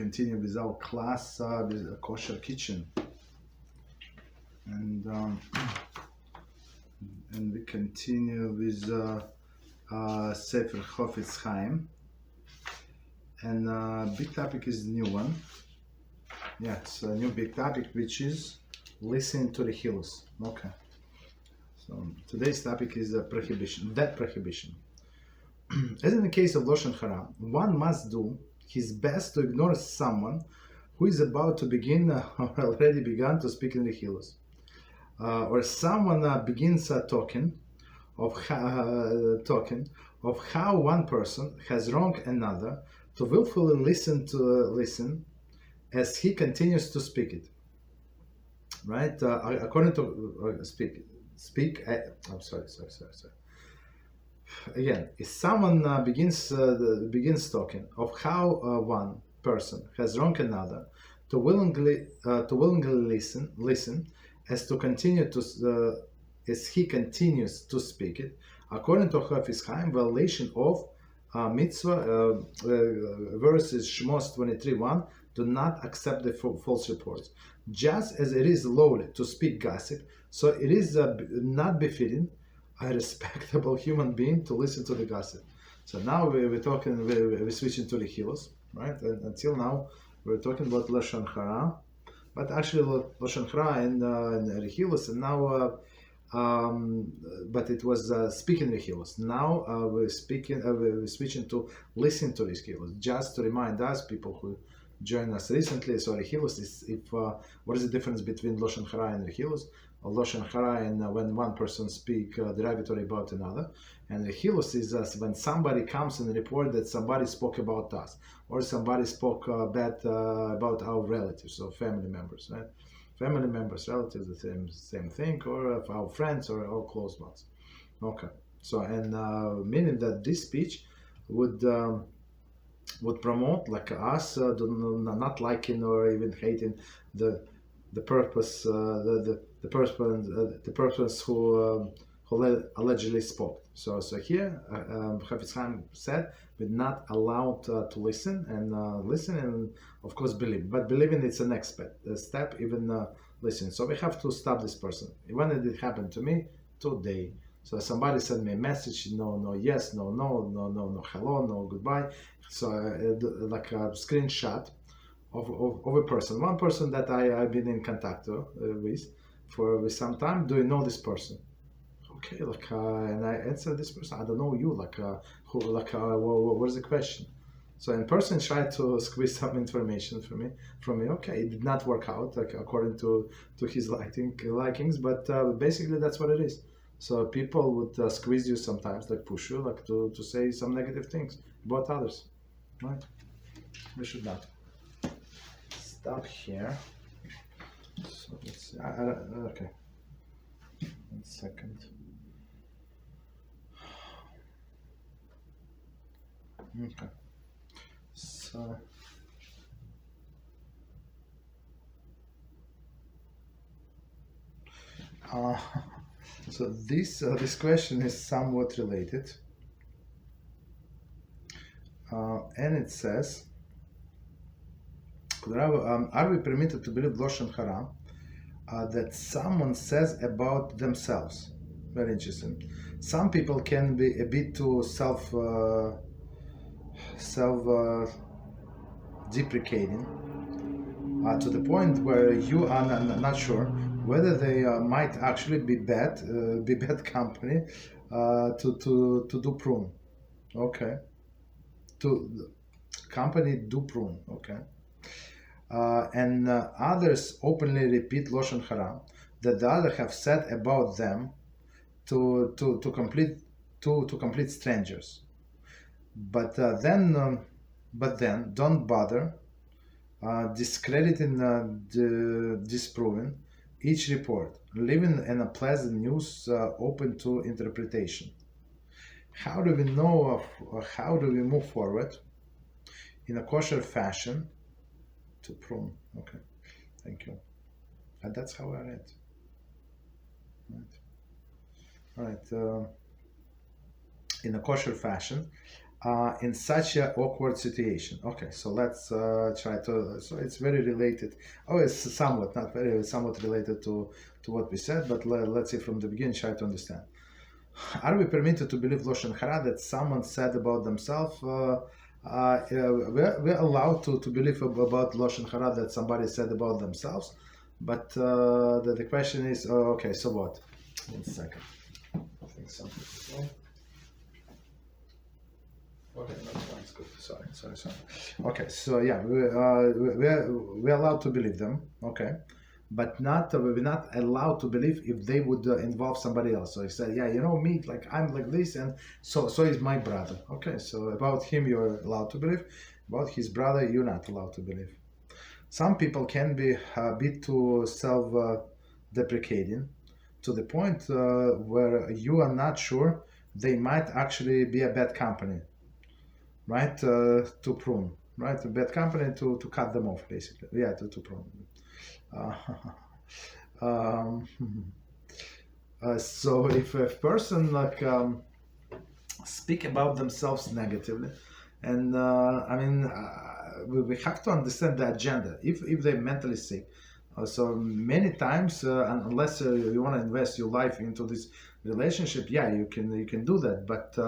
continue with our class with a kosher kitchen, and we continue with Sefer Chofetz Chaim, and big topic is new one. Yeah, it's a new big topic, which is listen to Rechilus. Okay. So today's topic is prohibition. That prohibition. As in the case of Lashon Hara, one must do his best to ignore someone who is about to begin or already begun to speak in Rechilus, or someone begins talking of how one person has wronged another, to willfully listen as he continues to speak it. Right? According to speak. I'm sorry. Again, if someone begins talking of how one person has wronged another, to willingly listen as he continues to speak it, according to Chofetz Chaim, violation of Mitzvah verses Shmos 23:1, do not accept the false reports. Just as it is lawful to speak gossip, so it is not befitting a respectable human being to listen to the gossip. So now we're switching to Rechilus, right? And until now we're talking about Lashon Hara, but actually Lashon Hara and Rechilus, and now but it was speaking Rechilus. Now we're switching to listen to Rechilus. Just to remind us, people who joined us recently, so Rechilus is what is the difference between Lashon Hara and Rechilus? Lashon Hara and when one person speaks derogatory about another, and Rechilus is when somebody comes and report that somebody spoke about us, or somebody spoke bad about our relatives or family members, right? Family members, relatives, the same thing, or of our friends or our close ones. Okay, so and meaning that this speech would promote like us not liking or even hating the purpose the persons who allegedly spoke. So here Chofetz Chaim said we're not allowed to listen and of course believe, but believing it's the next step, even listen. So we have to stop this person. When did it happen to me? Today. So somebody sent me a message, no, yes, no, hello, no, goodbye. So like a screenshot of a person, one person that I've been in contact with for some time. Do you know this person? Okay, and I answer this person. I don't know you. What's the question? So in person tried to squeeze some information from me. Okay, it did not work out according to his likings, but basically that's what it is. So people would squeeze you sometimes, push you, to say some negative things about others, right? We should not stop here. So let's see. Okay, 1 second. Okay. So this question is somewhat related, and it says, are we permitted to believe Lashon Hara that someone says about themselves? Very interesting. Some people can be a bit too self-deprecating to the point where you are not sure whether they might actually be bad company to do prune. Okay, to company do prune. Okay, and others openly repeat Lashon Hara that the other have said about them to complete strangers. But then don't bother discrediting disproving each report, leaving an unpleasant news open to interpretation. How do we know how do we move forward in a kosher fashion to prune? Okay, thank you. And that's how I read. Right. All right. In a kosher fashion, in such an awkward situation. Okay, so let's try to. So it's very related. Oh, it's somewhat, not very, somewhat related to what we said. But let's see from the beginning. Try to understand. Are we permitted to believe lashon hara that someone said about themselves? We're allowed to believe about lashon hara that somebody said about themselves. But the question is, okay, so what? 1 second. I think something is wrong. Okay, that's good. Sorry. Okay, so yeah, we're allowed to believe them. Okay, but we're not allowed to believe if they would involve somebody else. So he said, yeah, me, like I'm like this, and so is my brother. Okay, so about him you're allowed to believe. About his brother, you're not allowed to believe. Some people can be a bit too self-deprecating to the point where you are not sure they might actually be a bad company, right? To prune, right? A bad company to cut them off, basically. Yeah, to prune. So if a person speak about themselves negatively, and we have to understand the agenda. If they're mentally sick, so many times, unless you want to invest your life into this relationship, yeah, you can do that. But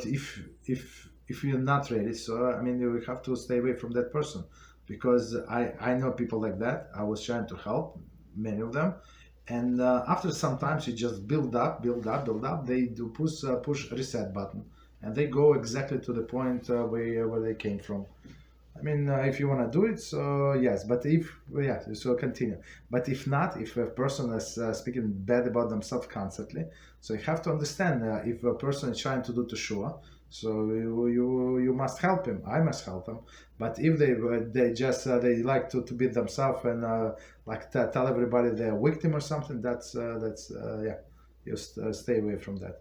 if you're not ready, so you have to stay away from that person, because I know people like that. I was trying to help many of them, and after some time, you just build up. They do push reset button, and they go exactly to the point where they came from. If you want to do it, so yes, but so continue. But if not, if a person is speaking bad about themselves constantly, so you have to understand if a person is trying to do teshuva, so you must help him. I must help him. But if they just they like to beat themselves and tell everybody they're a victim or something, that's just stay away from that.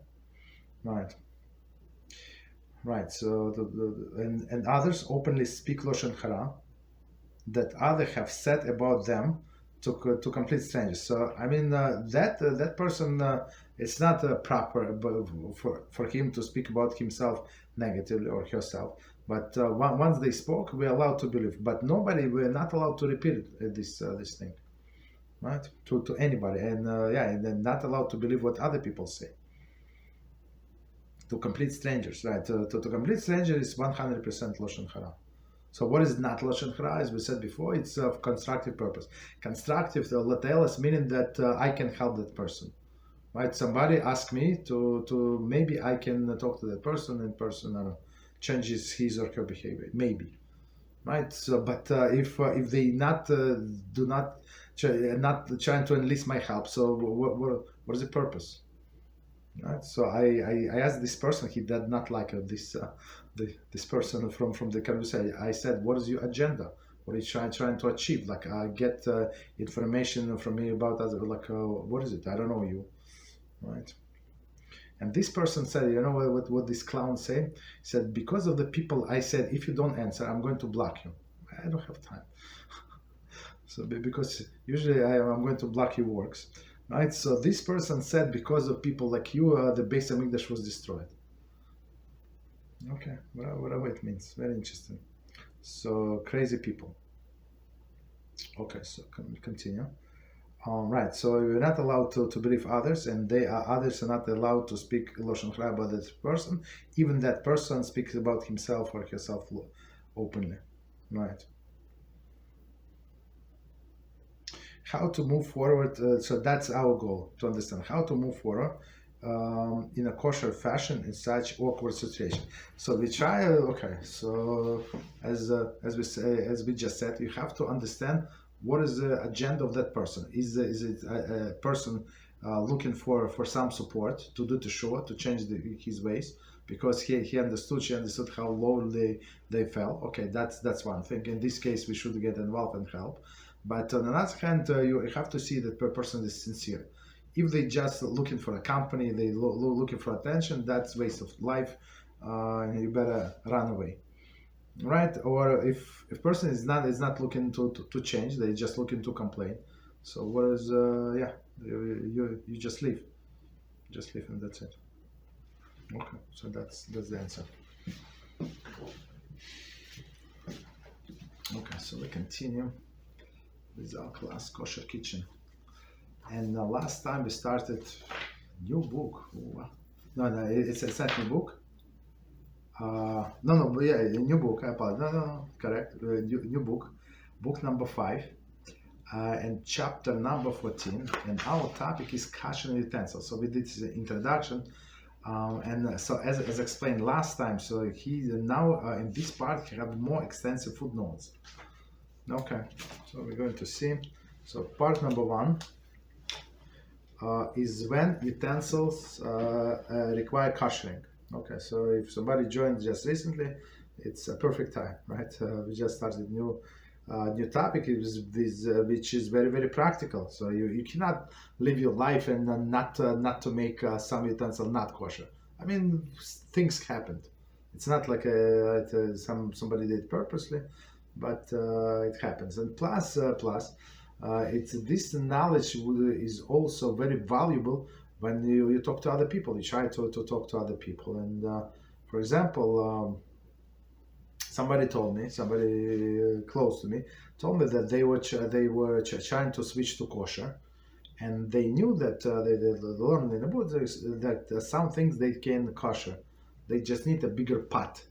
Right, so and others openly speak lashon hara that others have said about them to complete strangers. So that person, it's not proper for him to speak about himself negatively or herself. But once they spoke, we're allowed to believe. But we're not allowed to repeat this thing, right? To anybody, and and then not allowed to believe what other people say. To complete strangers, right? To complete strangers is 100% lashon hara. So what is not lashon hara? As we said before, it's of constructive purpose. Constructive, latelis, meaning that I can help that person, right? Somebody asked me to maybe I can talk to that person, and person changes his or her behavior, maybe, right? So, but if they not not trying to enlist my help, so what is the purpose? Right. So I asked this person. He did not like this person from the conversation. I said, "What is your agenda? What are you trying to achieve? Like, get information from me about other. Like, what is it? I don't know you, right?" And this person said, "You know what this clown said? He said, because of the people, I said, if you don't answer, I'm going to block you. I don't have time. So because usually I'm going to block your works." Right, so this person said, because of people like you, the Beis Hamikdash was destroyed. Okay, whatever it means, very interesting. So crazy people. Okay, so continue. Right, so you're not allowed to believe others, and others are not allowed to speak lashon hara about that person. Even that person speaks about himself or herself openly. Right. How to move forward, so that's our goal, to understand how to move forward in a kosher fashion in such awkward situation. So we try, okay, so as we just said, you have to understand what is the agenda of that person. Is it a person looking for some support to do teshuva, to change his ways, because she understood how low they fell. Okay, that's one thing. In this case, we should get involved and help. But on the other hand, you have to see that the person is sincere. If they just looking for a company, they looking for attention, that's waste of life. You better run away, right? Or if person is not looking to change, they just looking to complain. So what is you just leave, and that's it. Okay, so that's the answer. Okay, so we continue with our class Kosher Kitchen. And last time we started new book. No, it's not new book. Yeah, a new book. I apologize. No, correct. New book, book number 5, and chapter number 14. And our topic is Kashering utensils. So we did this introduction, and so as explained last time. So he now in this part he have more extensive footnotes. Okay, so we're going to see. So part number 1 is when utensils require kashering. Okay, so if somebody joined just recently, it's a perfect time, right? We just started new topic which is very, very practical. So you cannot live your life and not to make some utensil not kosher. I mean, things happened. It's not like somebody did purposely, but it happens. And plus, it's this knowledge is also very valuable when you talk to other people. You try to talk to other people. And for example, somebody close to me told me that they were trying to switch to kosher, and they knew that they learned in the book that some things they can kosher. They just need a bigger pot.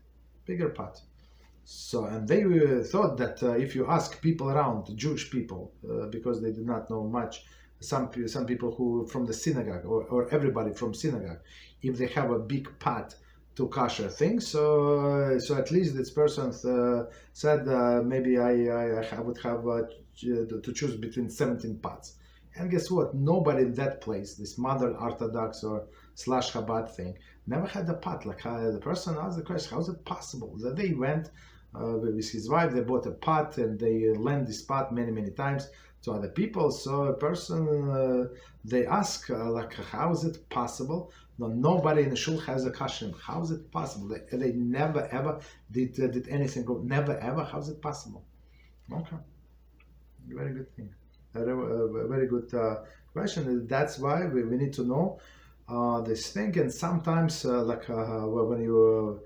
So, and they thought that if you ask people around, Jewish people, because they did not know much, some people who from the synagogue or everybody from synagogue, if they have a big pot to kosher things, so at least this person said maybe I would have to choose between 17 pots. And guess what? Nobody in that place, this modern Orthodox or slash Chabad thing, never had a pot. Like the person asked the question, how is it possible that they went with his wife, they bought a pot and they lent this pot many times to other people. So a person, they ask like, how is it possible? No, nobody in the shul has a kashering. How is it possible? They never ever did anything. Never ever. How is it possible? Okay, very good thing. A very good question. That's why we need to know this thing. And sometimes, when you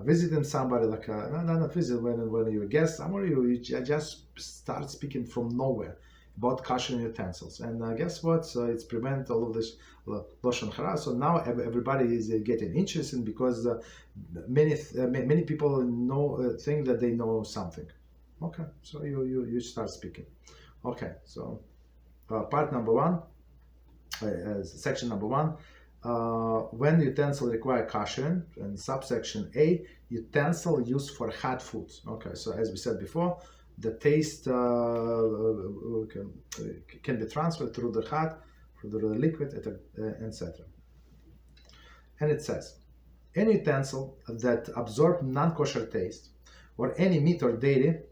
visiting somebody, like not visit, when you guest somewhere, you just start speaking from nowhere about kashering utensils. And guess what? So it's prevent all of this lashon hara. So now everybody is getting interested because many people think that they know something. Okay, so you start speaking. Okay, so part number 1, section number 1, when utensil require kashering, and subsection A, utensil used for hot foods. Okay, so as we said before, the taste can be transferred through the hot, through the liquid, etc. And it says, any utensil that absorb non-kosher taste, or any meat or dairy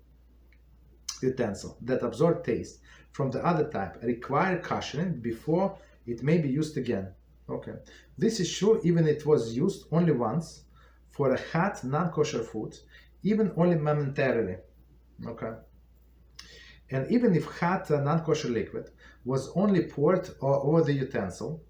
utensil that absorb taste from the other type require kashering before it may be used again. Okay, this is true even it was used only once for a hot non-kosher food, even only momentarily. Okay, and even if hot non-kosher liquid was only poured over the utensil,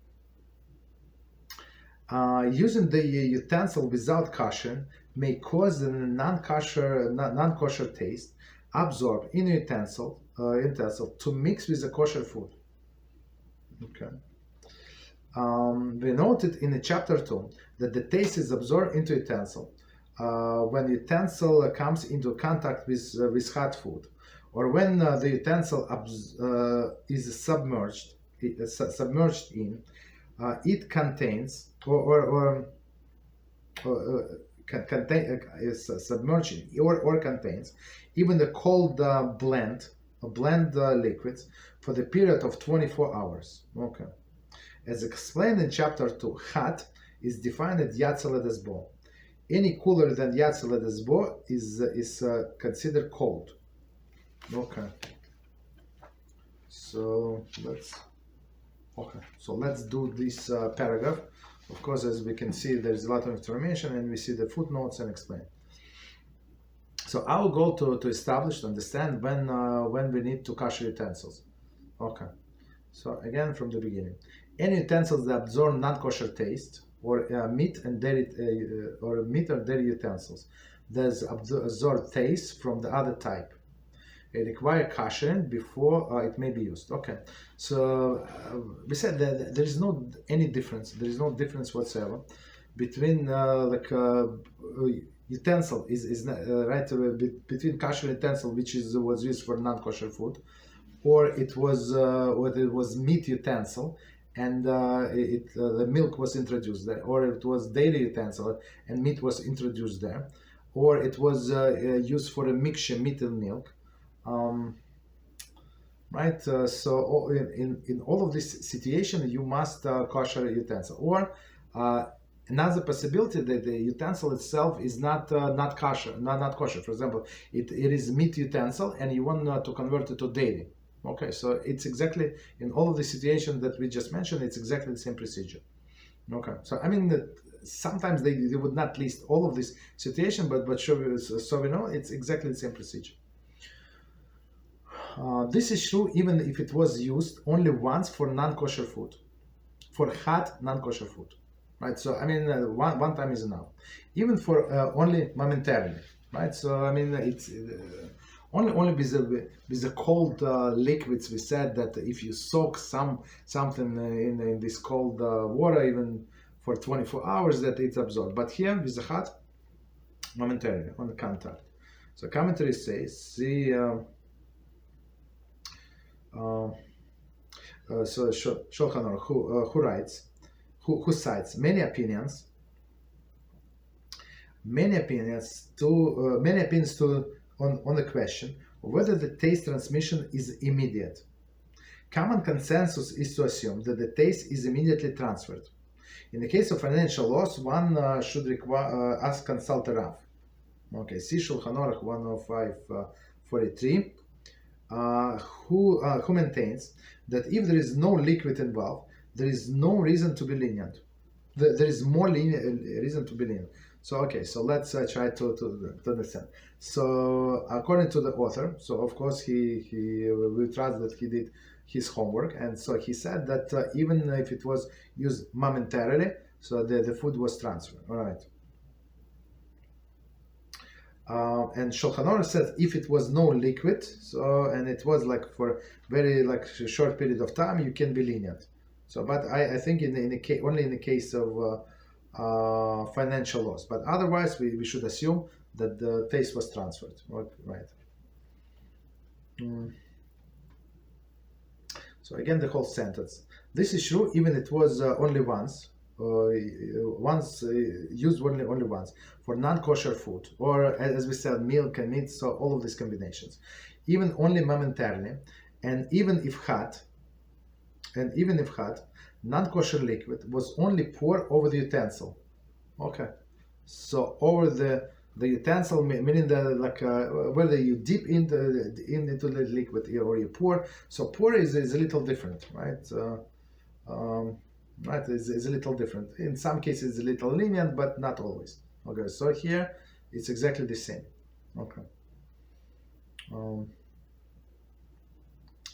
using the utensil without kashering may cause the non-kosher taste absorbed in a utensil to mix with the kosher food. Okay. We noted in chapter 2 that the taste is absorbed into utensil when utensil comes into contact with hot food, or when the utensil is submerged in. It contains is submerged or contains even the cold blend liquids for the period of 24 hours. Okay. As explained in chapter 2, hot is defined as yatzel as bo. Any cooler than yatzel as bo is considered cold. Okay. So let's do this paragraph. Of course, as we can see, there's a lot of information, and we see the footnotes and explain. So our goal to establish, to understand when we need to kosher utensils. Okay. So again, from the beginning, any utensils that absorb non-kosher taste, or meat and dairy or meat or dairy utensils that absorb taste from the other type. It requires kashering before it may be used. Okay, so we said that there is no any difference. There is no difference whatsoever between utensil is right between kosher utensil, which was used for non-kosher food, or it was meat utensil and the milk was introduced there, or it was dairy utensil and meat was introduced there, or it was used for a mixture meat and milk. Right, so in all of this situation you must kosher utensil, or another possibility that the utensil itself is not kosher, not kosher. For example, it is meat utensil and you want to convert it to dairy. Okay, so it's exactly in all of the situations that we just mentioned, it's exactly the same procedure. Okay, so I mean sometimes they would not list all of this situation, but so we know it's exactly the same procedure. This is true even if it was used only once for non-kosher food, for hot non-kosher food, right? So I mean, one time is enough, even for only momentarily, right? So I mean, it's only with the cold liquids. We said that if you soak something in this cold water, even for 24 hours, that it's absorbed. But here with the hot, momentarily on the contact. So commentary says, see. So Shulchan Aruch who writes, who cites many opinions on the question of whether the taste transmission is immediate. Common consensus is to assume that the taste is immediately transferred. In the case of financial loss, one should consult a Rav. Okay, see Shulchan Aruch 105:43. Who maintains that if there is no liquid involved, there is no reason to be lenient. There is more reason to be lenient. So okay, so let's try to understand. So according to the author, so of course we trust that he did his homework, and so he said that even if it was used momentarily, so the food was transferred. All right. And Shulchan Aruch says if it was no liquid, so and it was like for very a short period of time, you can be lenient. So, but I think only in the case of financial loss. But otherwise, we should assume that the taste was transferred. Right. So again, the whole sentence. This is true even it was only once. Used only once for non-kosher food, or as we said, milk and meat. So all of these combinations, even only momentarily, and even if hot, non-kosher liquid was only poured over the utensil. Okay, so over the utensil, meaning that whether you dip into the liquid or you pour. So pour is a little different, right? Right, is a little different. In some cases, it's a little lenient, but not always. Okay, so here it's exactly the same. Okay.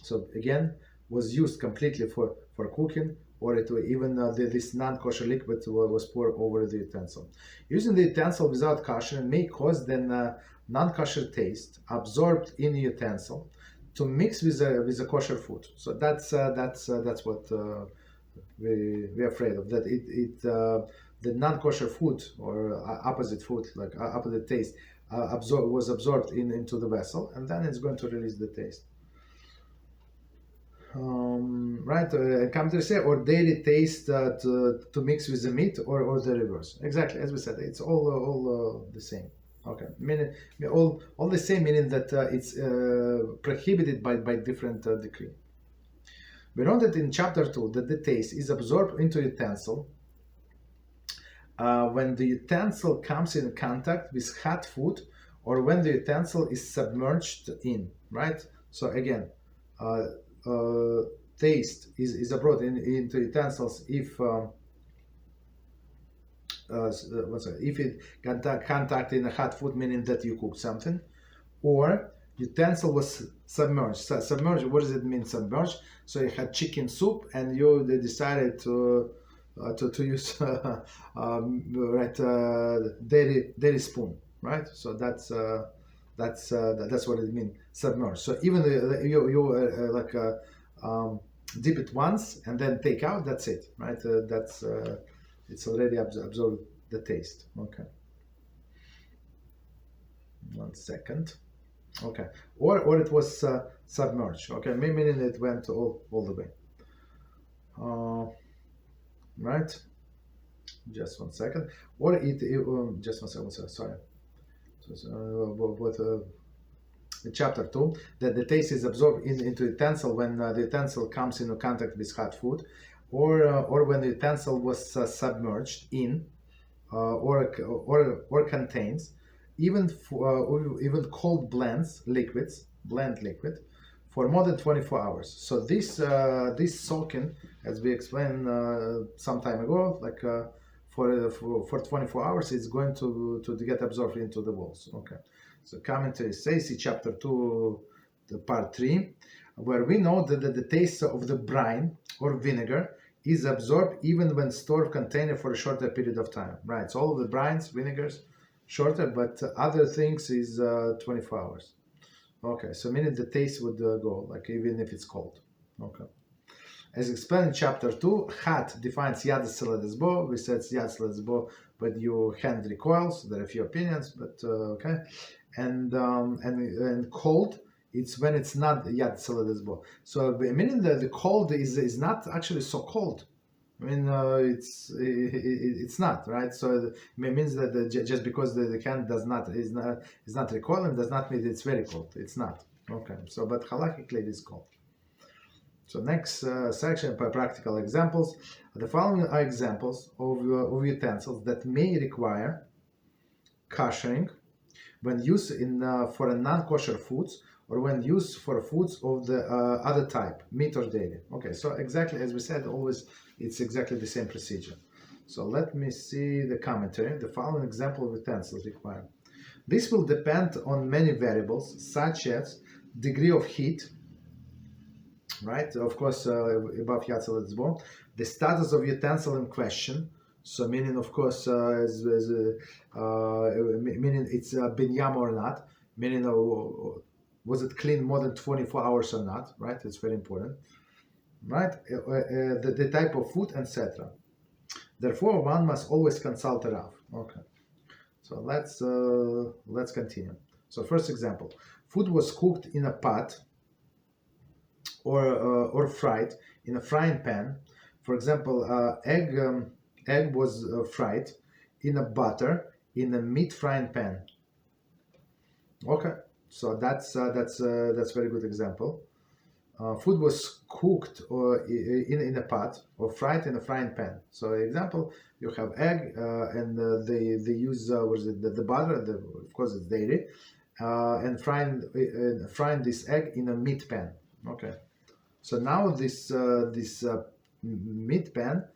So again, was used completely for cooking, or even this non-kosher liquid was poured over the utensil. Using the utensil without kosher may cause then non-kosher taste absorbed in the utensil to mix with a kosher food. So that's what. We're afraid of that. The non-kosher food or opposite food, like opposite taste, was absorbed into the vessel, and then it's going to release the taste. Right? Come to say, or dairy taste to mix with the meat, or the reverse. Exactly as we said, it's all the same. Okay, meaning all the same, meaning that it's prohibited by different decree. We know that in chapter 2 that the taste is absorbed into utensil when the utensil comes in contact with hot food, or when the utensil is submerged in, right? So again, taste is absorbed into utensils if it contact in a hot food, meaning that you cooked something, or utensil was submerged. Submerged, what does it mean, submerged? So you had chicken soup and you decided to to use dairy spoon, right? So that's what it means, submerge. So even you dip it once and then take out. That's it, right? It's already absorbed the taste. Okay. 1 second. Okay. Or it was submerged. Okay, meaning it went all the way. Right. Just 1 second. Or just 1 second. Sorry. Chapter 2, that the taste is absorbed into utensil when the utensil comes into contact with hot food, or when the utensil was submerged in or contains even cold blend liquid for more than 24 hours. So this soaking, as we explained some time ago, like for 24 hours, it's going to get absorbed into the walls. Okay. So commentary says, see chapter 2, the part 3, where we know that the taste of the brine or vinegar is absorbed even when stored container for a shorter period of time. Right. So all of the brines, vinegars, shorter, but other things is 24 hours. Okay. So meaning the taste would go, like even if it's cold. Okay. As explained in chapter 2, Hat defines Yad Seledesbo. We said Yad Seledesbo, but your hand recoils. There are a few opinions, but okay. And cold, it's when it's not Yad Seledesbo. So meaning that the cold is not actually so cold. I mean, it's not, right? So it means that just because the hand is not recoiling does not mean it's very cold. It's not. Okay. So, but halachically it is cold. So next section, practical examples. The following are examples of utensils that may require kashering when used for a non-kosher foods or when used for foods of the other type, meat or dairy. Okay, so exactly as we said, always it's exactly the same procedure. So let me see the commentary. The following example of utensils required. This will depend on many variables, such as degree of heat, right? Of course, above Yad Seledesbo, the status of utensil in question. So meaning, of course, meaning it's Ben-Yomo or not. Meaning, was it clean more than 24 hours or not? Right? It's very important. Right? The type of food, etc. Therefore, one must always consult a Rav. Okay. So let's continue. So first example: food was cooked in a pot or fried in a frying pan. For example, egg was fried in a butter in a meat frying pan. Okay, so that's very good example. Food was cooked in a pot or fried in a frying pan. So example, you have egg and they use the butter, of course it's dairy, and frying this egg in a meat pan. Okay. So now this meat pan,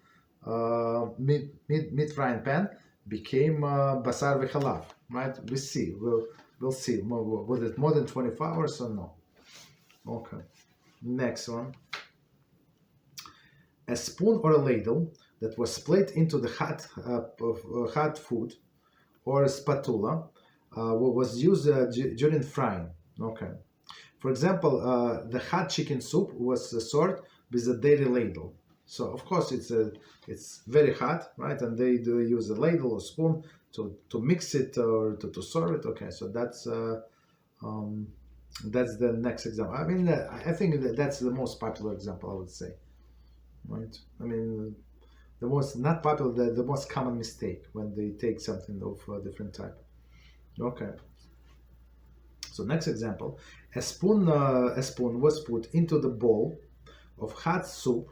meat frying pan became basar v'chalav, right? We'll see. Was it more than 24 hours or no? Okay. Next one. A spoon or a ladle that was split into the hot food or a spatula was used during frying. Okay. For example, the hot chicken soup was served with a dairy ladle. So of course it's very hot, right? And they do use a ladle or spoon to mix it or to serve it. Okay, so that's the next example. I mean, I think that's the most popular example, I would say, right? I mean, the most not popular, the most common mistake when they take something of a different type. Okay. So next example, a spoon was put into the bowl of hot soup.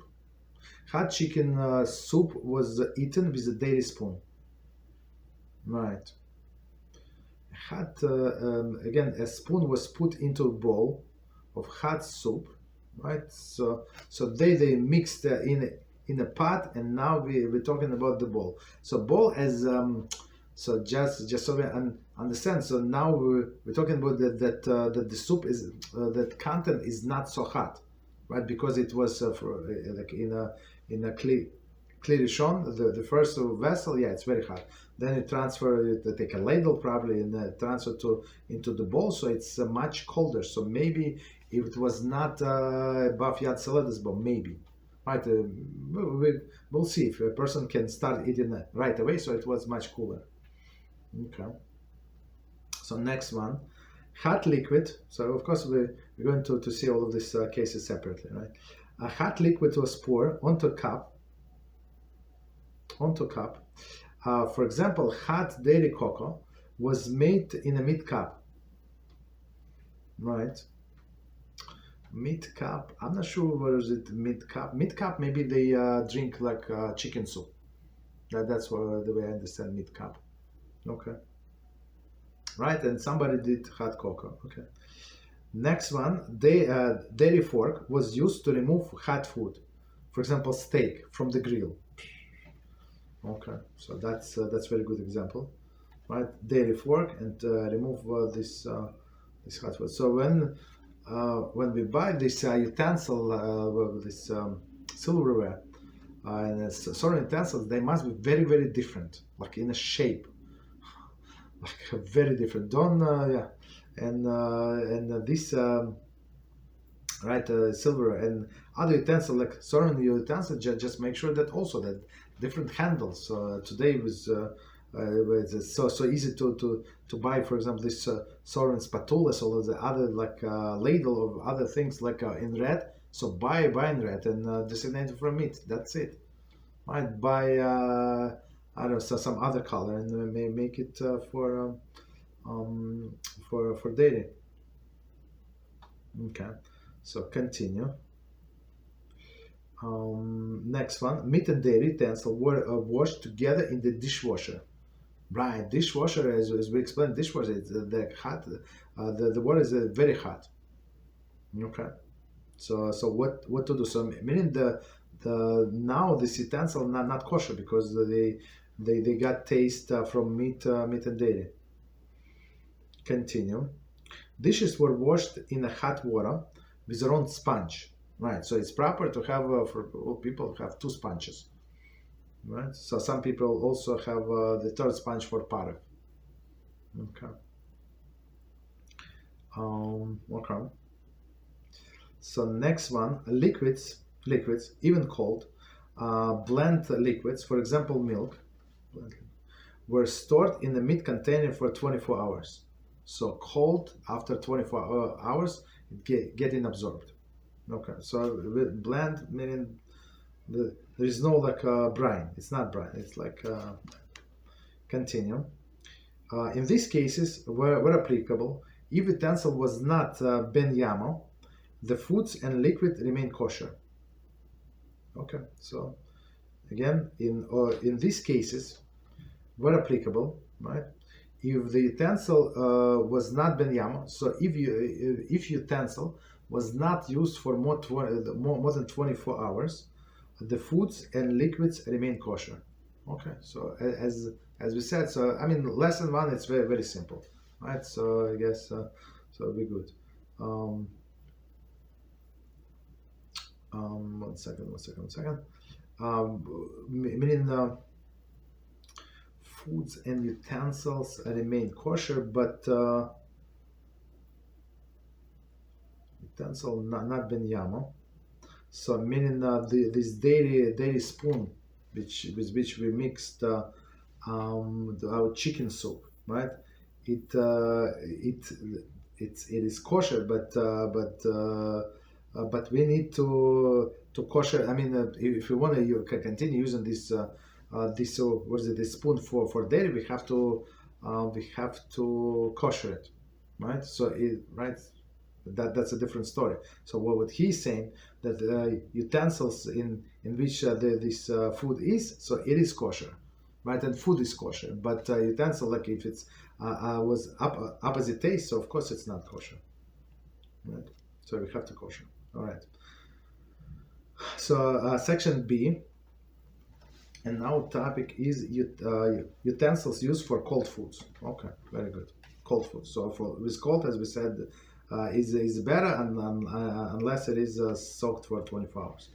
Hot chicken soup was eaten with a dairy spoon. Right. Again, a spoon was put into a bowl of hot soup. Right. So they mixed in a pot, and now we're talking about the bowl. So bowl as so just so we understand. So now we're talking about that the soup is that content is not so hot, right? Because it was like in a clearly shown. The first vessel, yeah, it's very hot. Then you transfer it, take a ladle probably, and transfer into the bowl, so it's much colder. So maybe if it was not above Yad Saledis, but maybe, right? We'll see if a person can start eating right away. So it was much cooler. Okay. So next one, hot liquid. So of course we're going to see all of these cases separately, right? A hot liquid was poured onto a cup. For example, hot dairy cocoa was made in a meat cup, right? Meat cup. I'm not sure where is it. Meat cup. Meat cup. Maybe they drink like chicken soup. That's the way I understand meat cup. Okay. Right, and somebody did hot cocoa. Okay. Next one, dairy fork was used to remove hot food, for example, steak from the grill. Okay, so that's very good example, right? Dairy fork and remove this hot food. So when we buy this utensil, this silverware and certain utensils, they must be very, very different, like in a shape. Like very different. Don't yeah, and this right silver and other utensils like certain utensils just make sure that also that different handles. Today was it's so easy to buy, for example, this certain spatulas or the other like ladle or other things like in red. So buy in red and designate it from meat. That's it. Right? Buy. I don't know, so some other color and may make it for dairy. Okay, so continue. Next one, meat and dairy utensils were washed together in the dishwasher. Right, dishwasher, as we explained, dishwasher is the hot. The water is very hot. Okay, so what to do? So meaning the now this utensil not kosher because they got taste from meat and dairy. Continue. Dishes were washed in a hot water with their own sponge. Right. So it's proper to have for all people have two sponges. Right. So some people also have the third sponge for parv. Okay. Okay. So next one, liquids, even cold, blend liquids, for example, milk, were stored in the meat container for 24 hours. So cold after 24 hours, it getting absorbed. Okay, so blend meaning there is no like brine. It's not brine. It's like continue. In these cases, where applicable, if utensil was not Ben-Yomo, the foods and liquid remain kosher. Okay, so again, in these cases, where applicable, right? If the utensil was not Ben-Yomo, so if utensil was not used for more than 24 hours, the foods and liquids remain kosher. Okay, so as we said, so I mean, lesson one, it's very, very simple, right? So I guess so it'll be good. One second. Meaning foods and utensils remain kosher, but utensil not Ben-Yomo. So meaning this dairy spoon, with which we mixed our chicken soup, right? It is kosher, but we need to kosher. I mean, if you want to, you can continue using this this spoon for dairy. We have to kosher it, right? So that's a different story. So what he's saying that utensils in which this food is, so it is kosher, right? And food is kosher, but utensil, like if it's was opposite taste, so of course it's not kosher, right? So we have to kosher. All right. So section B, and now topic is utensils used for cold foods. Okay, very good. Cold foods. So with cold, as we said, is better, unless it is soaked for 24 hours.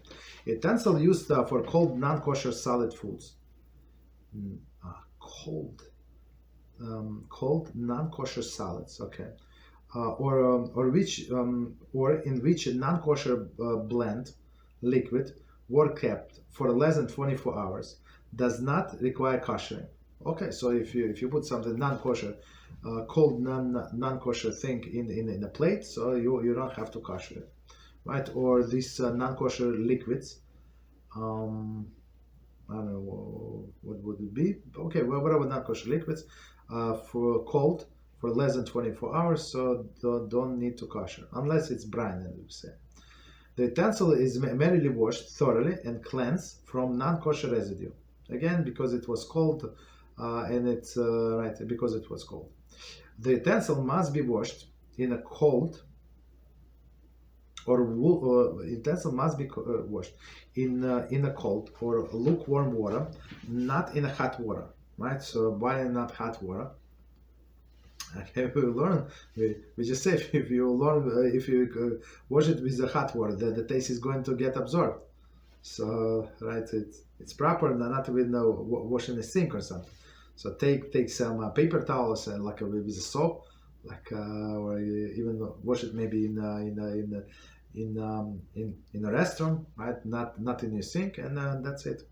Utensil used for cold non-kosher solid foods. Cold non-kosher salads. Okay. Or in which a non-kosher blend liquid were kept for less than 24 hours does not require kashering. Okay, so if you put something non-kosher, cold non-kosher thing in a plate, so you don't have to kasher it, right? Or these non-kosher liquids. I don't know what would it be. Okay, well, whatever non-kosher liquids for cold for less than 24 hours, so don't need to kosher unless it's brine, as we say. The utensil is merely washed thoroughly and cleansed from non-kosher residue. Again, because it was cold, and it's right because it was cold. The utensil must be washed in a cold utensil must be washed in a cold or lukewarm water, not in a hot water. Right? So why not hot water? Okay, we just say if you wash it with the hot water, the taste is going to get absorbed. So right, it's proper, not with washing a sink or something. So take some paper towels and like with a soap, or even wash it maybe in a restaurant, right? Not in your sink, and that's it,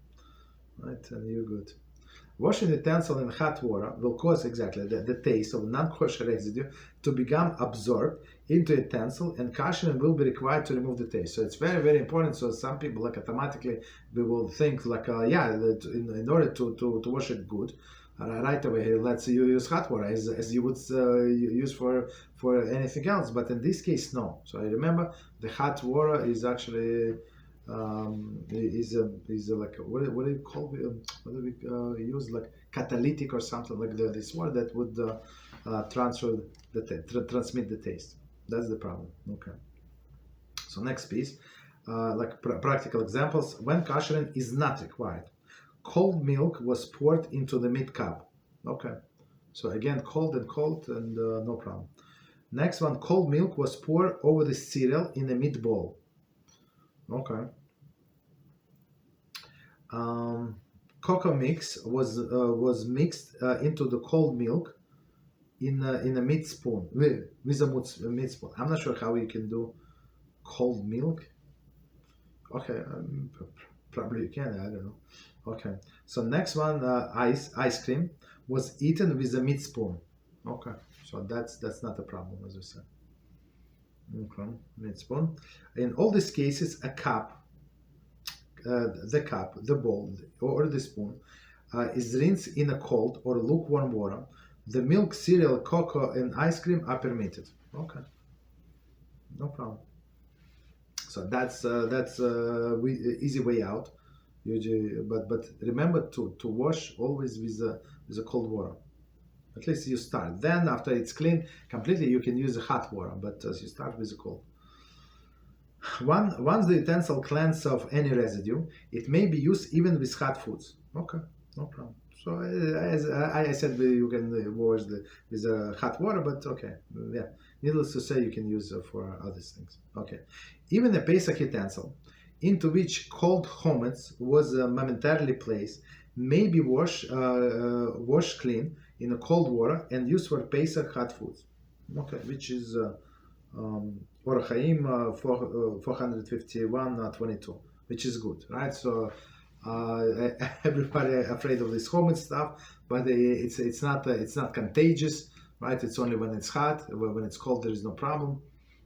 right? And you're good. Washing the utensil in hot water will cause exactly the taste of non-kosher residue to become absorbed into the utensil, and kashering will be required to remove the taste. So it's very, very important. So some people automatically we will think in order to wash it good, right away let's use hot water as you would use for anything else. But in this case, no. So I remember the hot water is actually is like what do you call what do we use, like catalytic or something like this word that would transmit the taste. That's the problem. Okay. So next piece, practical examples when kashering is not required. Cold milk was poured into the meat cup. Okay. So again, cold and no problem. Next one, cold milk was poured over the cereal in a meat bowl. Okay. Cocoa mix was mixed into the cold milk in a meat spoon with a meat spoon. I'm not sure how you can do cold milk. Okay, probably you can. I don't know. Okay. So next one, ice cream was eaten with a meat spoon. Okay. So that's not a problem, as we said. Okay, meat spoon. In all these cases, a cup, the bowl, or the spoon is rinsed in a cold or lukewarm water. The milk, cereal, cocoa, and ice cream are permitted. Okay, no problem. So that's easy way out. Usually, but remember to wash always with a cold water. At least you start. Then after it's clean completely, you can use the hot water, but you start with the cold. Once the utensil cleansed of any residue, it may be used even with hot foods. Okay, no problem. So as I said, you can wash with hot water, but okay, yeah. Needless to say, you can use for other things. Okay, even a Pesach utensil into which cold chametz was momentarily placed may be washed clean in a cold water and used for Pesach hot foods. Okay, which is Chaim 451:22, which is good, right? So everybody afraid of this chametz stuff, but it's not contagious, right? It's only when it's hot. When it's cold, there is no problem.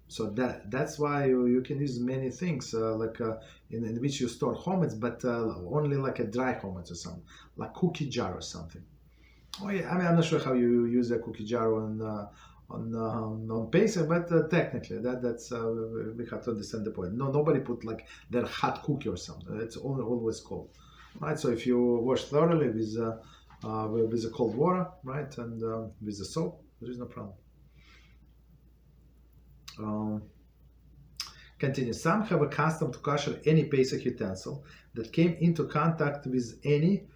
So that's why you can use many things in which you store chametz, but only like a dry chametz or something, like cookie jar or something. Oh yeah, I mean I'm not sure how you use a cookie jar on Pesach, but technically that's we have to understand the point. No, nobody put like their hot cookie or something. It's always cold, right? So if you wash thoroughly with the cold water, right, and with the soap, there is no problem. Continue. Some have a custom to kosher any Pesach utensil that came into contact with any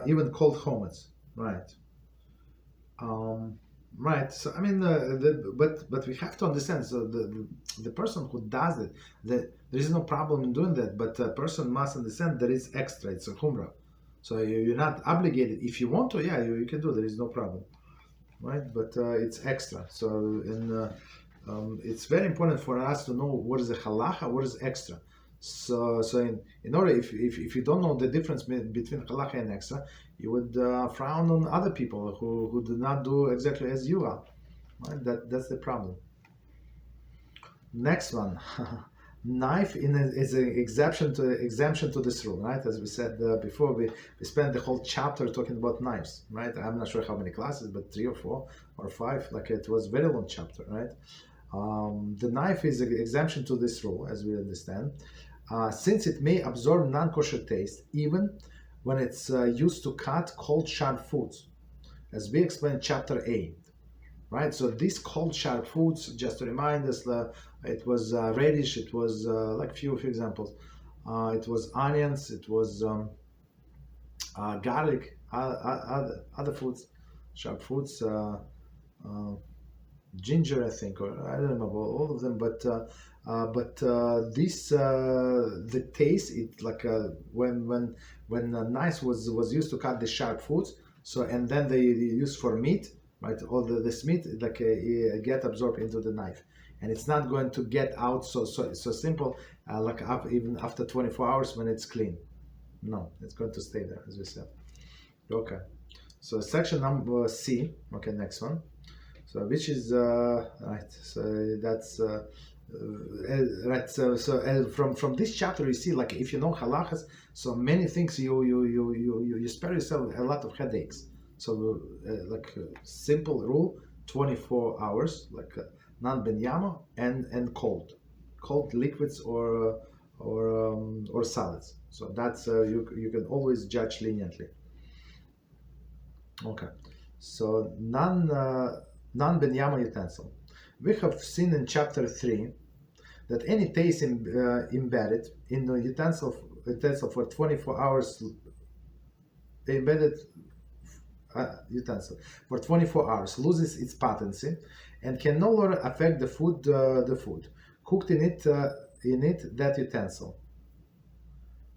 even cold chametz. Right. Right. So I mean, but we have to understand. So the person who does it, that there is no problem in doing that. But the person must understand there is extra. It's a humrah. So you're not obligated. If you want to, yeah, you can do. There is no problem, right? But it's extra. So it's very important for us to know what is a halacha, what is extra. So in order, if you don't know the difference between halacha and extra, you would frown on other people who do not do exactly as you are. Right? That's the problem. Next one, knife is an exemption to this rule, right? As we said before, we spent the whole chapter talking about knives, right? I'm not sure how many classes, but 3 or 4 or 5. Like it was a very long chapter, right? The knife is an exemption to this rule, as we understand, since it may absorb non-kosher taste, even when it's used to cut cold sharp foods, as we explained in chapter 8. Right, so these cold sharp foods, just to remind us, it was radish, it was like few examples, it was onions, it was garlic, other foods, sharp foods, ginger, I think, or I don't remember all of them, but this the taste, it like when knife was used to cut the sharp foods, so and then they used for meat. Right, all this meat like get absorbed into the knife, and it's not going to get out so simple like even after 24 hours when it's clean. No, it's going to stay there, as we said. Okay, so section number C. Okay, next one. So which is right. So that's right. So from this chapter you see, like if you know halachas, so many things you spare yourself a lot of headaches. So, like simple rule, 24 hours, like non-Ben-Yomo and cold liquids or solids. So that's you can always judge leniently. Okay, so non-Ben-Yomo utensil. We have seen in chapter 3 that any taste embedded in the utensil for 24 hours embedded. Utensil for 24 hours loses its potency and can no longer affect the food cooked in it that utensil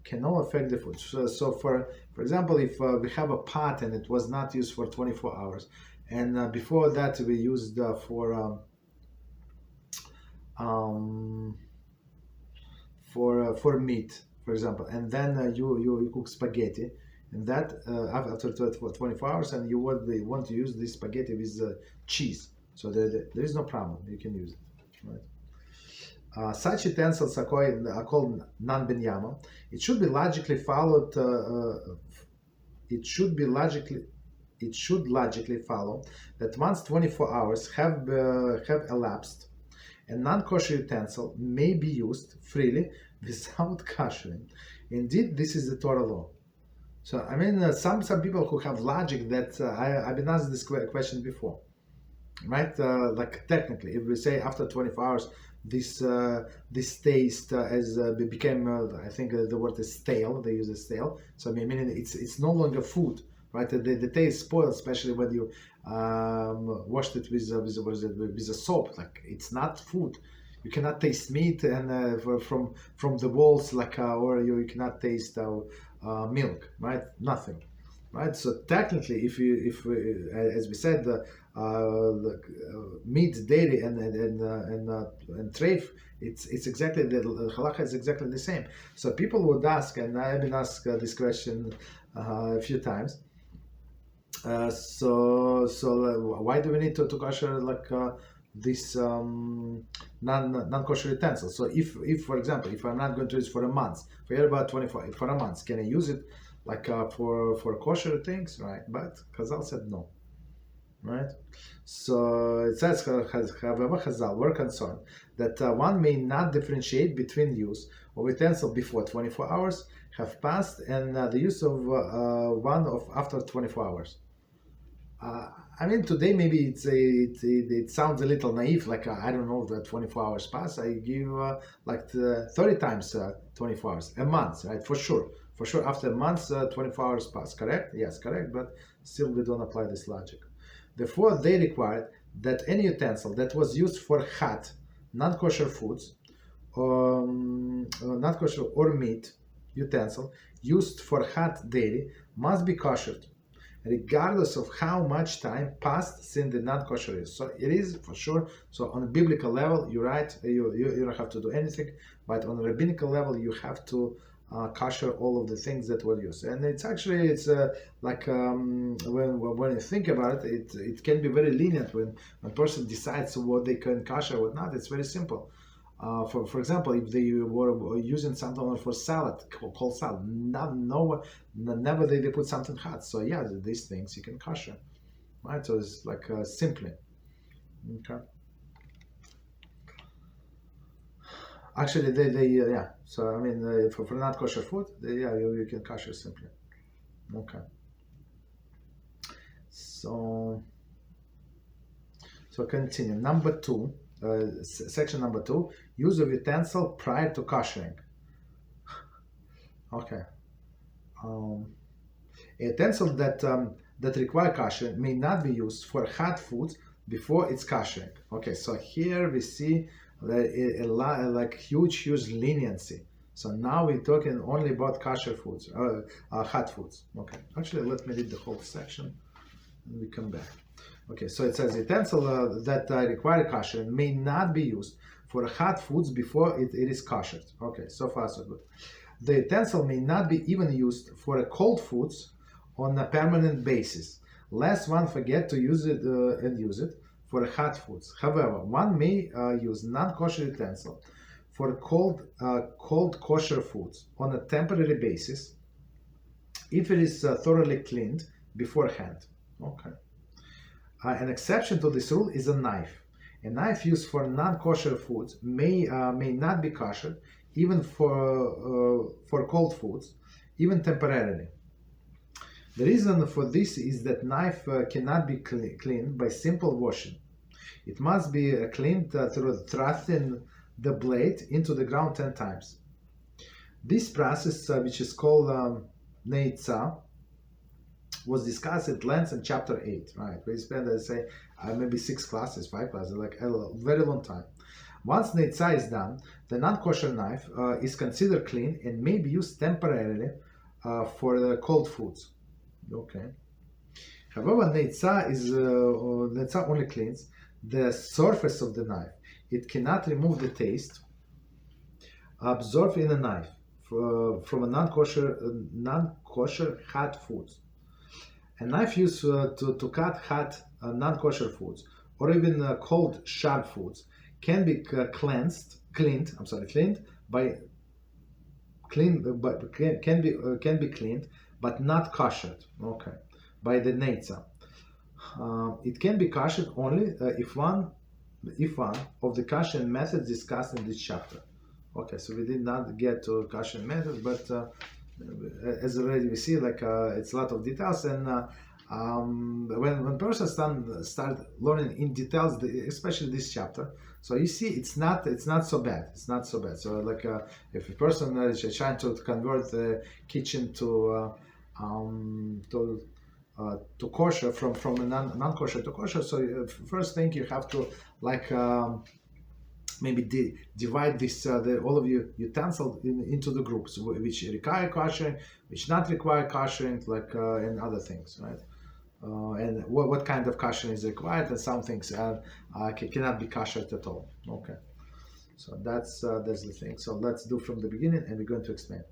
cannot affect the food. So for example, if we have a pot and it was not used for 24 hours, and before that we used for meat, for example, and then you cook spaghetti. And that after 24 hours, and you want to use this spaghetti with cheese, so there is no problem. You can use it. Right? Such utensils are called non-Ben-Yomo. It should be logically followed. It should logically follow that once 24 hours have elapsed, a non-kosher utensil may be used freely without kashering. Indeed, this is the Torah law. So I mean, some people who have logic that I've been asked this question before, right? Like technically, if we say after 24 hours, this taste became I think the word is stale. They use a stale. So I mean, it's no longer food, right? The taste spoils, especially when you washed it with a soap. Like it's not food. You cannot taste meat and from the walls, like or you cannot taste milk, right? Nothing, right? So technically, if as we said, meat, dairy, and treif, it's exactly the halakha is exactly the same. So people would ask, and I have been asked this question a few times. So why do we need to kosher like this non-kosher utensil? So if for example, if I'm not going to use for a month, forget about 24, for a month, can I use it like for kosher things, right? But Chazal said no, right? So it says, however, Chazal were concerned that one may not differentiate between use of utensil before 24 hours have passed and the use of one of after 24 hours. I mean, today maybe it sounds a little naive, like I don't know, the 24 hours pass. I give like 30 times 24 hours, a month, right? For sure after a month 24 hours pass, correct? Yes, correct, but still we don't apply this logic. Therefore, they required that any utensil that was used for hot, non-kosher foods, not kosher or meat utensil used for hot dairy must be koshered, regardless of how much time passed since the non-kosher use. So it is for sure. So on a biblical level, you're right. You don't have to do anything, but on a rabbinical level, you have to kosher all of the things that were used. And it's actually like when you think about it, it can be very lenient when a person decides what they can kosher, what not. It's very simple. For example, if they were using something for salad, cold salad, never they put something hot. So yeah, these things you can kosher, right? So it's like simply, okay. Actually, yeah. So I mean, for not kosher food, you can kosher simply, okay. So continue. Number 2. Section number 2, use of utensil prior to koshering. Okay. A utensil that require koshering may not be used for hot foods before it's koshering. Okay, so here we see like huge leniency. So now we're talking only about kosher foods, hot foods. Okay, actually let me read the whole section and we come back. Okay, so it says utensil that require kosher may not be used for hot foods before it is koshered. Okay, so far so good. The utensil may not be even used for cold foods on a permanent basis, lest one forget to use it and use it for hot foods. However, one may use non-kosher utensil for cold kosher foods on a temporary basis if it is thoroughly cleaned beforehand. Okay. An exception to this rule is a knife. A knife used for non-kosher foods may not be kosher, even for cold foods, even temporarily. The reason for this is that knife cannot be cleaned by simple washing. It must be cleaned through thrusting the blade into the ground 10 times. This process, which is called neitzah, was discussed at length in chapter 8, right? We spent, let's say, maybe 5 classes, like a very long time. Once neitzah is done, the non-kosher knife is considered clean and may be used temporarily for the cold foods. Okay. However, neitzah only cleans the surface of the knife. It cannot remove the taste absorbed in a knife from a non-kosher hot foods. A knife used to cut hot non-kosher foods or even cold sharp foods can be cleaned by but not koshered. Okay, by the neitzah. It can be koshered only if one of the kosher methods discussed in this chapter. Okay, so we did not get to kosher methods, but as already we see, like it's a lot of details, and when person start learning in details, especially this chapter, so you see it's not so bad. It's not so bad. So like if a person is trying to convert the kitchen to kosher from a non-kosher to kosher, so first thing you have to like maybe divide this all of your utensils into the groups which require koshering, which not require koshering, like and other things, right? And what kind of koshering is required, and some things cannot be koshered at all. Okay, so that's the thing. So let's do from the beginning, and we're going to explain.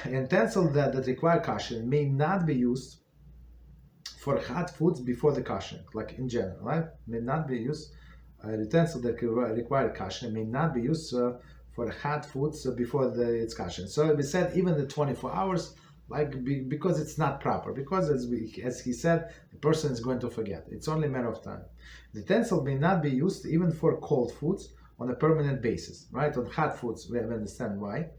Utensils that require koshering may not be used for hot foods before the koshering, like in general, right? May not be used. Utensil that require koshering may not be used for hot foods before it's koshering. So we said even the 24 hours, like because it's not proper, because as he said, the person is going to forget. It's only a matter of time. The utensil may not be used even for cold foods on a permanent basis, right? On hot foods, we understand why,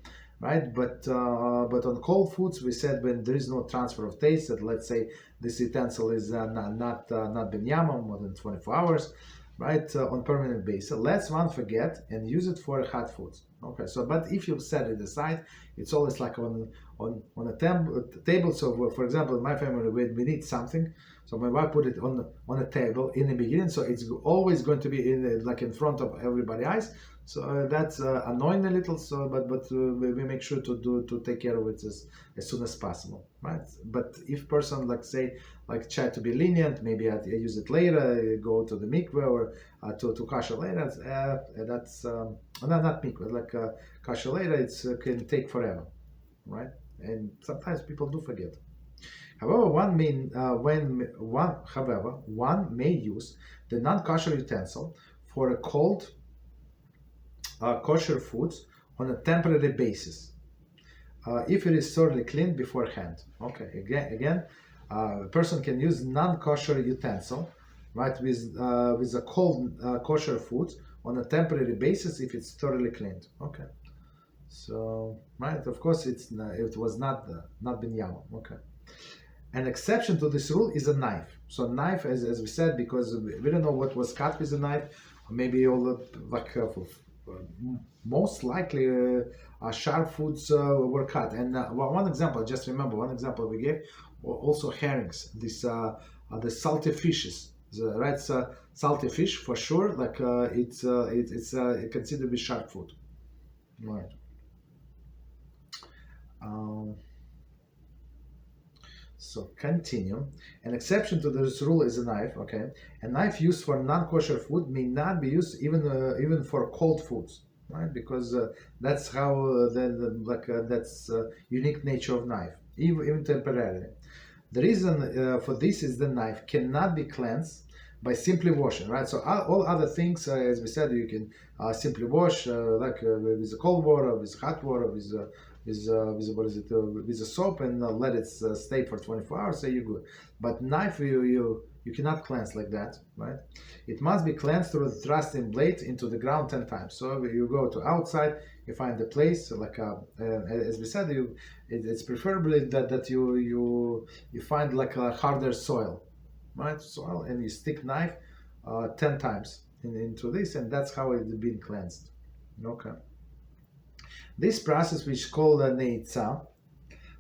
right? But on cold foods, we said when there is no transfer of taste, that let's say this utensil is not Ben-Yomo more than 24 hours, right? On permanent basis, let's one forget and use it for hot foods. Okay, so but if you set it aside, It's always like on a table. So for example, in my family, we need something, so my wife put it on a table in the beginning, so it's always going to be in front of everybody's eyes. So that's annoying a little. So but we make sure to take care of it as soon as possible, right? But if person try to be lenient, maybe I use it later, go to the mikveh or to Kosher later. That's not mikveh, Kosher later. It's can take forever, right? And sometimes people do forget. However, one may use the non-kosher utensil for a cold kosher foods on a temporary basis, if it is thoroughly cleaned beforehand. Okay, again, a person can use non-kosher utensil, right, with a cold kosher food on a temporary basis if it's thoroughly cleaned. Okay, so right, of course it was not Ben-Yomo. Okay, an exception to this rule is a knife. So knife, as we said, because we don't know what was cut with the knife, or maybe all most likely sharp foods were cut. And one example, just remember one example we gave, also herrings, the salty fishes, right? So salty fish for sure, it's considered to be sharp food, right? So continue. An exception to this rule is a knife. Okay, a knife used for non-kosher food may not be used even for cold foods, right? Because that's how that's unique nature of knife, even temporarily. The reason for this is the knife cannot be cleansed by simply washing, right? So all other things, as we said, you can simply wash with cold water, with hot water, with a soap, and let it stay for 24 hours. So you're good. But knife, you cannot cleanse like that, right? It must be cleansed through thrusting blade into the ground 10 times. So you go to outside, you find the place as we said, it's preferably that you find a harder soil, right? Soil, and you stick knife 10 times into this, and that's how it's been cleansed. Okay. This process, which is called Neitzah,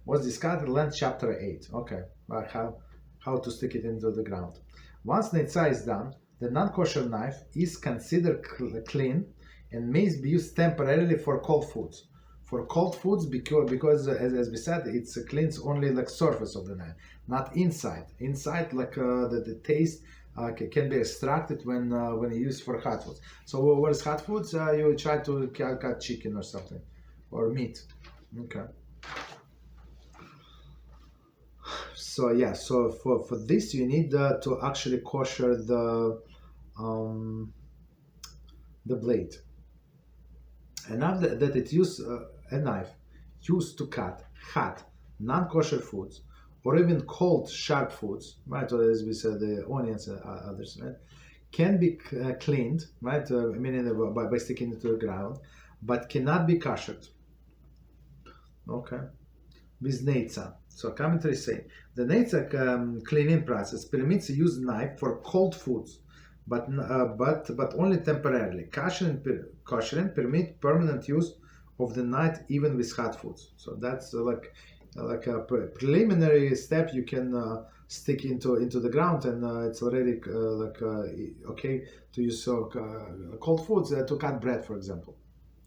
was discussed in Lerner chapter 8. Okay, how to stick it into the ground. Once Neitzah is done, the non-kosher knife is considered clean and may be used temporarily for cold foods. For cold foods, because as we said, it cleans only surface of the knife, not inside. Inside, the taste can be extracted when you use for hot foods. So what is hot foods? You try to cut chicken or something, or meat. Okay. So yeah, so for this you need to actually kosher the blade. And now that it use a knife used to cut hot non-kosher foods, or even cold sharp foods, right? Or as we said, the onions and others, right, can be cleaned, right? Meaning by sticking it to the ground, but cannot be koshered. Okay, with Neitzah. So commentaries say the Neitzah cleaning process permits the use of knife for cold foods, but only temporarily. Kashering permit permanent use of the knife even with hot foods. So that's like a preliminary step. You can stick into the ground, and it's already okay to use cold foods to cut bread, for example,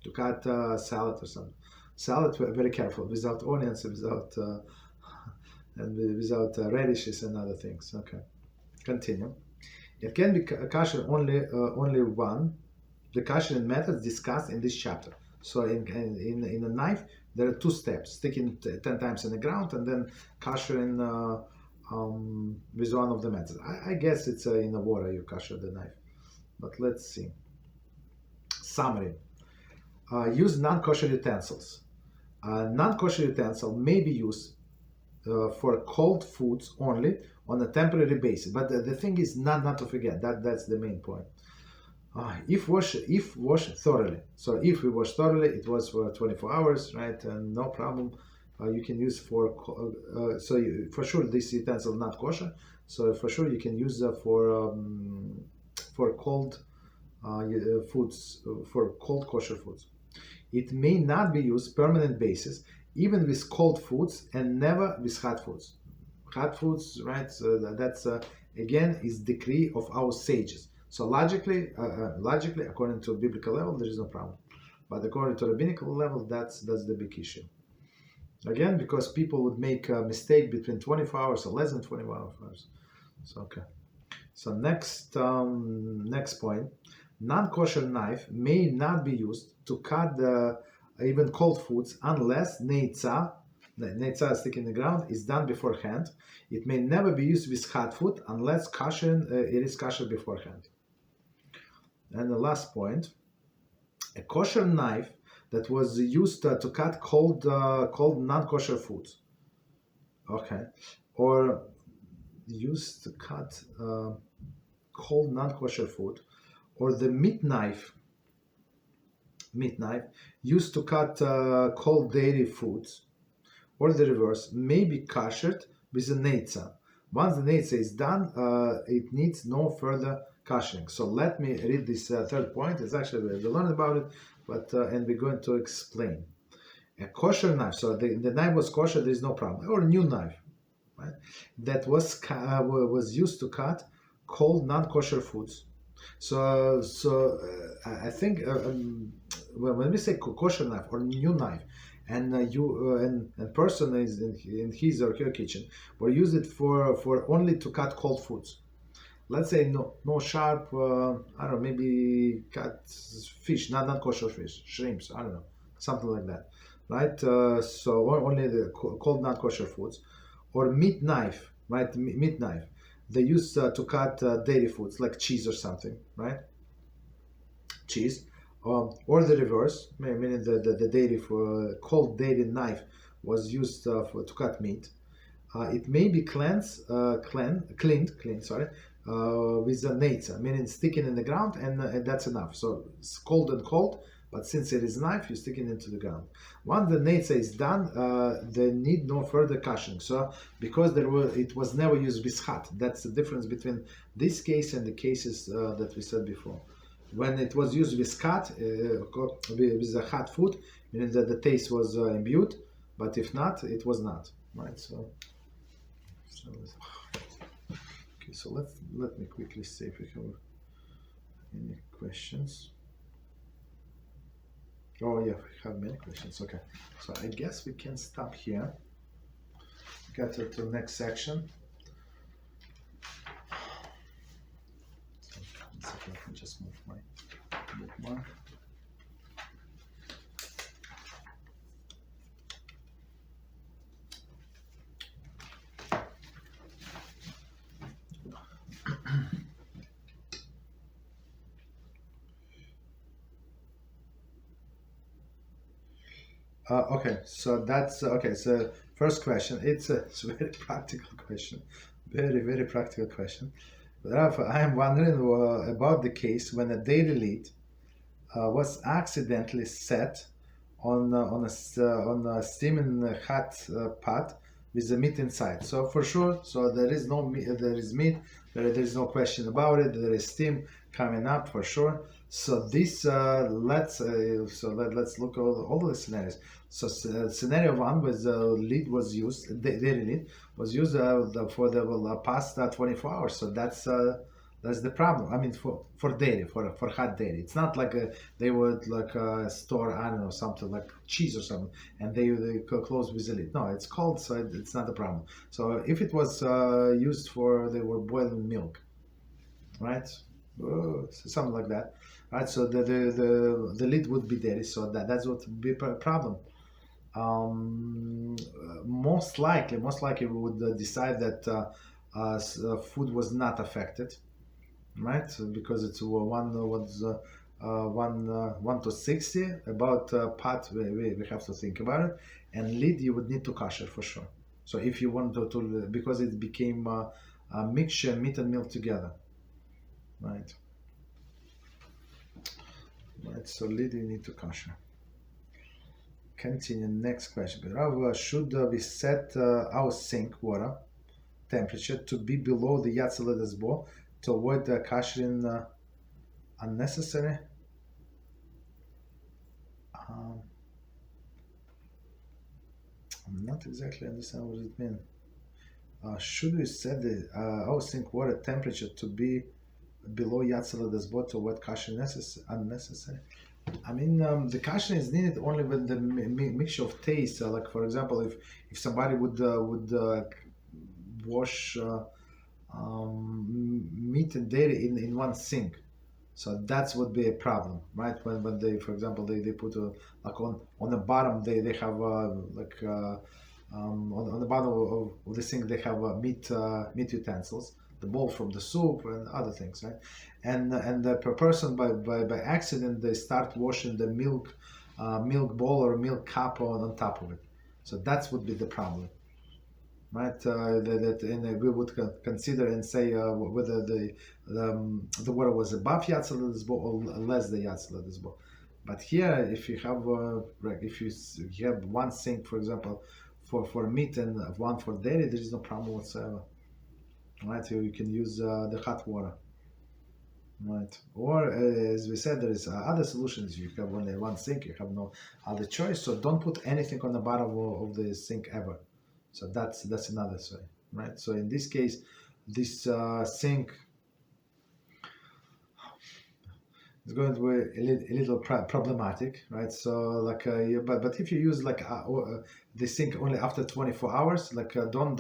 to cut salad or something. Salad, very careful, without onions, without radishes and other things. Okay, continue. It can be kosher only one. The koshering methods discussed in this chapter. So in a knife, there are two steps: sticking 10 times in the ground, and then koshering with one of the methods. I guess it's in the water you kosher the knife, but let's see. Summary: use non-kosher utensils. Non-kosher utensil may be used for cold foods only on a temporary basis. But the thing is not to forget that's the main point. If washed thoroughly. So if we wash thoroughly, it was for 24 hours, right? And no problem. You can use for for sure this utensil is not kosher. So for sure you can use for cold foods, for cold kosher foods. It may not be used permanent basis even with cold foods and never with hot foods. Hot foods, right? So that's again is decree of our sages. So logically, according to biblical level, there is no problem. But according to rabbinical level, that's the big issue. Again, because people would make a mistake between 24 hours or less than 24 hours. So okay. So next point, non-kosher knife may not be used to cut even cold foods unless neitzah stick in the ground is done beforehand. It may never be used with hot food unless it is kosher beforehand. And the last point, a kosher knife that was used to cut cold non-kosher foods, okay, or used to cut cold non-kosher food, or the meat knife used to cut cold dairy foods, or the reverse, may be koshered with a neitzah. Once the neitzah is done, it needs no further kashering. So let me read this third point. It's actually we learned about it, but and we're going to explain. A kosher knife. So the knife was kosher. There is no problem. Or a new knife, right? That was used to cut cold non-kosher foods. So I think when we say kosher knife or new knife, and person is in his or her kitchen, or use it for only to cut cold foods. Let's say no sharp, I don't know, maybe cut fish, not kosher fish, shrimps, I don't know, something like that, right? So only the cold non-kosher foods, or meat knife, right? Meat knife. They use to cut dairy foods like cheese or something, right? Cheese. Or the reverse, meaning the dairy cold dairy knife was used to cut meat. It may be cleaned, sorry, with a neitzah, meaning sticking in the ground, and that's enough. So it's cold and cold, but since it is knife, you stick it into the ground. Once the neitzah is done, they need no further kashering. So because it was never used with hot. That's the difference between this case and the cases that we said before. When it was used with hot, with a hot food, meaning that the taste was imbued, but if not, it was not. Right. So okay. So let me quickly see if we have any questions. Oh yeah, we have many questions. Okay. So I guess we can stop here. Get to the next section. Let me just move my bookmark. Okay, so that's okay. So first question, it's a very practical question, very practical question. Rav, I am wondering about the case when a dairy lid was accidentally set on a steaming hot pot with the meat inside. So for sure, so there is no meat, there is meat, there is no question about it. There is steam coming up for sure. So this let's look at all the scenarios. So scenario one was the lid was used, dairy lid was used for the past 24 hours. So that's the problem. I mean, for dairy, for hot dairy, it's not like they would store, I don't know, something like cheese or something, and they close with the lid. No, it's cold, so it's not a problem. So if it was used they were boiling milk, right? Something like that, right? So the lid would be dairy, so that's what would be a problem. Most likely we would decide that food was not affected, right? Because it's 1 to 60 about pot. We have to think about it, and lid you would need to kosher for sure. So if you want to because it became a mixture, meat and milk together, right? So lid you need to kosher. Continue. Next question. Should we set our sink water temperature to be below the Yatzel Bo to avoid the Kashering unnecessary? not exactly understand what it means. Should we set the sink water temperature to be below Yatzela Desbot or what Kasher unnecessary? I mean, the Kasher is needed only when the mixture of taste. Like for example, if somebody would wash meat and dairy in one sink, so that would be a problem, right? When they, for example, they put like on the bottom they have on the bottom of the sink they have meat utensils, the bowl from the soup and other things, right? And the person by accident they start washing the milk bowl or milk cup on top of it, so that would be the problem, right? And we would consider and say whether the water was above Yatzela Desbo or less than Yatzela Desbo. But here, if you have if you have one sink, for example, for meat and one for dairy, there is no problem whatsoever, right? You can use the hot water, right? Or as we said, there is other solutions. You have only one sink, you have no other choice, so don't put anything on the bottom of the sink ever. So that's another way, right? So in this case, this sink is going to be a little problematic, right? So like, but if you use like the sink only after 24 hours, like don't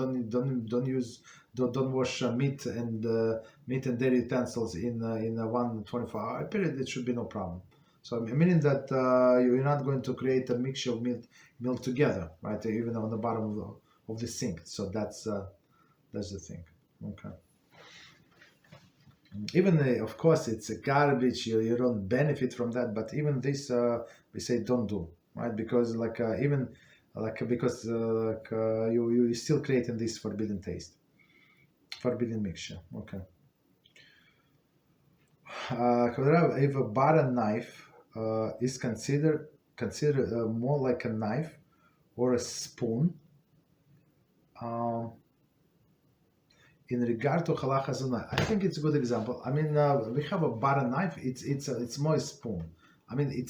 wash meat and dairy utensils in a 24-hour period. It should be no problem. So meaning that you're not going to create a mixture of milk together, right? Even on the bottom of the sink. So that's the thing. Okay. Even of course it's a garbage. You don't benefit from that. But even this we say don't do, right? Because you're still creating this forbidden taste, forbidden mixture. Okay. If a butter knife is considered more like a knife or a spoon. In regard to halachas, I think it's a good example. I mean, we have a butter knife. It's more a spoon. I mean, it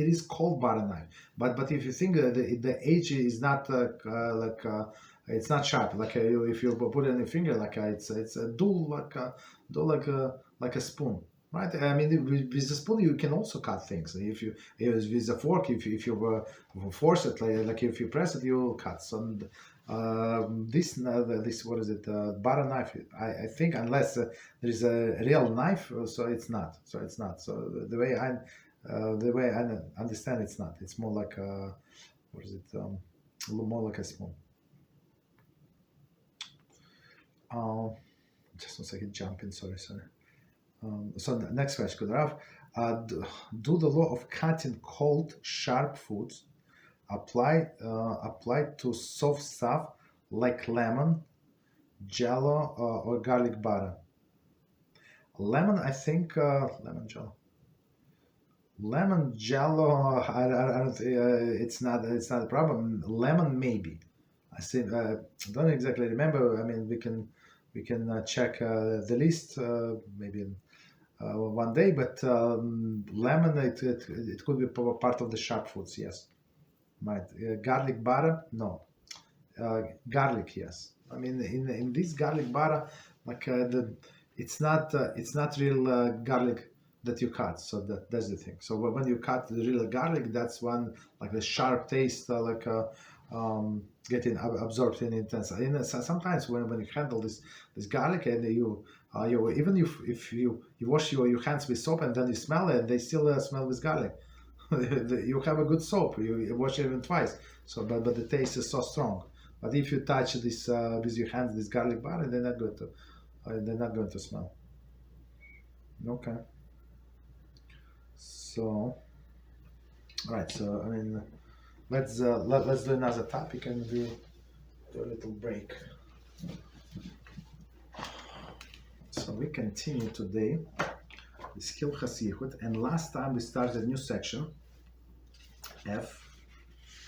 is called butter knife. But if you think the edge is not it's not sharp. Like if you put it in your finger, like it's a dull like a spoon. Right. I mean, with a spoon you can also cut things. If you with a fork, if you force it, like if you press it, you will cut. So this what is it? Butter knife. I think unless there is a real knife, so it's not. So the way I understand, it's not. It's more like what is it? More like a spoon. Just 1 second. Jumping. Sorry. So the next question, Rav, do the law of cutting cold, sharp foods apply to soft stuff like lemon, jello, or garlic butter? Lemon, I think lemon jello. I don't. It's not a problem. Lemon maybe. I think don't exactly remember. I mean, we can check the list maybe one day, but lemon it could be part of the sharp foods, yes. Right. Garlic butter, no. Garlic, yes. I mean, in this garlic butter, like it's not real garlic that you cut. So that's the thing. So when you cut the real garlic, that's one like the sharp taste, getting absorbed in intense. And sometimes when you handle this garlic and you even if you wash your hands with soap and then you smell it, they still smell with garlic. You have a good soap. You wash it even twice. So but the taste is so strong. But if you touch this with your hands, this garlic butter, they're not going to smell. Okay. So, all right. So I mean, let's do another topic and we'll do a little break. So we continue today with Hilchos Yichud, and last time we started a new section F,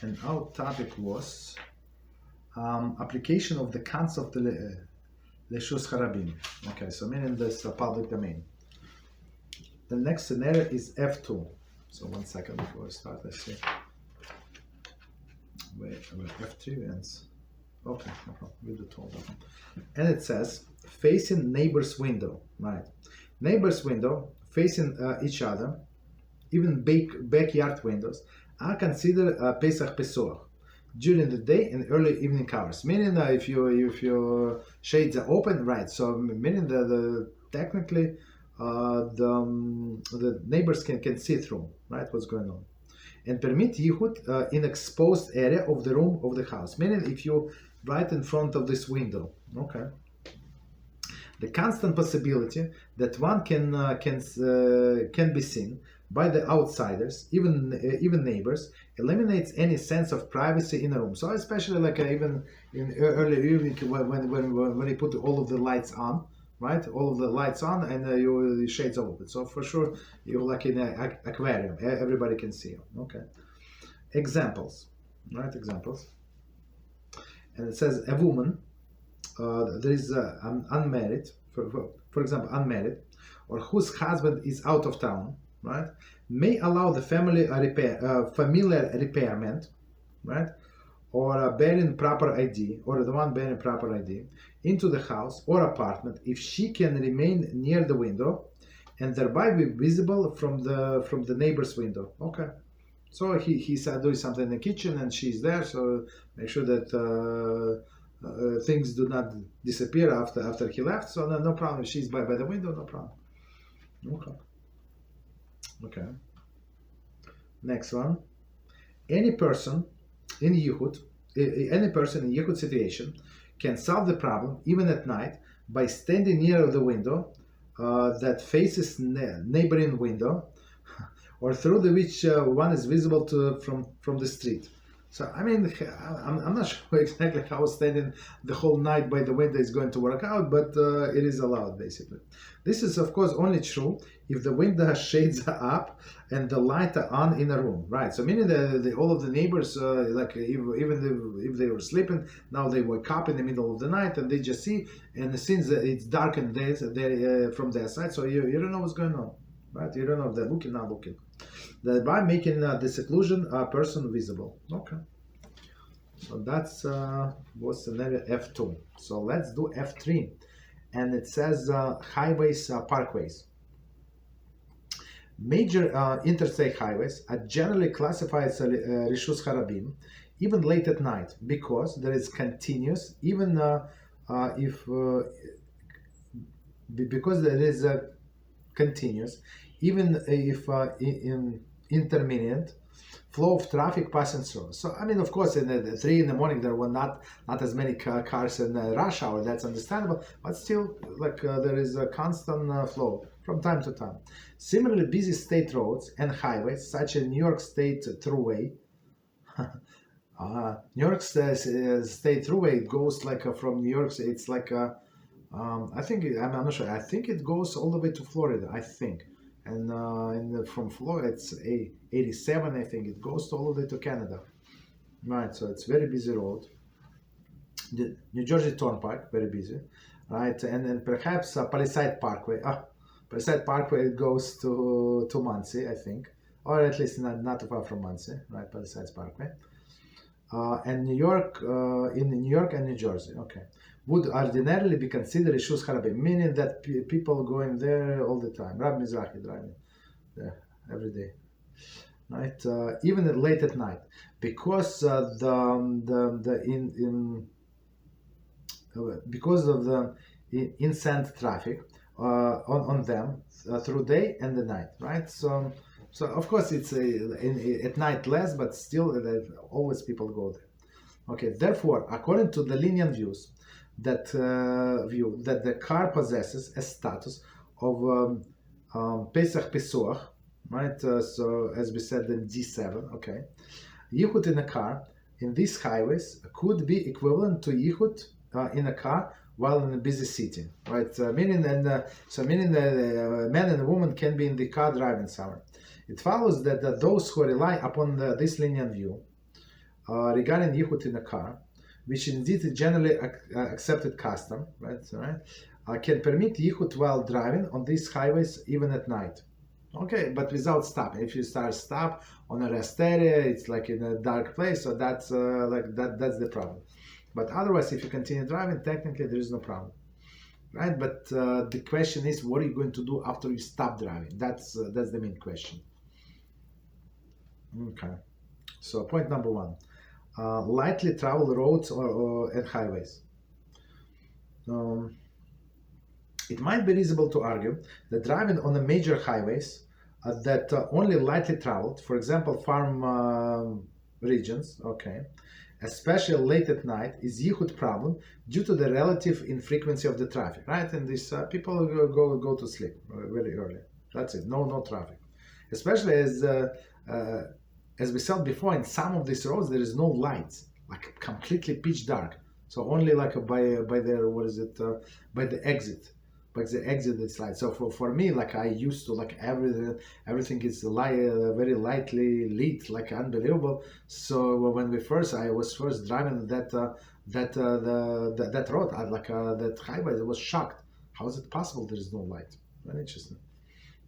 and our topic was application of the concept of Leshus Harabim. Okay, so meaning this public domain. The next scenario is F2. So 1 second before I start, let's see. Where F3 ends. Okay, we do total. And it says facing neighbor's window, right? Neighbor's window facing each other, even backyard windows, are considered Pesach Pesuach during the day and early evening hours. Meaning if your shades are open, right? So meaning the technically the neighbors can see through, right? What's going on, and permit Yichud in exposed area of the room of the house. Meaning if you right in front of this window, okay. The constant possibility that one can be seen by the outsiders, even neighbors, eliminates any sense of privacy in a room. So especially like even in early evening when you put all of the lights on, right? All of the lights on and your shades are open. So for sure you're like in an aquarium. Everybody can see you. Okay. Examples, right? Examples. And it says a woman. There is unmarried, for example, unmarried, or whose husband is out of town, right, may allow the family familiar repairment, right, or bearing proper ID, or the one bearing proper ID, into the house or apartment if she can remain near the window and thereby be visible from the neighbor's window. Okay. So he's doing something in the kitchen and she's there, so make sure that things do not disappear after he left. So no problem. She's by the window, no problem. Okay. Next one. Any person in Yichud situation can solve the problem even at night by standing near the window that faces neighboring window, or through which one is visible from the street. So I mean, I'm not sure exactly how standing the whole night by the window is going to work out, but it is allowed basically. This is of course only true if the window shades are up and the light are on in a room, right? So meaning that all of the neighbors, like even if they were sleeping, now they wake up in the middle of the night and they just see, and since it's dark and they're from their side, so you don't know what's going on, right? You don't know if they're looking, not looking. Thereby making the seclusion person visible. Okay. So that's what's scenario F2. So let's do F3. And it says highways, parkways. Major interstate highways are generally classified as Rishus Harabim, even late at night, because there is continuous, even because there is a continuous, even if in intermittent flow of traffic passing through. So I mean, of course, in the 3 in the morning there were not as many cars in rush hour. That's understandable, but still, like there is a constant flow from time to time. Similarly, busy state roads and highways, such as New York State Thruway. New York State Thruway goes like from New York. It's like I think I'm not sure. I think it goes all the way to Florida. I think. And from Florida, it's 87, I think. It goes all the way to Canada. Right, so it's very busy road. The New Jersey Turnpike, very busy. Right, and then perhaps Palisade Parkway. Palisade Parkway goes to Muncie, I think. Or at least not too far from Muncie, right, Palisades Parkway. And New York, in New York and New Jersey, okay, would ordinarily be considered Rishus Harabim, meaning that people going there all the time. Rabban Gamliel driving there every day, right? Even late at night, because because of the incessant traffic on them through day and the night, right? So of course it's at night less, but still always people go there. Okay, therefore, according to the lenient views, that the car possesses a status of Pesach Pesuach, right? So as we said in D7, okay, Yichud in a car in these highways could be equivalent to Yichud in a car while in a busy city, right? Meaning the man and the woman can be in the car driving somewhere. It follows that those who rely upon this lenient view regarding Yichud in a car, which indeed is generally accepted custom, right? Can permit Yichud while driving on these highways even at night. Okay, but without stopping. If you stop on a rest area, it's like in a dark place, so that's that's the problem. But otherwise, if you continue driving, technically there is no problem, right? But the question is, what are you going to do after you stop driving? That's the main question. Okay, so point number one: lightly traveled roads and highways. It might be reasonable to argue that driving on the major highways that only lightly traveled, for example, farm regions, okay, especially late at night, is Yichud problem due to the relative infrequency of the traffic, right? And these people go to sleep very early. That's it. No traffic, especially as we said before. In some of these roads, there is no lights, like completely pitch dark. So only like by the by the exit. But the exit is light. So for me, like I used to like everything is very lightly lit, like unbelievable. So when I was first driving that road, that highway, I was shocked. How is it possible there is no light? Very interesting.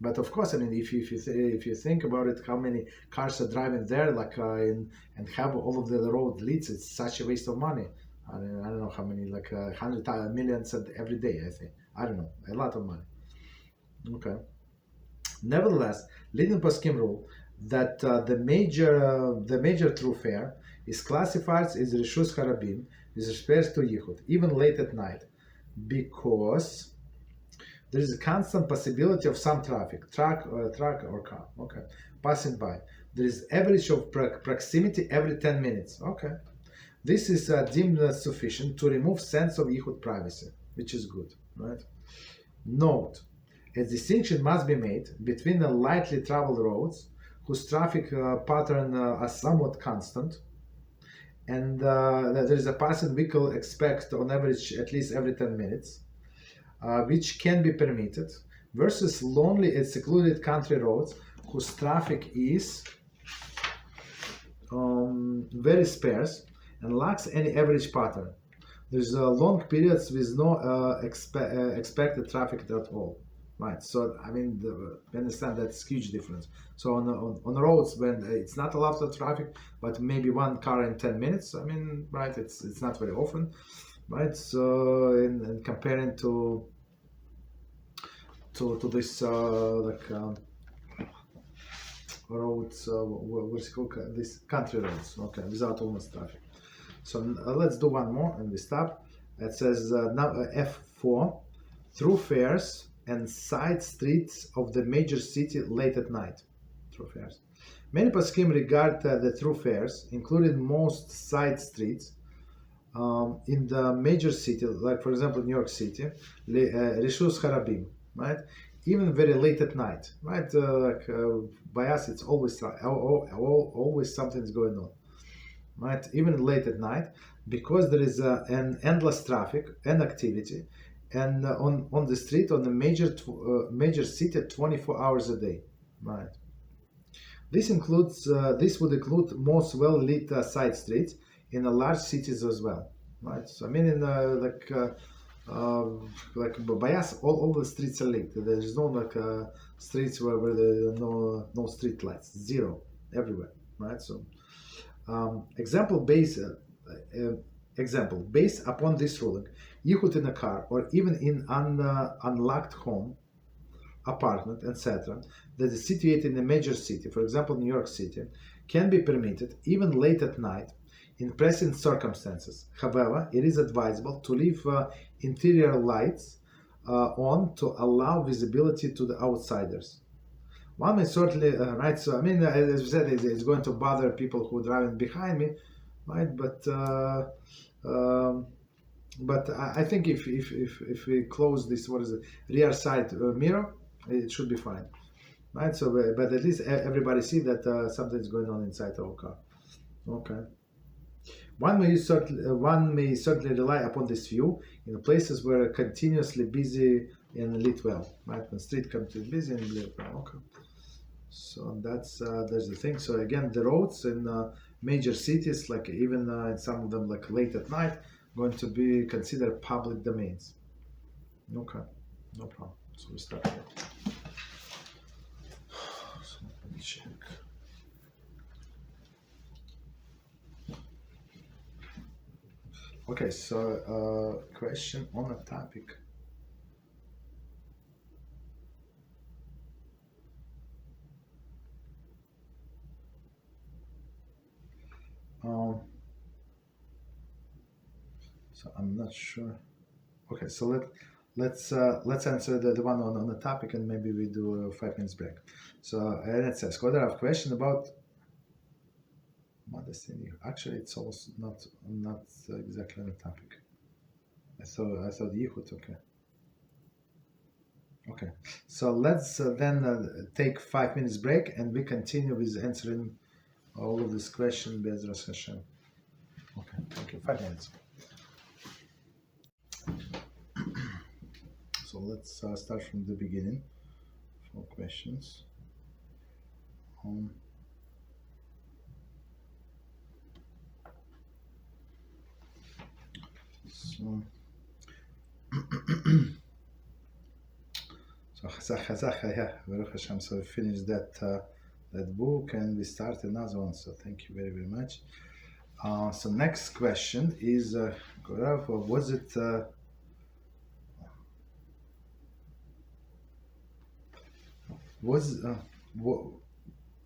But of course, I mean, if you think about it, how many cars are driving there, and have all of the road lit, it's such a waste of money. I don't know how many, like 100 millions every day, I think. I don't know, a lot of money. Okay. Nevertheless, leading poskim rule that the major thoroughfare is classified as Rishus Harabim with respect to Yichud, even late at night, because there is a constant possibility of some traffic, truck or car, okay, passing by. There is average of proximity every 10 minutes, okay. This is deemed sufficient to remove sense of Yichud privacy, which is good, right? Note, a distinction must be made between the lightly traveled roads, whose traffic pattern are somewhat constant, and there is a passing vehicle expect on average at least every 10 minutes, which can be permitted, versus lonely and secluded country roads, whose traffic is very sparse and lacks any average pattern. There's long periods with no expected traffic at all, right? So I mean, we understand that's huge difference. So on roads when it's not a lot of traffic, but maybe one car in 10 minutes. I mean, right? It's not very often, right? So in comparing to this roads, what's it called? These country roads, okay, without almost traffic. So let's do one more and we stop. It says F4, thoroughfares and side streets of the major city late at night. Thoroughfares. Many poskim regard the thoroughfares, including most side streets, in the major city, like for example New York City, Rishus Harabim, right? Even very late at night, right? By us, it's always something's going on. Right, even late at night, because there is an endless traffic and activity, and on the street on the major city 24 hours a day, right? This would include most well lit side streets in the large cities as well, right? So I mean, in by us, all the streets are lit. There is no streets where there are no street lights, zero everywhere, right? So. Example based upon this ruling, Yichud in a car or even in unlocked home, apartment, etc., that is situated in a major city, for example New York City, can be permitted even late at night in present circumstances. However, it is advisable to leave interior lights on to allow visibility to the outsiders. One may certainly, right, so I mean, as we said, it's going to bother people who are driving behind me, right, but I think if we close this, rear side mirror, it should be fine, right, so, but at least everybody see that something's going on inside our car, okay. One may certainly rely upon this view in places where continuously busy and lit well, right, when street comes to busy and lit well, okay. So that's the thing. So again, the roads in major cities, like even in some of them, like late at night, going to be considered public domains. Okay, no problem. So we start here. check. Okay, so question on a topic. So I'm not sure. Okay, so let's answer the one on the topic, and maybe we do a 5 minutes break. So and it says, "Could I have a question about modesty?" Actually, it's also not exactly on the topic. I thought Yichud. Okay. So let's then take 5 minutes break, and we continue with answering all of this question. Beezrat HaShem. Okay. Thank you. 5 minutes. So let's start from the beginning for questions. So yeah, Baruch Hashem. So we finished that book, and we start another one. So thank you very, very much. So next question is, was it?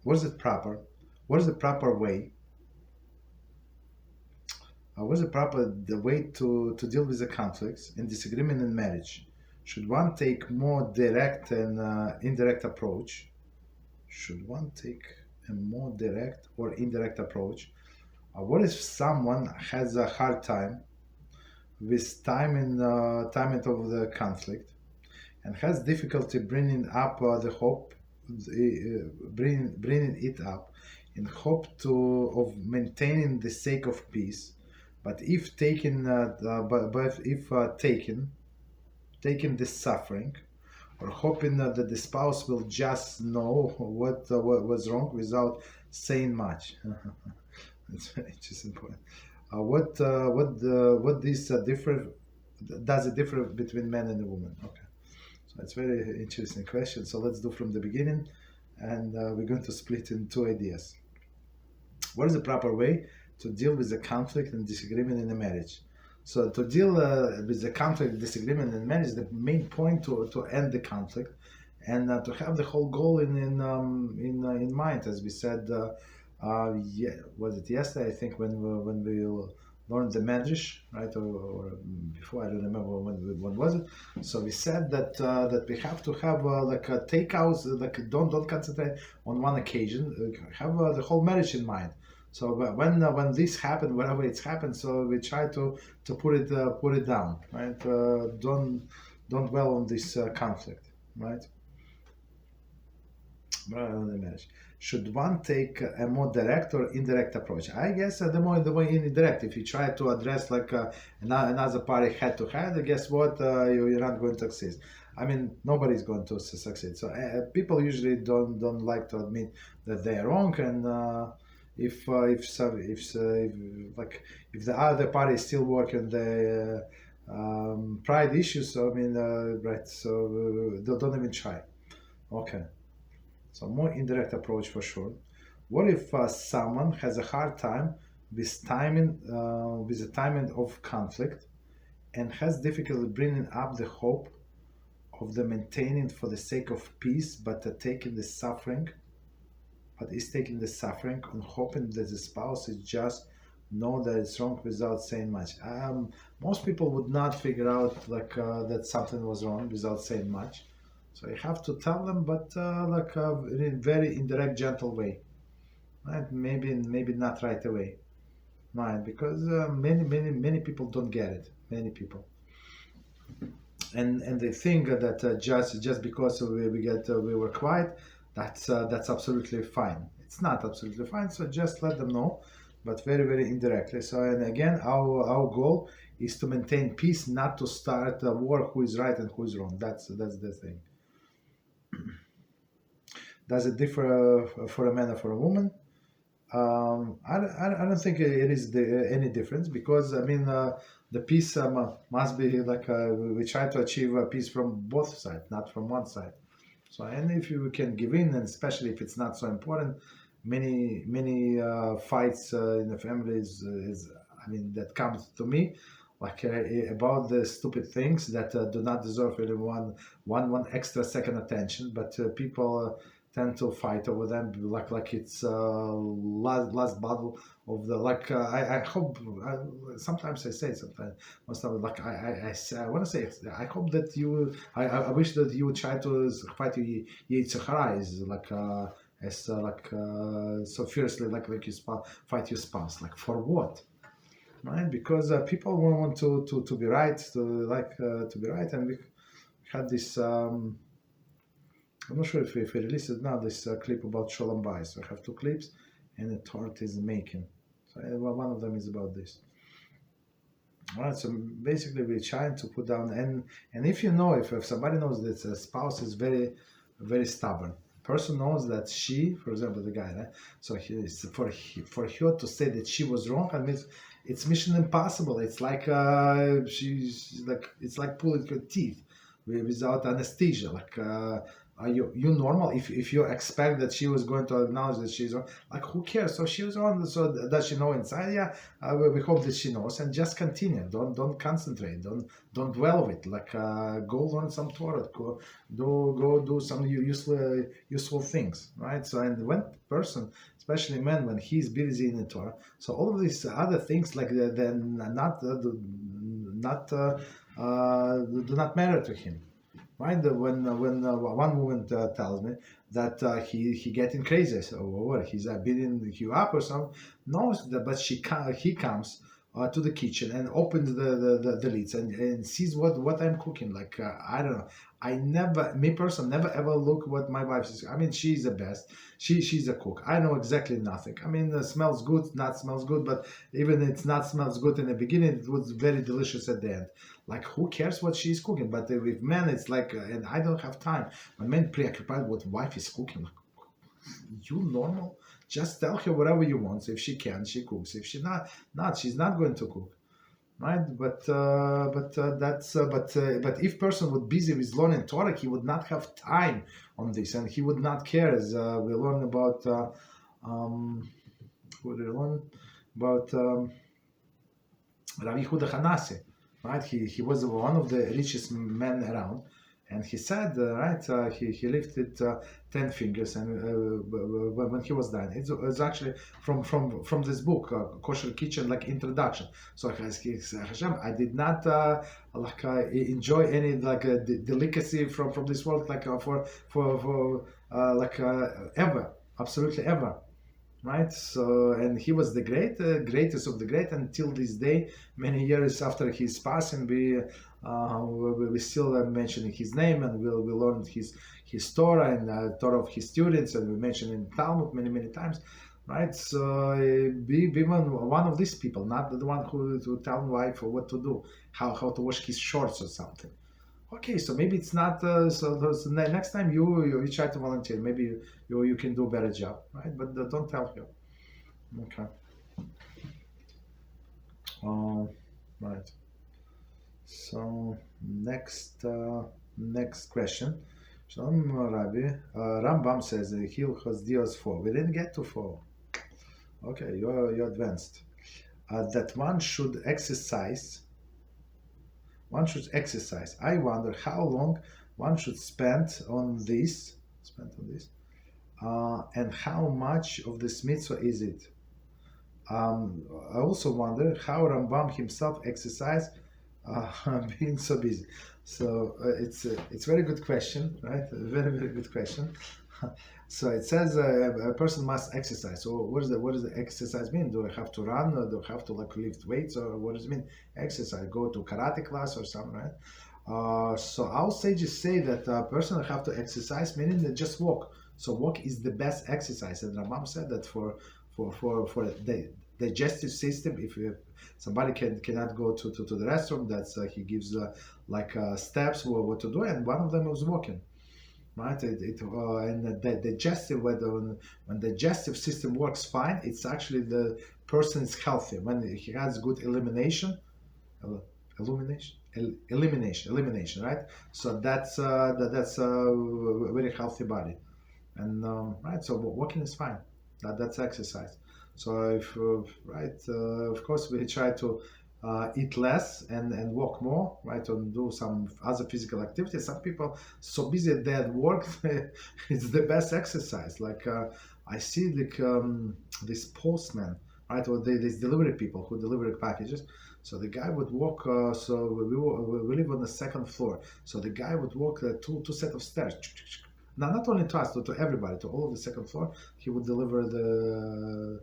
Was it proper? What is the proper way? What is the way to deal with the conflicts and disagreement in marriage? Should one take more direct and indirect approach? Should one take a more direct or indirect approach? What if someone has a hard time with timing of the conflict, and has difficulty bringing up the hope, bringing it up in hope of maintaining the sake of peace, but if taking this suffering, or hoping that the spouse will just know what was wrong without saying much. That's very interesting point. What this does it differ between men and women? Okay. So it's very interesting question. So let's do from the beginning, and we're going to split in two ideas. What is the proper way to deal with the conflict and disagreement in a marriage? So to deal with the conflict and disagreement in marriage, the main point to end the conflict, and to have the whole goal in mind, as we said. Was it yesterday? I think when we learned the Medrash, right, or before, I don't remember when was it. So we said that we have to have takeouts, don't concentrate on one occasion, have the whole marriage in mind. So when this happened, wherever it's happened, so we try to put it down, right? Don't dwell on this conflict, right? On the marriage. Should one take a more direct or indirect approach? I guess the more indirect. If you try to address another party head to head, guess what? You're not going to succeed. I mean, nobody's going to succeed. So people usually don't like to admit that they are wrong, and if the other party is still working the pride issues, so I mean, right? So don't even try. Okay. So more indirect approach for sure. What if someone has a hard time with the timing of conflict, and has difficulty bringing up the hope of the maintaining for the sake of peace, but is taking the suffering and hoping that the spouse is just know that it's wrong without saying much. Most people would not figure out that something was wrong without saying much. So you have to tell them, but in a very indirect, gentle way, right? Maybe not right away, right? Because many people don't get it. Many people, and they think that just because we were quiet, that's absolutely fine. It's not absolutely fine. So just let them know, but very, very indirectly. So, and again, our goal is to maintain peace, not to start a war. Who is right and who is wrong? That's the thing. Does it differ for a man or for a woman? I don't think it is any difference, because I mean the peace must be we try to achieve peace from both sides, not from one side. So, and if you can give in, and especially if it's not so important, many fights in the family is I mean, that comes to me like about the stupid things that do not deserve really one extra second attention, but people tend to fight over them like it's last battle of the like. I hope sometimes I say sometimes most of it, like I want to say I hope that you I wish that you would try to fight your Yitzhak is like. As so fiercely like you fight your spouse, like for what, right? Because people want to be right, to be right, and we had this. I'm not sure if we released it now. This clip about Shalom Bayis. So I have two clips, and the Torah is making. So one of them is about this. All right. So basically, we're trying to put down, and if you know, if somebody knows that a spouse is very stubborn. Person knows that she, for example, the guy, right? So for her to say that she was wrong, I mean, it's mission impossible. It's like she's like it's like pulling her teeth without anesthesia. Like, are you normal? If you expect that she was going to acknowledge that she's wrong, like who cares? So she was wrong. So does she know inside? Yeah, we hope that she knows, and just continue. Don't concentrate. Don't dwell with it. Like go learn some Torah. Go do some useful things, right? So and when person, especially men, when he's busy in the Torah, so all of these other things like they're not do not matter to him. Right? When one woman tells me that he getting crazy, or he's beating you up or something, no, but he comes to the kitchen and opens the lids and sees what I'm cooking. Like I don't know. Me personally, never ever look what my wife is. I mean, she's the best. She's a cook. I know exactly nothing. I mean, smells good, not smells good, but even it's not smells good in the beginning, it was very delicious at the end. Like, who cares what she's cooking? But with men, it's like, and I don't have time. When men preoccupied with wife is cooking, like, you normal? Just tell her whatever you want. So if she can, she cooks. If she not, she's not going to cook, right? But if person would busy with learning Torah, he would not have time on this, and he would not care. As we learn about, what did we learn about Rabbi Yehuda Hanasi. Right, he was one of the richest men around, and he said, he lifted 10 fingers, and when he was dying, it's actually from this book, Kosher Kitchen, like introduction. So HaShem, I did not enjoy any delicacy from this world, like for ever, absolutely ever. Right, so and he was the greatest of the great until this day. Many years after his passing, we still mentioning his name, and we learned his Torah and Torah of his students, and we mentioned in Talmud many times. Right, so be one of these people, not the one who to tell wife what to do, how to wash his shorts or something. Okay, so maybe it's not. So next time you try to volunteer, maybe you can do a better job, right? But don't tell her. Okay. Right. So next question. Shalom Rabbi. Rambam says Hilchos Dios 4. We didn't get to 4. Okay, you're advanced. That one should exercise. I wonder how long one should spend on this, and how much of this mitzvah is it. I also wonder how Rambam himself exercised, being so busy. So it's a very good question, right? A very good question. So it says a person must exercise. So what does the exercise mean? Do I have to run, or do I have to lift weights, or what does it mean? Exercise? Go to karate class or something, right? So our sages say that a person have to exercise, meaning that just walk. So walk is the best exercise, and Rambam said that for the digestive system, if somebody cannot go to the restroom, that's he gives steps what to do, and one of them was walking. Right, and the digestive when the digestive system works fine, it's actually the person is healthy when he has good elimination elimination, right? So that's that's a very healthy body, and right. So walking is fine. That's exercise. So if right, of course we try to eat less and walk more, right, and do some other physical activities. Some people so busy at their work, it's the best exercise. Like I see like this postman, right, or these delivery people who deliver packages. So the guy would walk. So we live on the second floor. So the guy would walk two set of stairs. Now, not only to us, to everybody, to all of the second floor. He would deliver the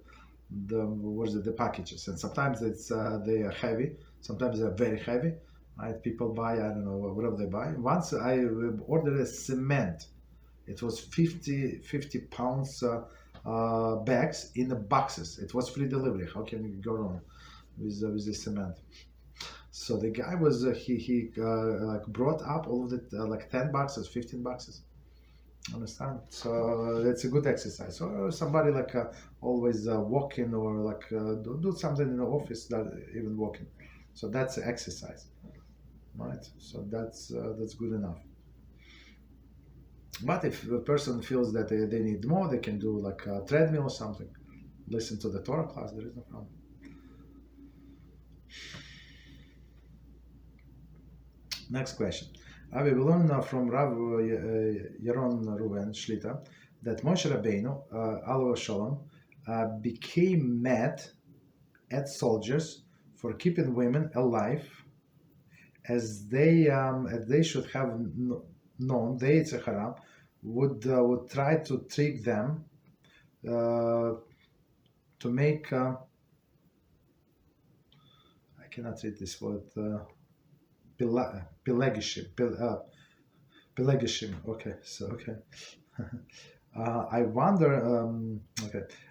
packages, and sometimes they are heavy. Sometimes they're very heavy. Right? People buy, I don't know, whatever they buy. Once I ordered a cement. It was 50 pounds bags in the boxes. It was free delivery. How can you go wrong with the cement? So the guy was he like brought up all of the like 10 boxes, 15 boxes. Understand? So it's a good exercise. So somebody like always walking or like do something in the office that even walking. So that's exercise, right? So that's good enough. But if a person feels that they need more, they can do like a treadmill or something. Listen to the Torah class. There is no problem. Next question. We learn from Rav Yaron Ruven Shlita that Moshe Rabbeinu, Alav Shalom, became mad at soldiers for keeping women alive, as they should have known the Yetzer Hara would try to trick them to make. I cannot read this word. Pelagism. Okay, so okay. I wonder.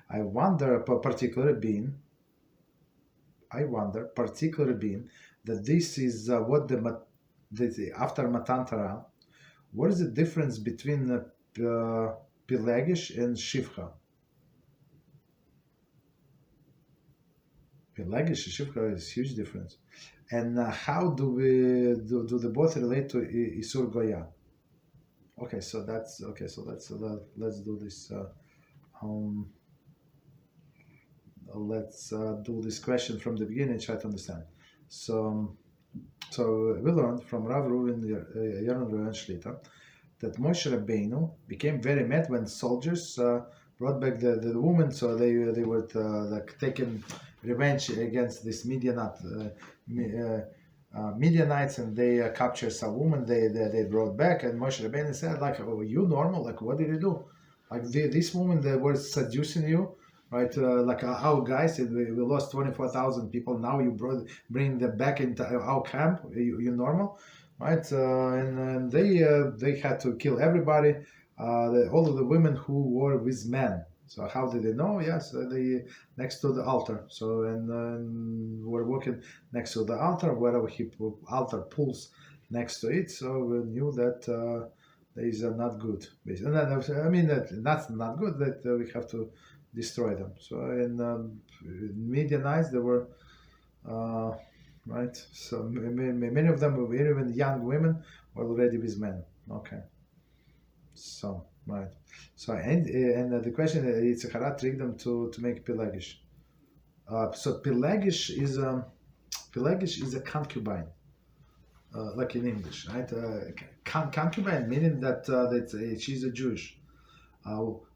I wonder particular being that this is what the after Matan Torah. What is the difference between Pelagish and Shivcha? Pelagish and Shivcha is huge difference. And how do they both relate to issur goya? Okay, so that's okay. So let's do this. Let's do this question from the beginning and try to understand. So we learned from Rav Ruven Yaron Ruven Shlita that Moshe Rabbeinu became very mad when soldiers brought back the woman. So they were like taking revenge against this Midianites, and they captured some woman. They brought back, and Moshe Rabbeinu said, like, "Oh, you normal? Like, what did you do? Like this woman that was seducing you, right? Like our guys, we lost 24,000 people. Now you bring them back into our camp. You normal, right? And they had to kill everybody, all of the women who were with men. So how did they know? Yes, they next to the altar. So and we're walking next to the altar, wherever altar pulls next to it. So we knew that these are not good. And I mean that's not good. That we have to destroy them. So in Midianites there were right. So many of them, even young women, were already with men. Okay. So right. So and the question is, Yetzer Hara tricked them to make Pelagish. So Pelagish is a concubine, like in English, right? Concubine meaning that she's a Jewish.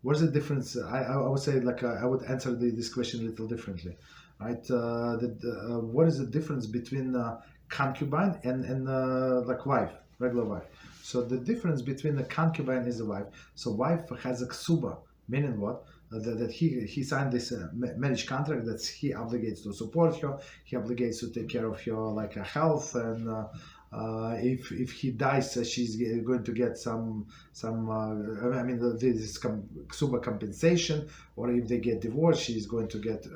What's the difference? I would say like I would answer this question a little differently, right? What is the difference between concubine and like wife, regular wife? So the difference between the concubine is a wife. So wife has a ksuba, meaning what? That he signed this marriage contract that he obligates to support her, he obligates to take care of her like health, and if he dies, she's going to get some I mean this ksuba compensation, or if they get divorced, she's going to get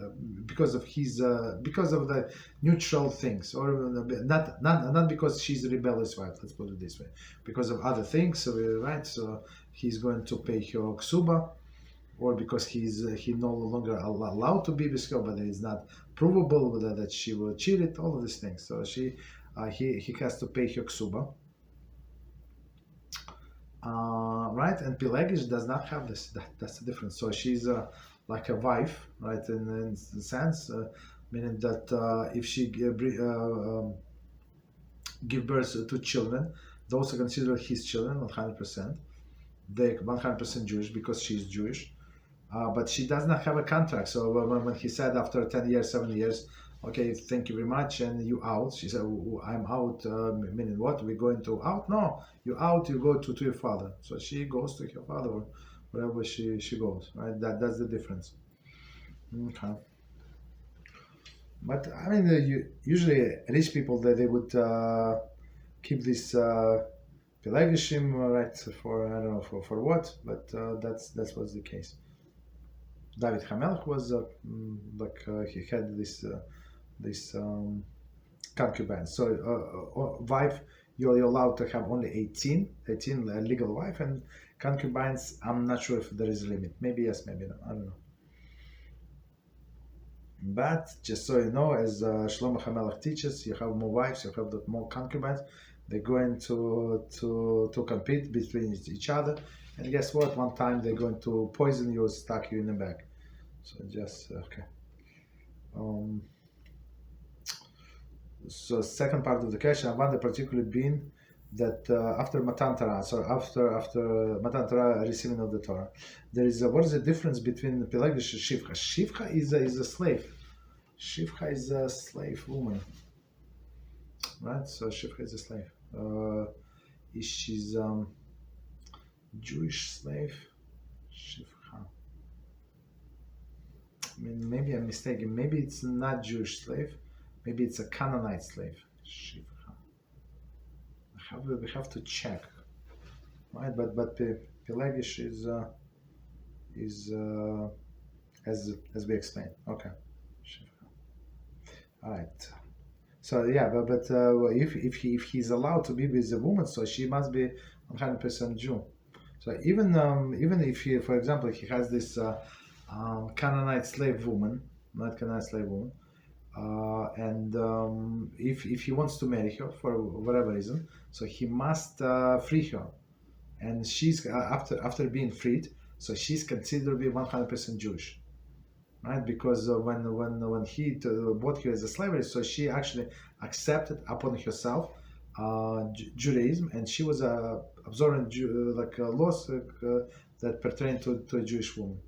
because of the neutral things, or not because she's a rebellious wife. Let's put it this way, because of other things, right? So he's going to pay her ksuba, or because he no longer allowed to be with her, but it is not provable that she will cheat it. All of these things. So she he has to pay her ksuba. Right, and Pelagish does not have this. That's the difference. So she's like a wife, right? In the sense, meaning that if she give birth to children, those are considered his children, 100%. They're 100% Jewish because she's Jewish. But she does not have a contract. So when he said after 10 years, 7 years, okay, thank you very much, and you out. She said, I'm out, meaning what? We're going to out? No, you out, you go to your father. So she goes to her father, or wherever she goes, right? That's the difference. Okay. But I mean, usually rich people, they would keep this Pelagishim, right, for, I don't know, for what, but that's what's the case. David HaMelech was he had this concubine. So wife, you're allowed to have only 18 legal wife, and concubines, I'm not sure if there is a limit. Maybe yes, maybe no. I don't know. But just so you know, as Shlomo HaMelech teaches, you have more wives, you have more concubines. They're going to compete between each other, and guess what? One time they're going to poison you or stuck you in the back. So just okay. So second part of the question, I wonder particularly being that after Matan Torah, so after Matan Torah, receiving of the Torah, there is what is the difference between Pelagish and Shivcha? Shivcha is a slave. Shivcha is a slave woman, right? So Shivcha is a slave. She's Jewish slave. Shivcha. I mean, maybe I'm mistaken. Maybe it's not Jewish slave. Maybe it's a Canaanite slave. Shivcha. We have to check, right? But Pelagish is as we explained. Okay. All right. So yeah, but if he's allowed to be with a woman, so she must be 100% Jew. So even if he, for example, he has this Canaanite slave woman, not Canaanite slave woman, and if he wants to marry her for whatever reason, so he must free her, and she's after being freed, so she's considered to be 100% Jewish, right? Because when he bought her as a slavery, so she actually accepted upon herself Judaism, and she was absorbing laws that pertain to a Jewish woman,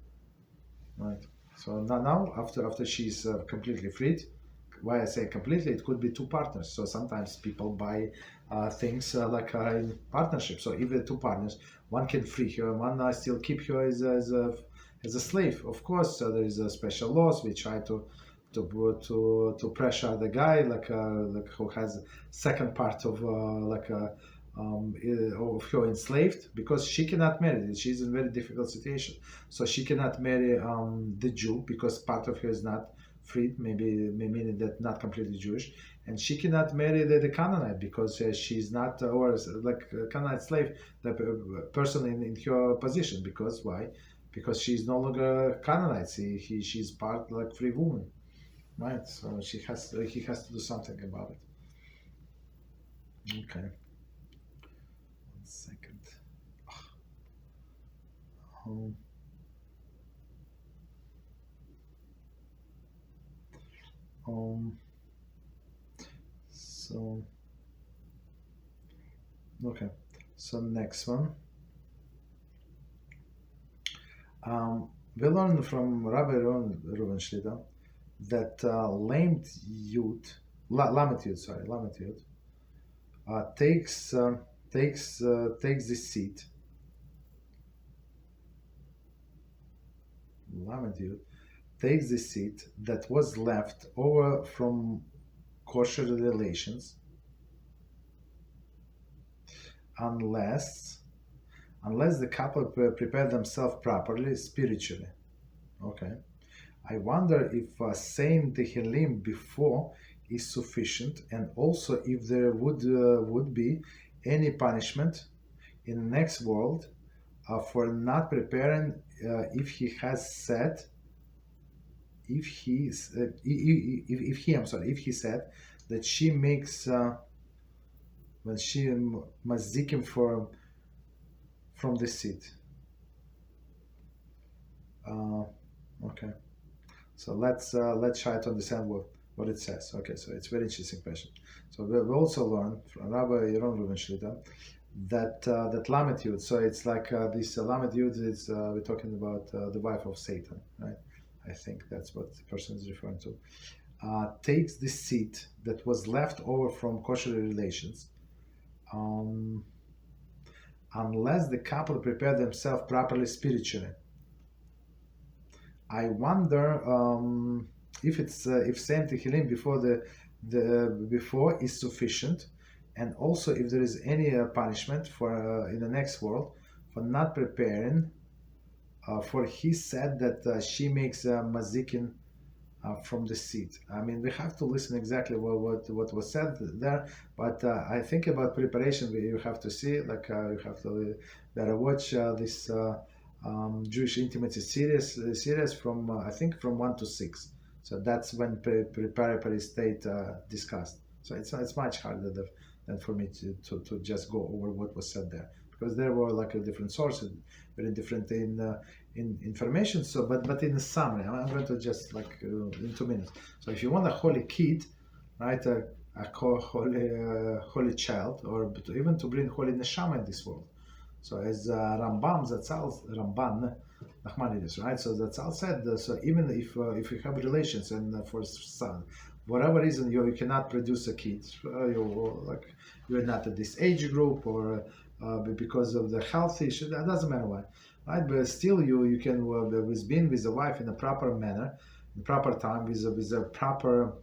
right? So now after she's completely freed, why I say completely, it could be two partners. So sometimes people buy things in partnership. So if the two partners, one can free her, one still keep her as a slave. Of course, there is a special laws. We try to pressure the guy who has second part of of her enslaved, because she cannot marry. She's in a very difficult situation. So she cannot marry the Jew because part of her is not freed, maybe meaning that not completely Jewish, and she cannot marry the Canaanite because she's not, or like a Canaanite slave, the person in her position. Because why? Because she's no longer Canaanite. She's part like free woman, right? So he has to do something about it. Okay. 1 second. So okay, so next one, we learned from Rabbi Reuven Shlita that lamed Yud, takes the seed. Lamed Yud takes the seed that was left over from kosher relations, unless the couple prepare themselves properly spiritually. Okay. I wonder if saying the Tehillim before is sufficient, and also if there would be any punishment in the next world for not preparing if he said that she makes when she mazikim from the seed. Okay, so let's try to understand what it says. Okay, so it's a very interesting question. So we also learned from Rabbi Yaron Reuven Shlita that Lamed Yud. So it's like this Lamed Yud is we're talking about the wife of Satan, right? I think that's what the person is referring to. Takes the seed that was left over from kosher relations, unless the couple prepare themselves properly spiritually. I wonder if it's if saying Tehillim before is sufficient, and also if there is any punishment for in the next world for not preparing. For he said that she makes mazikin from the seed. I mean, we have to listen exactly what was said there, but I think about preparation. You have to see, like you have to better watch this Jewish intimacy series from I think from 1 to 6. So that's when preparatory state discussed. So it's much harder than for me to just go over what was said there, because there were like a different sources, very different in information. So but in the summary, I'm going to just like in 2 minutes. So if you want a holy kid, right, a holy child, or even to bring holy neshama in this world. So as Ramban Nachmanides, right? So Zatzal said, so even if you have relations and for son, whatever reason you cannot produce a kid, you're not at this age group, or because of the health issue, that doesn't matter why, right? But still you can with being with the wife in a proper manner, in proper time, with a proper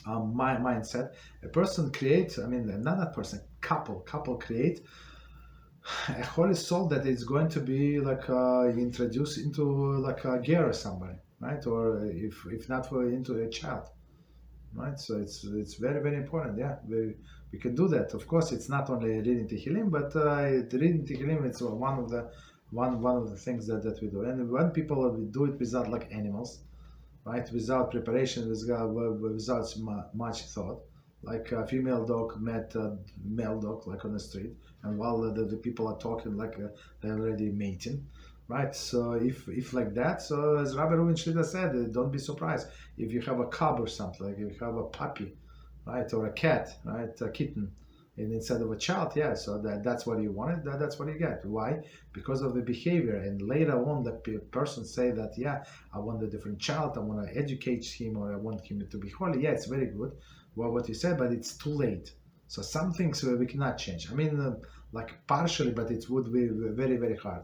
mindset. A person creates, I mean, not that person, couple create a holy soul that is going to be like introduced into like a ger or somebody, right? Or if not for into a child, right? So it's very very important. Yeah, we can do that. Of course, it's not only reading Tehillim, but reading Tehillim it's one of the things that we do. And when people do it without like animals, right? Without preparation, without much thought. Like a female dog met a male dog like on the street, and while the people are talking like they're already mating, right? So if like that, so as Rabbi Reuven Shlita said, don't be surprised if you have a cub or something, like if you have a puppy, right, or a cat, right, a kitten, and instead of a child, yeah, so that's what you wanted, that's what you get. Why? Because of the behavior. And later on the person say that, yeah, I want a different child, I want to educate him, or I want him to be holy. Yeah, it's very good, well, what you said, but it's too late. So some things we cannot change. I mean, like partially, but it would be very very hard,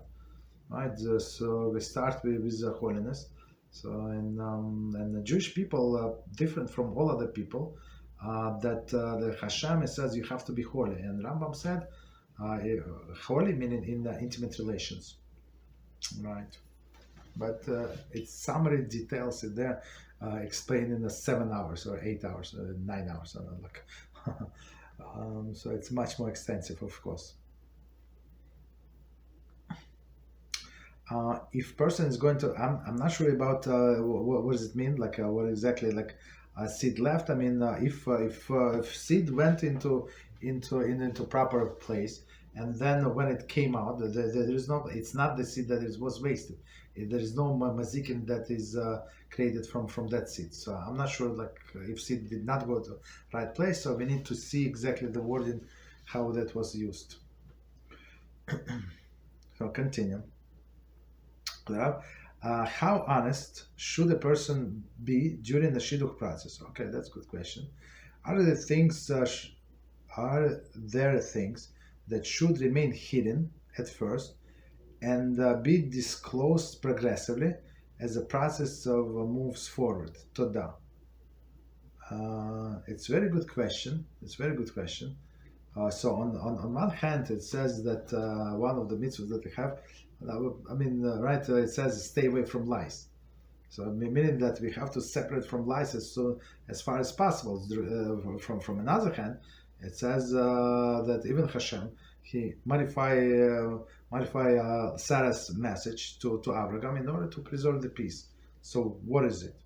right? So we start with holiness. So and the Jewish people different from all other people, that the HaShem says you have to be holy, and Rambam said holy meaning in intimate relations, right? But it's summary details in there, explained in the 7 hours or 8 hours or 9 hours, I don't know, like so it's much more extensive, of course. If person is going to, I'm not sure about what does it mean, like what exactly, like seed left. I mean, if seed went into proper place, and then when it came out, there is no, it's not the seed that was wasted. There is no mazikin that is created from that seed. So I'm not sure, like if seed did not go to right place. So we need to see exactly the wording, how that was used. So continue. How honest should a person be during the shidduch process? Okay, that's a good question. Are there things that should remain hidden at first and be disclosed progressively as the process of moves forward? Toda. It's a very good question. So on one hand, it says that one of the mitzvahs that we have, I mean, right? It says stay away from lies. So meaning that we have to separate from lies as far as possible. From another hand, it says that even HaShem, he modify Sarah's message to Abraham in order to preserve the peace. So what is it?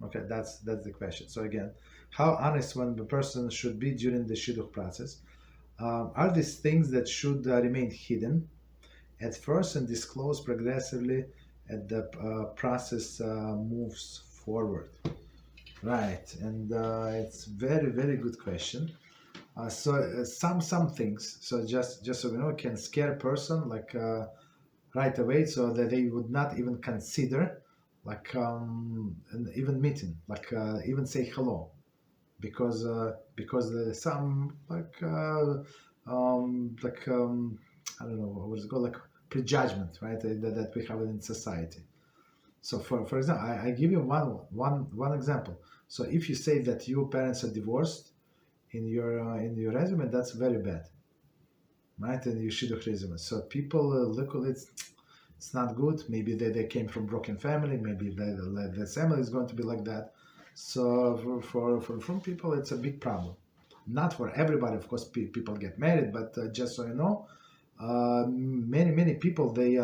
Okay, that's the question. So again, how honest one the person should be during the shidduch process? are these things that should remain hidden at first and disclosed progressively as the process moves forward? Right, and it's very good question. Some things, so just so we know, can scare a person like right away, so that they would not even consider like even meeting, like even say hello, because there's some I don't know what it's called, like prejudgment, right? That we have in society. So for example, I give you one example. So if you say that your parents are divorced in your resume, that's very bad, right? And you shidduch resume. So people look at it, it's not good. Maybe they came from broken family. Maybe the family is going to be like that. So for from people, it's a big problem. Not for everybody, of course. People get married, but just so you know, many people they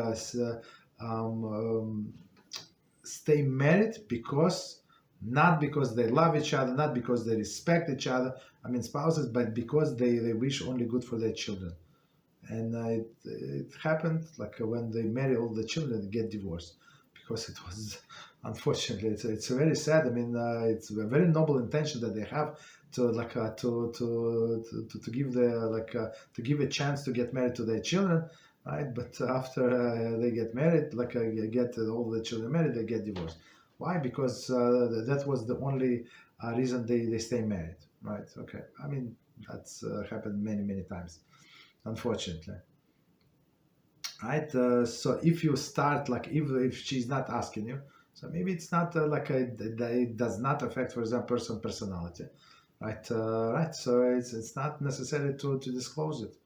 stay married because not because they love each other, not because they respect each other. I mean spouses, but because they wish only good for their children. And it happened like when they marry all the children, they get divorced because it was unfortunately it's very sad. I mean it's a very noble intention that they have to like to give the to give a chance to get married to their children, right? But after they get married, like get all the children married, they get divorced. Why? Because that was the only reason they stay married, right? Okay, I mean that's happened many times, unfortunately, right? So if you start like if she's not asking you, so maybe it's not it does not affect, for example, personality, right? Right. So it's not necessary to disclose it,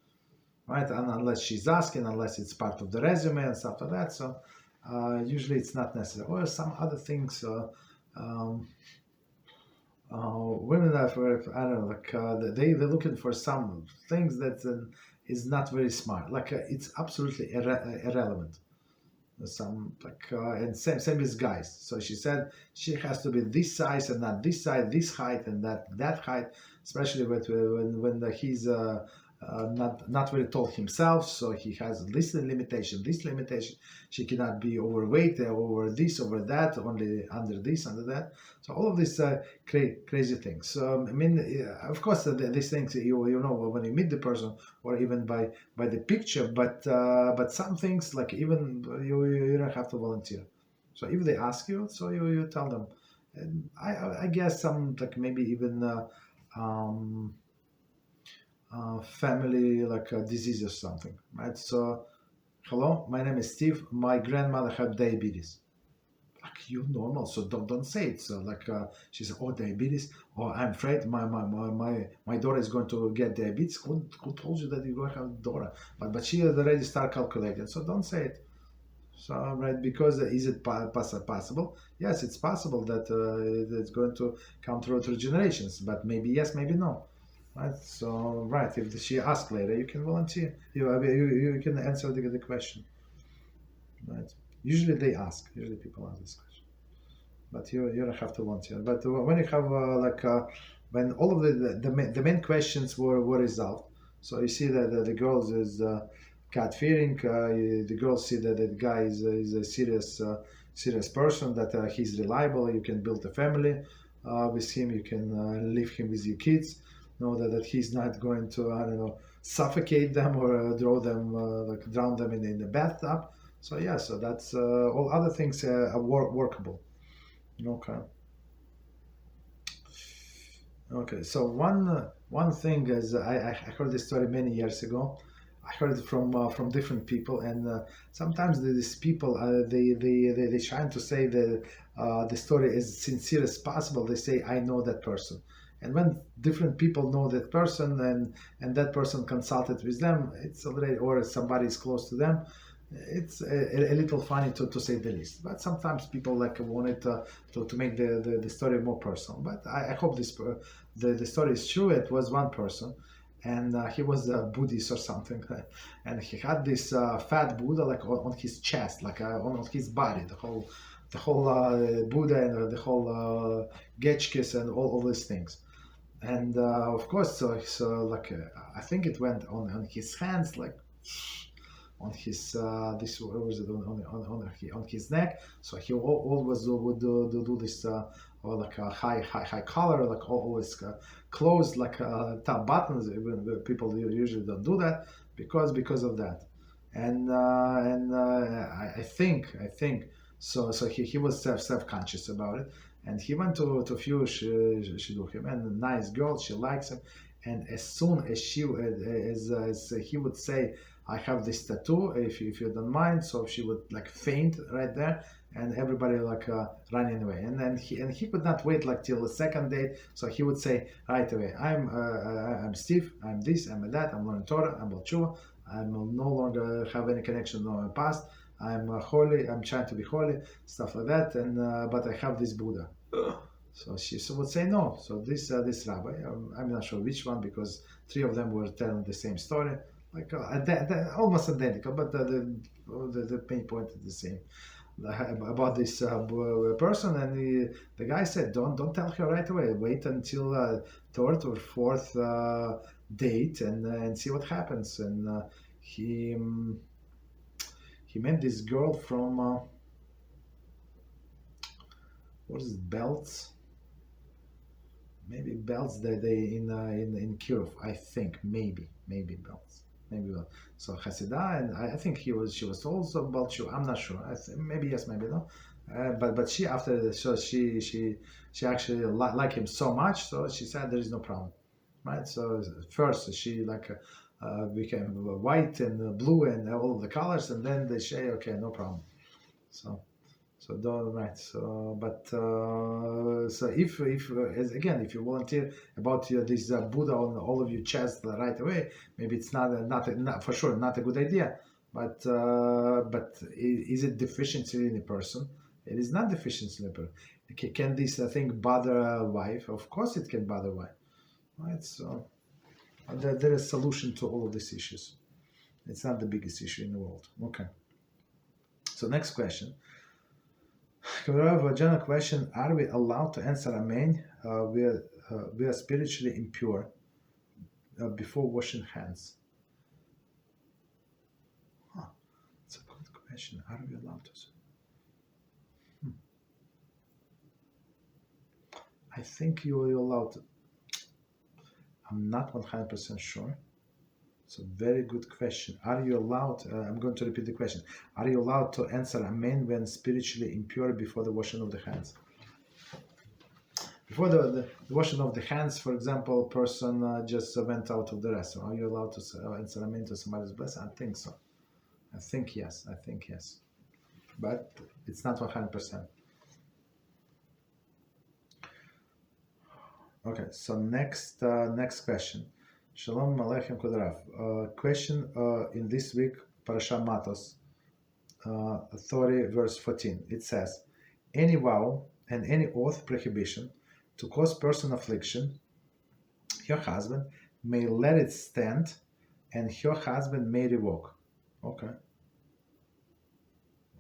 right? And unless she's asking, unless it's part of the resume and stuff like that. So usually it's not necessary. Or some other things. Um, Women are for, I don't know, like they're looking for some things that is not very smart. Like it's absolutely irrelevant. Some like and same with guys. So she said she has to be this size and not this size, this height and that height. Especially when he's not very tall himself, so he has this limitation, this limitation. She cannot be overweight, over this, over that, only under this, under that. So all of these crazy things. So I mean, of course, these things you know when you meet the person, or even by the picture. But some things like even you don't have to volunteer. So if they ask you, so you tell them. And I guess some like maybe even. Family like a disease or something, right? So, hello, my name is Steve. My grandmother had diabetes. Like you normal, so don't say it. So like she said, oh diabetes. Oh, I'm afraid my daughter is going to get diabetes. Who told you that you're going to have a daughter? But she has already start calculating. So don't say it. So right, because is it possible? Yes, it's possible that it's going to come through generations. But maybe yes, maybe no. Right. So right, if she asks later, you can volunteer. You can answer the question. Right. Usually they ask. Usually people ask this question, but you don't have to volunteer. But when you have when all of the main questions were resolved, so you see that the girls is God fearing. The girls see that the guy is a serious person. That he's reliable. You can build a family with him. You can leave him with your kids. Know that he's not going to, I don't know, suffocate them or drown them in the bathtub. So yeah, so that's all other things are workable. Okay. Okay. So one thing is I heard this story many years ago. I heard it from different people, and sometimes these people they trying to say that the story is sincere as possible. They say I know that person, and when different people know that person and that person consulted with them, it's already, or somebody is close to them, it's a little funny to say the least. But sometimes people like wanted to make the story more personal. But I hope the story is true. It was one person, and he was a Buddhist or something, and he had this fat Buddha like on his chest, like on his body, the whole Buddha and the whole Getchkis and all these things. and of course, so like I think it went on his hands, like on his this what was it on his neck. So he always would do this or like a high collar, like always closed like top buttons. Even people usually don't do that because of that. I think so. So he was self conscious about it, and he went to a few shidduchim, and a nice girl, she likes him, and as soon as as he would say, I have this tattoo, if you don't mind. So she would like faint right there, and everybody like running away. And then he could not wait like till the second date. So he would say right away, I'm Steve, I'm this, I'm that, I'm learning Torah, I'm Balchuva, I will no longer have any connection to my past. I'm holy, I'm trying to be holy, stuff like that. And but I have this Buddha. So she would say no. So this rabbi, I'm not sure which one, because three of them were telling the same story, like almost identical, but the main point is the same about this person. And the guy said, don't tell her right away. Wait until third or fourth date and see what happens. And he met this girl from what is it, Belts? Maybe Belts. They in Kyiv, I think. Maybe Belts. Maybe Belts. So Hasidah, and I think she was also Balchu. I'm not sure. Maybe yes, maybe no. But she after the show, she actually liked him so much, so she said there is no problem, right? So first she like became white and blue and all of the colors, and then they say okay, no problem. So don't, right. So but so if as again, if you volunteer about this Buddha on all of your chest right away, maybe it's not for sure not a good idea. But is it deficiency in a person? It is not deficiency in a person. Can this thing bother a wife? Of course it can bother a wife, right? So there is a solution to all of these issues. It's not the biggest issue in the world. Okay. So next question. We have a general question: are we allowed to answer amen? We are spiritually impure before washing hands. That's a good question. Are we allowed to? I think you're allowed to. I'm not 100% sure. It's a very good question. Are you allowed, I'm going to repeat the question. Are you allowed to answer amen when spiritually impure before the washing of the hands? Before the washing of the hands, for example, a person just went out of the restaurant. Are you allowed to answer amen to somebody's blessing? I think so. I think yes. But it's not 100%. Okay, so next question. Shalom Aleichem Kodarav. Question in this week, Parashat Matos, 30 verse 14. It says, any vow and any oath prohibition to cause person affliction, her husband may let it stand, and her husband may revoke. Okay.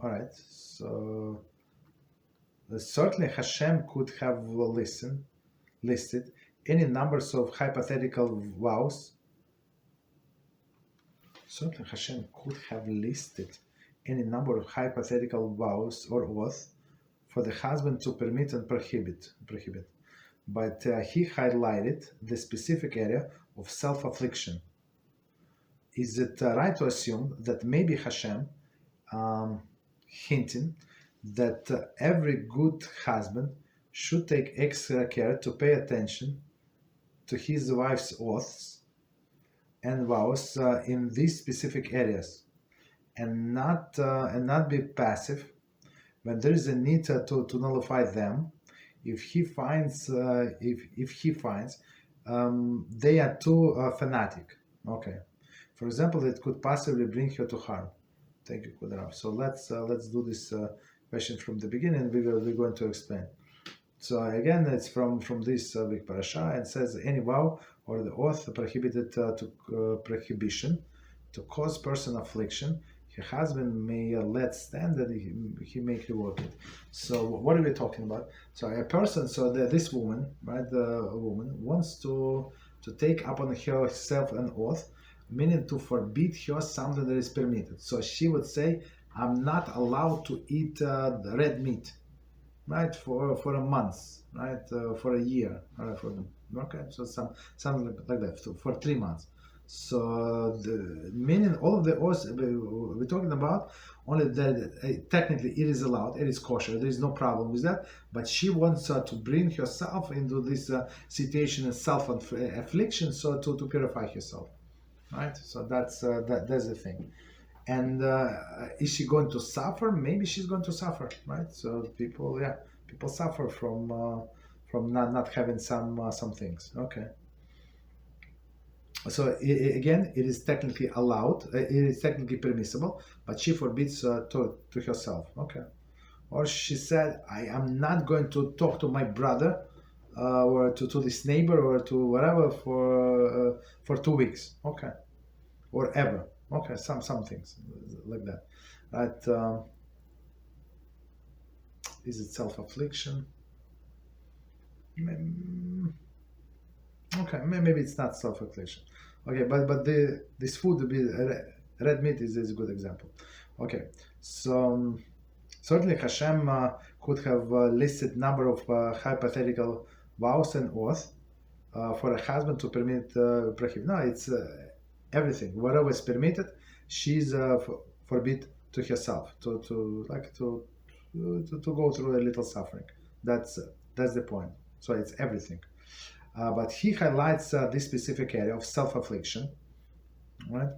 All right. So certainly HaShem could have listed any numbers of hypothetical vows. Certainly HaShem could have listed any number of hypothetical vows or oaths for the husband to permit and prohibit. But he highlighted the specific area of self-affliction. Is it right to assume that maybe HaShem hinting that every good husband should take extra care to pay attention to his wife's oaths and vows in these specific areas, and not be passive when there is a need to nullify them if he finds they are too fanatic. Okay, for example, it could possibly bring her to harm. Thank you, Kudrav. So let's do this question from the beginning, and we're going to explain. So again, it's from this week parasha. It says any vow or the oath prohibited to prohibition to cause person affliction, her husband may let stand that he may revoke it. So what are we talking about? So a person, so this woman, right, the woman wants to take upon herself an oath, meaning to forbid her something that is permitted. So she would say, I'm not allowed to eat the red meat, right, for a month, right, for a year, okay, so something like that, for 3 months. So the meaning all of the oaths we're talking about, only that technically it is allowed, it is kosher, there is no problem with that, but she wants to bring herself into this situation of self-affliction, so to purify herself, right? So that's the thing. And is she going to suffer? Maybe she's going to suffer, right? So people suffer from not having some things. Okay. So again, it is technically allowed, it is technically permissible, but she forbids to herself. Okay. Or she said, I am not going to talk to my brother or to this neighbor or to whatever for 2 weeks. Okay. Or ever. Okay, some things like that. Right? Is it self-affliction? Okay, maybe it's not self-affliction. Okay, but this food, red meat, is a good example. Okay, so certainly HaShem could have listed number of hypothetical vows and oaths for a husband to permit prohibit. No, it's everything. Whatever is permitted, she's forbid to herself to go through a little suffering. That's the point. So it's everything. But he highlights this specific area of self-affliction, right?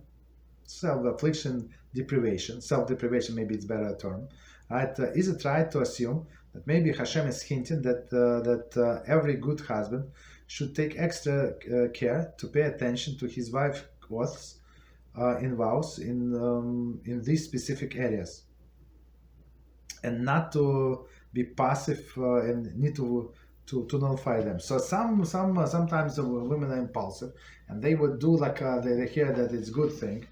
Self-affliction, deprivation, self-deprivation, maybe it's better term, right? Is it right to assume that maybe HaShem is hinting that every good husband should take extra care to pay attention to his wife's oaths in vows in these specific areas, and not to be passive and need to nullify them. So sometimes the women are impulsive, and they would do like they hear that it's a good thing,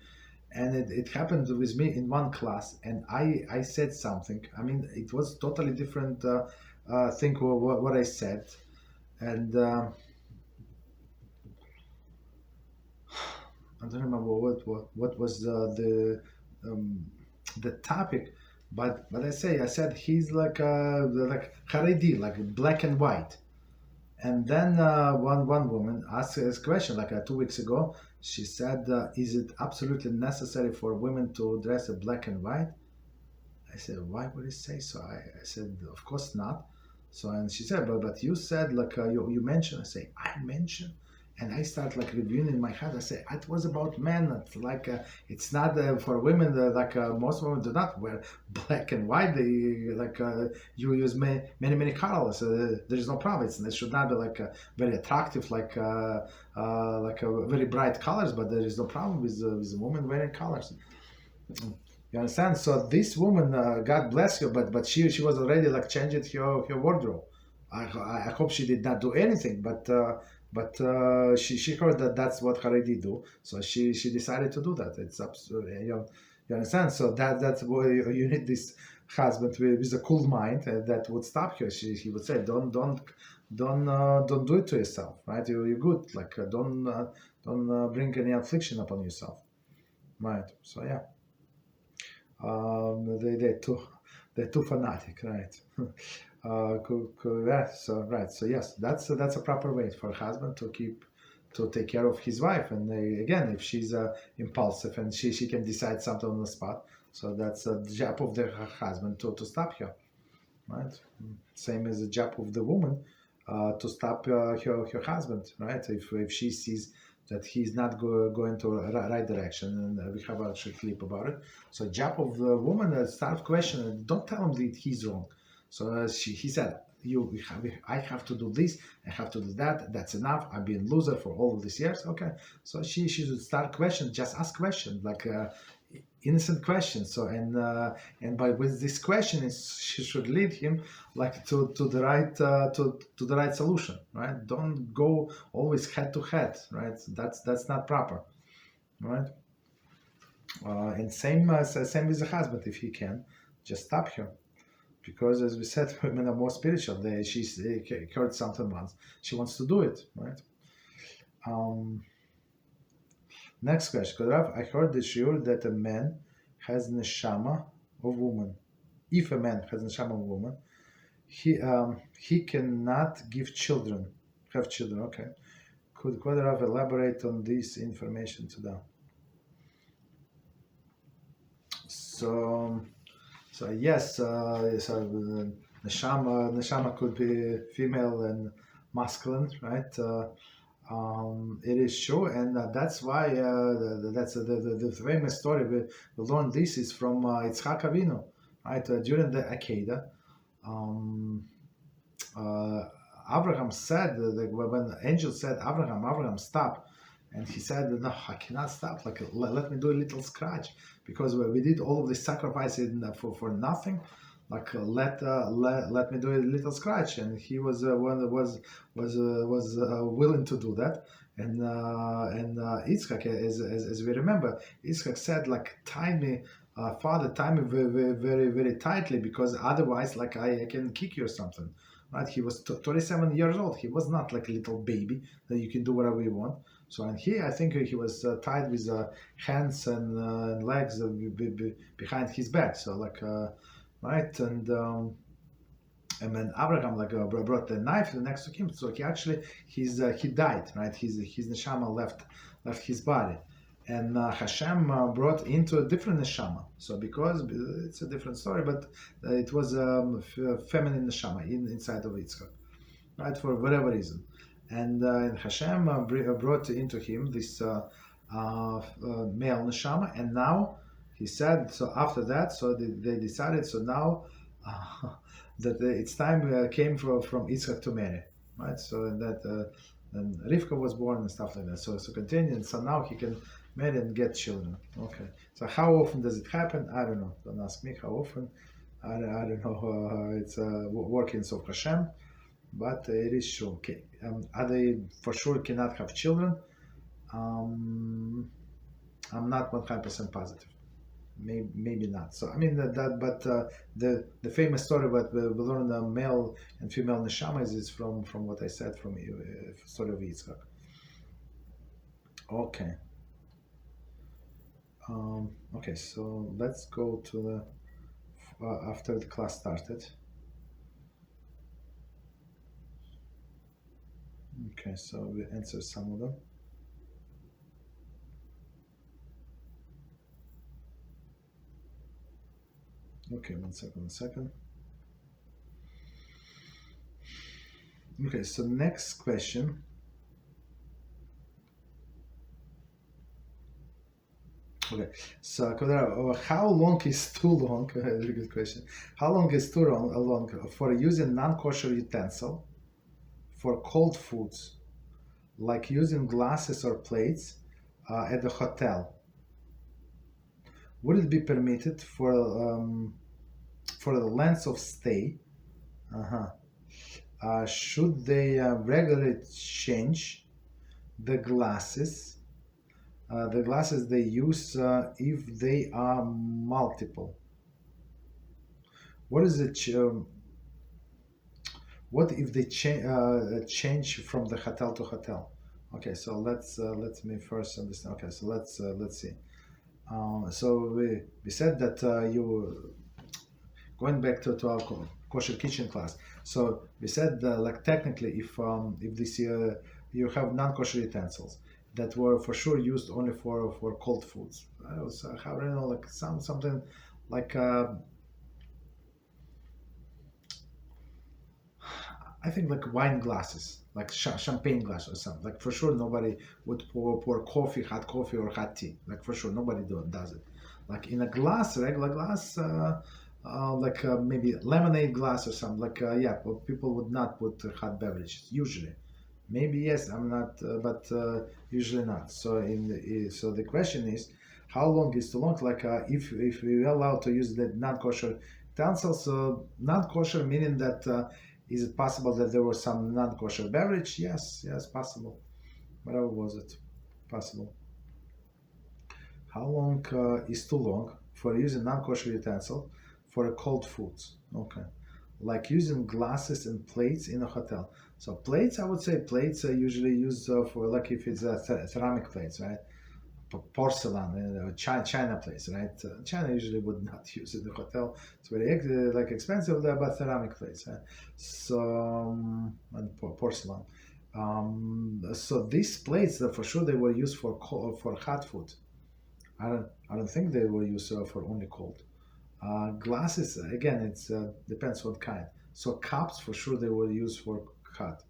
and it happened with me in one class, and I said something. I mean, it was totally different thing what I said, and I don't remember what was the topic, but I said he's like Haredi, like black and white. And then one woman asked a question like 2 weeks ago. She said, "Is it absolutely necessary for women to dress in black and white?" I said, "Why would it say so?" I said, "Of course not." So and she said, "But you said like you mentioned." I say, "I mentioned." And I start like reviewing in my head. I say it was about men. It's like it's not for women. Most women do not wear black and white. They you use many colors. There is no problem. It should not be like very attractive, like very bright colors. But there is no problem with women wearing colors. You understand? So this woman, God bless her, but she was already like changing her wardrobe. I hope she did not do anything, but she heard that that's what Haredi do, so she decided to do that. It's absolutely you understand. So that's why you need this husband with a cool mind that would stop her. He would say, don't do it to yourself, right? You're good. Like don't bring any affliction upon yourself, right? So yeah, they're too fanatic, right? So yes, that's a proper way for a husband to take care of his wife. And again, if she's impulsive and she can decide something on the spot, so that's a job of the husband to stop her, right? Same as the job of the woman to stop her husband, right? If she sees that he's not going to right direction, and we have actually a clip about it. So job of the woman start questioning. Don't tell him that he's wrong. So he said, I have to do this, I have to do that, that's enough, I've been loser for all of these years. Okay, so she should start questions, just ask questions, like innocent questions. So and with this question, she should lead him like to the right solution, right? Don't go always head to head, right? That's not proper, right? And same with the husband, if he can, just stop her. Because as we said, women are more spiritual. She's heard something once. She wants to do it, right? Next question. Rav, I heard the shiur that a man has neshama of woman. If a man has neshama of woman, he cannot give children, have children. Okay. Could Rav elaborate on this information today? So yes, neshama could be female and masculine, right? It is true, and that's why that's the famous story. We learned this is from Yitzchak Avinu, right? During the Akedah, Abraham said when the angel said, Abraham, stop. And he said, no, I cannot stop. Like, let me do a little scratch, because we did all of this sacrifice for nothing. Like, let me do a little scratch. And he was willing to do that. And Yitzchak, as we remember, Yitzchak said, like, tie me, Father, tie me very, very, very tightly, because otherwise, like, I can kick you or something. Right? He was 27 years old. He was not like a little baby that you can do whatever you want. So, and here I think he was tied with hands and legs behind his back. So, like, right, and then Abraham brought the knife next to him. So he actually he died. Right, his neshama left his body, and HaShem brought into a different neshama. So because it's a different story, but it was feminine neshama inside of Yitzchak, right, for whatever reason. And HaShem brought into him this male neshama, and now he said, so after that, so they decided, so now that it's time came from Yitzchak to marry, right? So that and Rivka was born and stuff like that. So continue, and so now he can marry and get children. Okay. So how often does it happen? I don't know. Don't ask me how often. I don't know. It's workings of HaShem. But it is true. Okay. Are they for sure cannot have children? I'm not 100% positive. Maybe not. So I mean but the famous story about we learn the male and female neshamas is from what I said from story of Yitzchak. Okay. Okay. So let's go to the after the class started. Okay, so we answer some of them. Okay, one second. Okay, so next question. Okay, so how long is too long? Very good question. How long is too long for using non-kosher utensil for cold foods, like using glasses or plates at the hotel? Would it be permitted for the length of stay? Should they regularly change the glasses? The glasses they use if they are multiple. What is it? What if they change from the hotel to hotel? Okay, so let's me first understand. Okay, so let's see. So we said that you going back to our kosher kitchen class. So we said like technically if this you have non-kosher utensils that were for sure used only for cold foods. I was how do you know like something like. I think like wine glasses, like champagne glass or something. Like for sure nobody would pour coffee, hot coffee or hot tea. Like for sure nobody does it. Like in a glass, regular glass, like maybe lemonade glass or something. Like yeah, well, people would not put hot beverages usually. Maybe yes, I'm not, but usually not. So so the question is, how long is too long? Like if we are allowed to use the non-kosher utensils, non-kosher meaning that. Is it possible that there was some non-kosher beverage? Yes, possible. Whatever was it, possible. How long is too long for using non-kosher utensil for a cold foods? Okay. Like using glasses and plates in a hotel. So plates, I would say plates are usually used for, like if it's ceramic plates, right? Porcelain, China plates, right? China usually would not use it in the hotel. It's very like expensive, but ceramic plates, right? So and porcelain. So these plates, for sure, they were used for hot food. I don't think they were used for only cold. Glasses, again, it's depends what kind. So cups, for sure, they were used for hot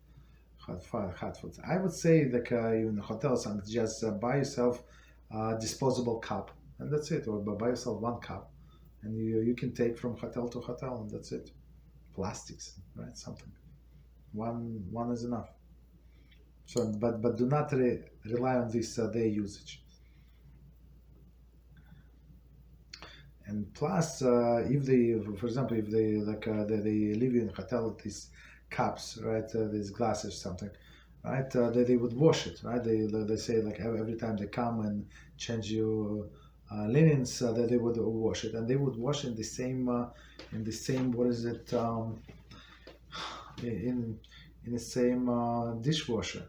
food. I would say like in hotels, and just buy yourself disposable cup, and that's it. Or buy yourself one cup, and you can take from hotel to hotel, and that's it. Plastics, right? Something. One is enough. So, but do not rely on this day usage. And plus, if they, for example, if they they live in hotel, these cups, right, these glasses, something, right, they would wash it, right? They say like every time they come and change you linens, that they would wash it, and they would wash in the same what is it in the same dishwasher,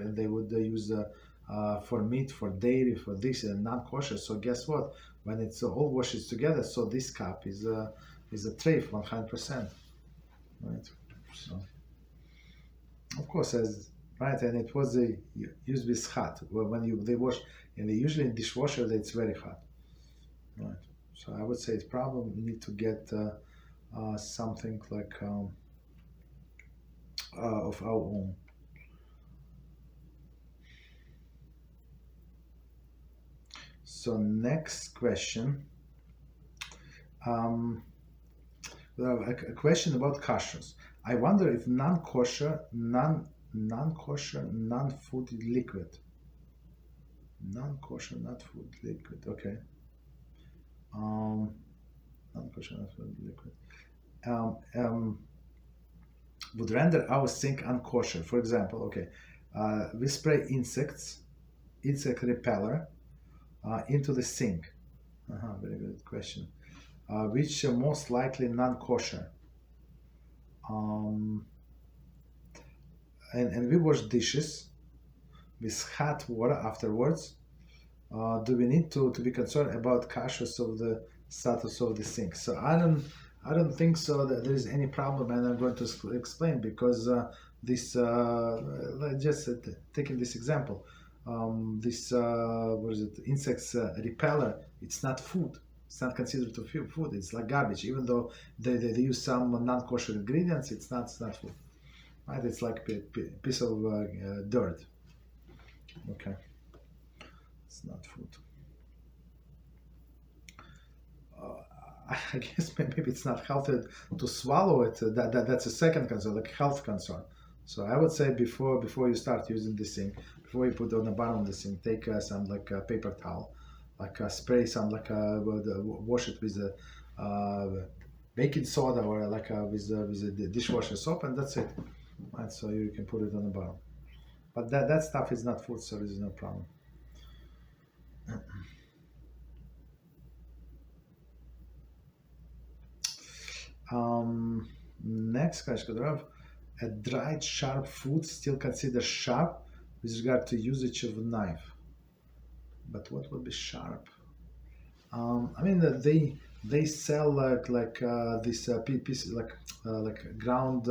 and they would use for meat, for dairy, for this, and non-kosher. So guess what? When it's all washes together, so this cup is a treif 100%, right? So of course, as right, and it was used with hot. When they wash, and usually in dishwasher, it's very hot, right? So I would say it's probably need to get something like of our own. So next question, a question about kashrus. I wonder if non-kosher, non-food liquid, non-kosher, not food liquid. Okay. Non-kosher, not food liquid. Would render our sink unkosher. For example, okay, we spray insect repeller into the sink. Very good question. Which most likely non-kosher. And we wash dishes with hot water afterwards. Do we need to be concerned about kashrus of the status of the sink? So I don't think so that there is any problem, and I'm going to explain because this just taking this example. This what is it? Insects repeller. It's not food. It's not considered to food. It's like garbage. Even though they use some non-kosher ingredients, it's not food. Right? It's like a piece of dirt. Okay, it's not food. I guess maybe it's not healthy to swallow it. That's a second concern, like health concern. So I would say before you start using this thing, before you put it on the bottom of the sink, take some like a paper towel, like spray some like wash it with baking soda or like with a dishwasher soap, and that's it. Right, so you can put it on the bottom. But that stuff is not food, so there is no problem. Next question, a dried sharp food still considered sharp with regard to usage of a knife. But what would be sharp? I mean they sell like this piece like ground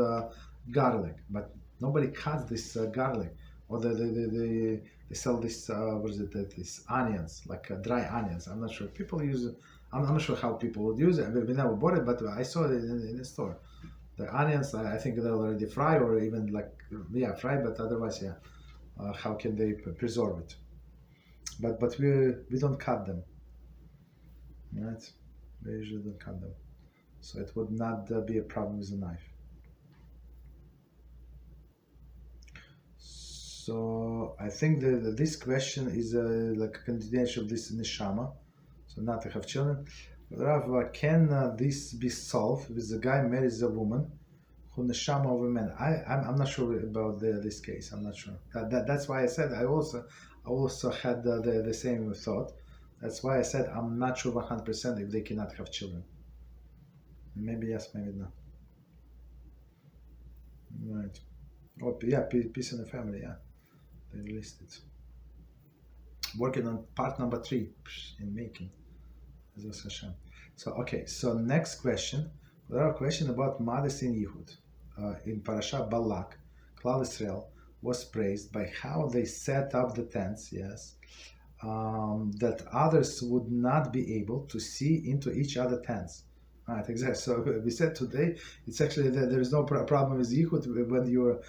garlic, but nobody cuts this garlic. Or they sell this what is it? These onions, like dry onions. I'm not sure people use it. I'm not sure how people would use it. We never bought it, but I saw it in the store. The onions, I think they're already fried or even like fried, but otherwise, how can they preserve it? But we don't cut them, right? We usually don't cut them, so it would not be a problem with a knife. So I think this question is like a continuation of this neshama. So not to have children. Rav, can this be solved with the guy marries a woman who neshama of a man? I'm not sure about this case. I'm not sure. That's why I said I also had the same thought. That's why I said I'm not sure 100% if they cannot have children. Maybe yes, maybe no. Right. Oh, yeah, peace in the family, yeah. They released it. Working on part number 3 in making. HaShem. So, okay, so next question. There are a question about modesty in Yichud. In Parashat Balak, Klal Israel was praised by how they set up the tents, yes, that others would not be able to see into each other's tents. Right, exactly. So we said today, it's actually that there is no problem with Yichud when you're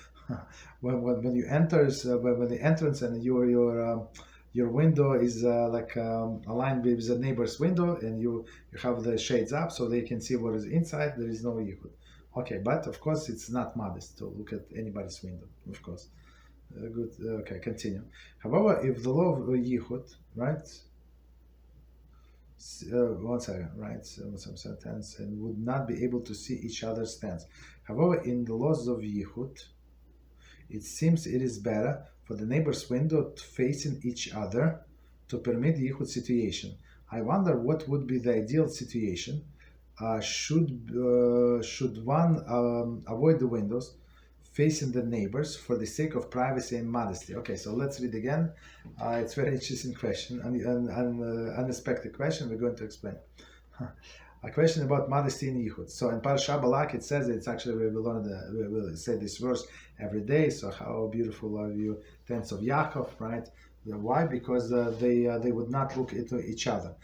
when you enter when the entrance and your window is aligned with the neighbor's window, and you have the shades up so they can see what is inside. There is no Yichud. Okay, but of course it's not modest to look at anybody's window, of course. Good. Okay, continue. However, if the law of Yichud, right? One second, right? Some sentence, and would not be able to see each other's tents. However, in the laws of Yichud, it seems it is better for the neighbor's window facing each other to permit the Yichud situation. I wonder what would be the ideal situation. Should one avoid the windows facing the neighbors for the sake of privacy and modesty? Okay, so let's read again. It's a very interesting question, unexpected question. We're going to explain. A question about modesty in Yichud. So in Parashat Balak, it says it's actually we will say this verse every day. So how beautiful are you, tents of Yaakov, right? Why? Because they would not look into each other.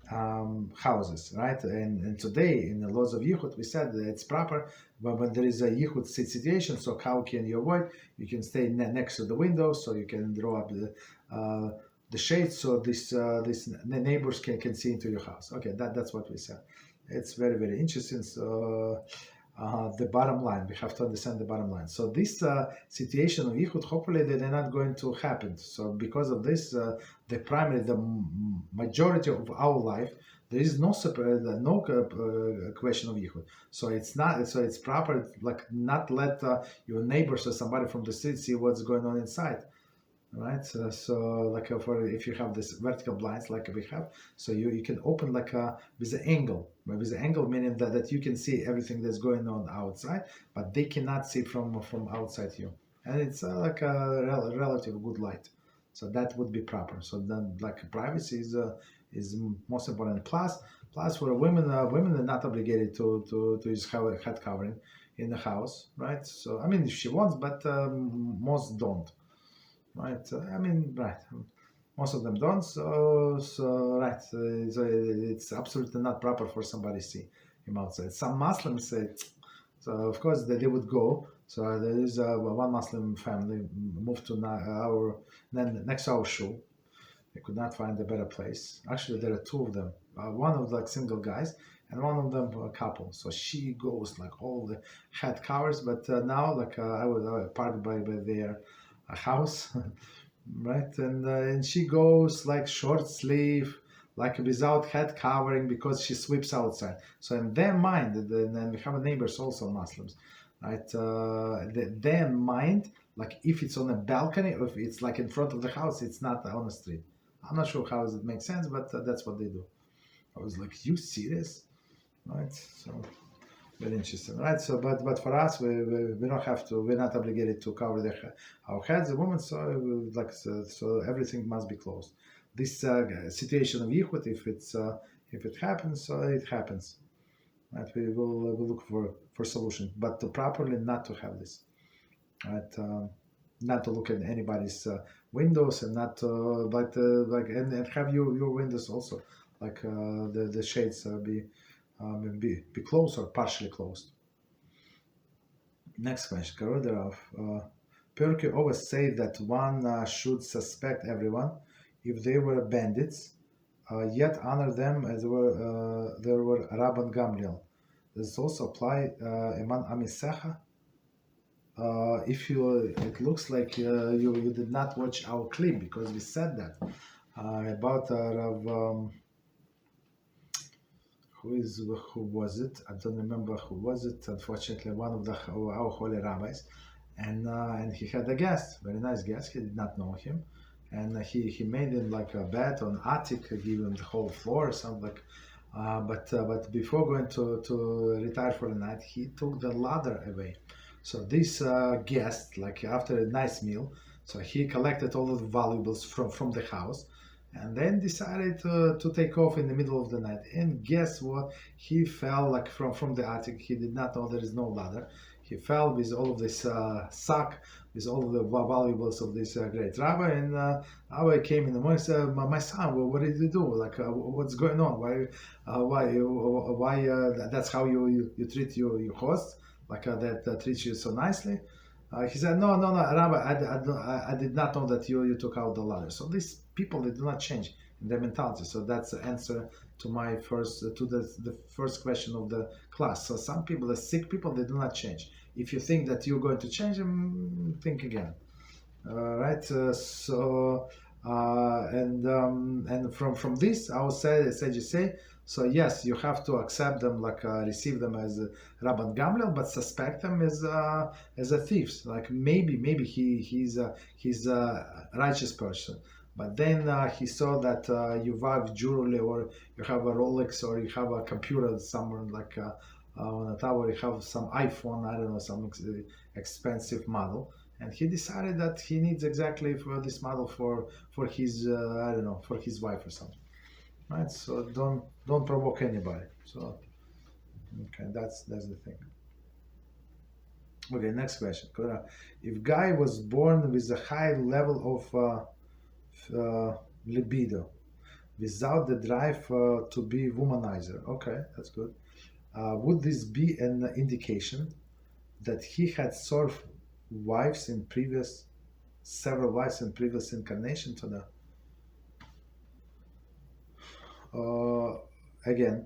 Houses, right? And today in the laws of Yichud, we said that it's proper, but when there is a Yichud situation, so how can you avoid? You can stay next to the window, so you can draw up the shades, so this neighbors can see into your house. Okay, that's what we said. It's very, very interesting. So the bottom line, we have to understand the bottom line. So this situation of Yichud, hopefully they're not going to happen. So because of this, the majority of our life, there is no question of Yichud. So it's proper, like not let your neighbors or somebody from the street see what's going on inside. Right, so like if you have this vertical blinds like we have, so you can open like with the angle meaning that you can see everything that's going on outside, but they cannot see from outside you, and it's like a relative good light, so that would be proper. So then like privacy is most important. Plus for women are not obligated to use head covering in the house, right? So I mean if she wants, but most don't. Right, right. Most of them don't. So right. So it's absolutely not proper for somebody to see him outside. Some Muslims say, so of course they would go. So there is one Muslim family moved to next to our shul. They could not find a better place. Actually, there are two of them. One of like single guys, and one of them a couple. So she goes like all the head covers, but now like I was parked by their a house, right? And she goes like short sleeve, like without head covering, because she sweeps outside. So in their mind, and we have neighbors also Muslims, right? Their mind, like if it's on a balcony, or if it's like in front of the house, it's not on the street. I'm not sure how it makes sense, but that's what they do. I was like, you serious, right? So. Very interesting, right? So, but for us, we don't have to. We're not obligated to cover our heads. The women, so everything must be closed. This situation of Yichud, if it happens, it happens. Right? We will look for solution, but to properly not to have this, right? Not to look at anybody's windows, and not to, and have your windows also like the shades be closed or partially closed. Next question, Karoderov. Perky always say that one should suspect everyone if they were bandits, yet honor them as there were Rabban Gamliel. Does this also apply among Amisecha? If it looks like you did not watch our clip, because we said that about Rav. Who was it? I don't remember who was it. Unfortunately, one of our holy rabbis, and he had a guest, very nice guest. He did not know him, and he made him like a bed on attic, give him the whole floor or something like. But before going to retire for the night, he took the ladder away. So this guest, like after a nice meal, so he collected all of the valuables from the house, and then decided to take off in the middle of the night. And guess what? He fell like from the attic. He did not know there is no ladder. He fell with all of this sack, with all of the valuables of this great rabbi. And rabbi came in the morning and said, "My son, what did you do? Like, what's going on? Why? That's how you treat your hosts? Like that treats you so nicely?" He said, no, Rabbi, I did not know that you took out the ladder. So these people, they do not change in their mentality. So that's the answer to my the first question of the class. So some people, the sick people, they do not change. If you think that you're going to change them, think again. Right? And from this, I would say, so yes, you have to accept them, like receive them as Rabban Gamliel, but suspect them as a thieves. Like maybe he's a righteous person, but then he saw that you have jewelry, or you have a Rolex, or you have a computer somewhere like on a tower, you have some iPhone, I don't know, some expensive model. And he decided that he needs exactly for this model for his I don't know, for his wife or something, right? So don't provoke anybody. So okay, that's the thing. Okay, next question. If guy was born with a high level of libido, without the drive to be womanizer, okay, that's good. Would this be an indication that he had served several wives in previous incarnation to the again,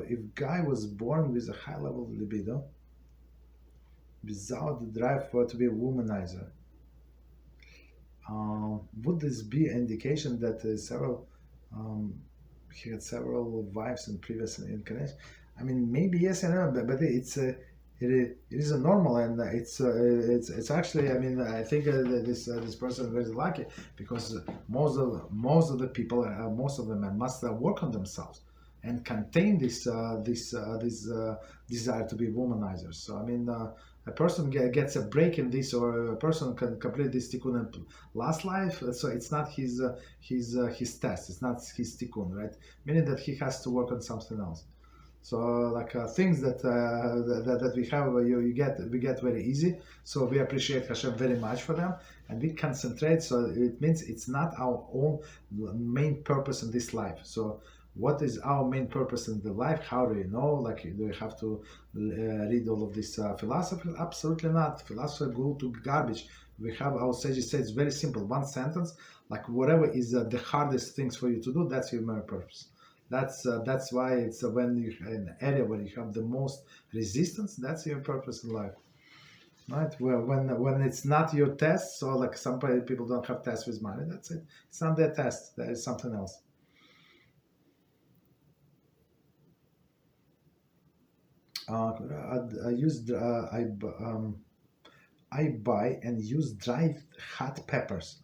if guy was born with a high level of libido without the drive to be a womanizer, would this be an indication that he had several wives in previous incarnation? I mean, maybe yes and no, but it is a normal, and it's actually, I mean, I think this person is very lucky, because most of the people, most of the men must work on themselves and contain this desire to be womanizers. So I mean, a person gets a break in this, or a person can complete this tikkun in last life. So it's not his test. It's not his tikkun, right? Meaning that he has to work on something else. So like things that we have, we get very easy. So we appreciate HaShem very much for them, and we concentrate. So it means it's not our own main purpose in this life. So what is our main purpose in the life? How do you know? Like, do you have to read all of this philosophy? Absolutely not. Philosophy go to garbage. We have, our sages say, it's very simple. One sentence, like whatever is the hardest things for you to do, that's your main purpose. That's why it's when you in an area where you have the most resistance, that's your purpose in life, right? Well, when it's not your test, so like some people don't have tests with money, that's it. It's not their test. There is something else. I buy and use dried hot peppers.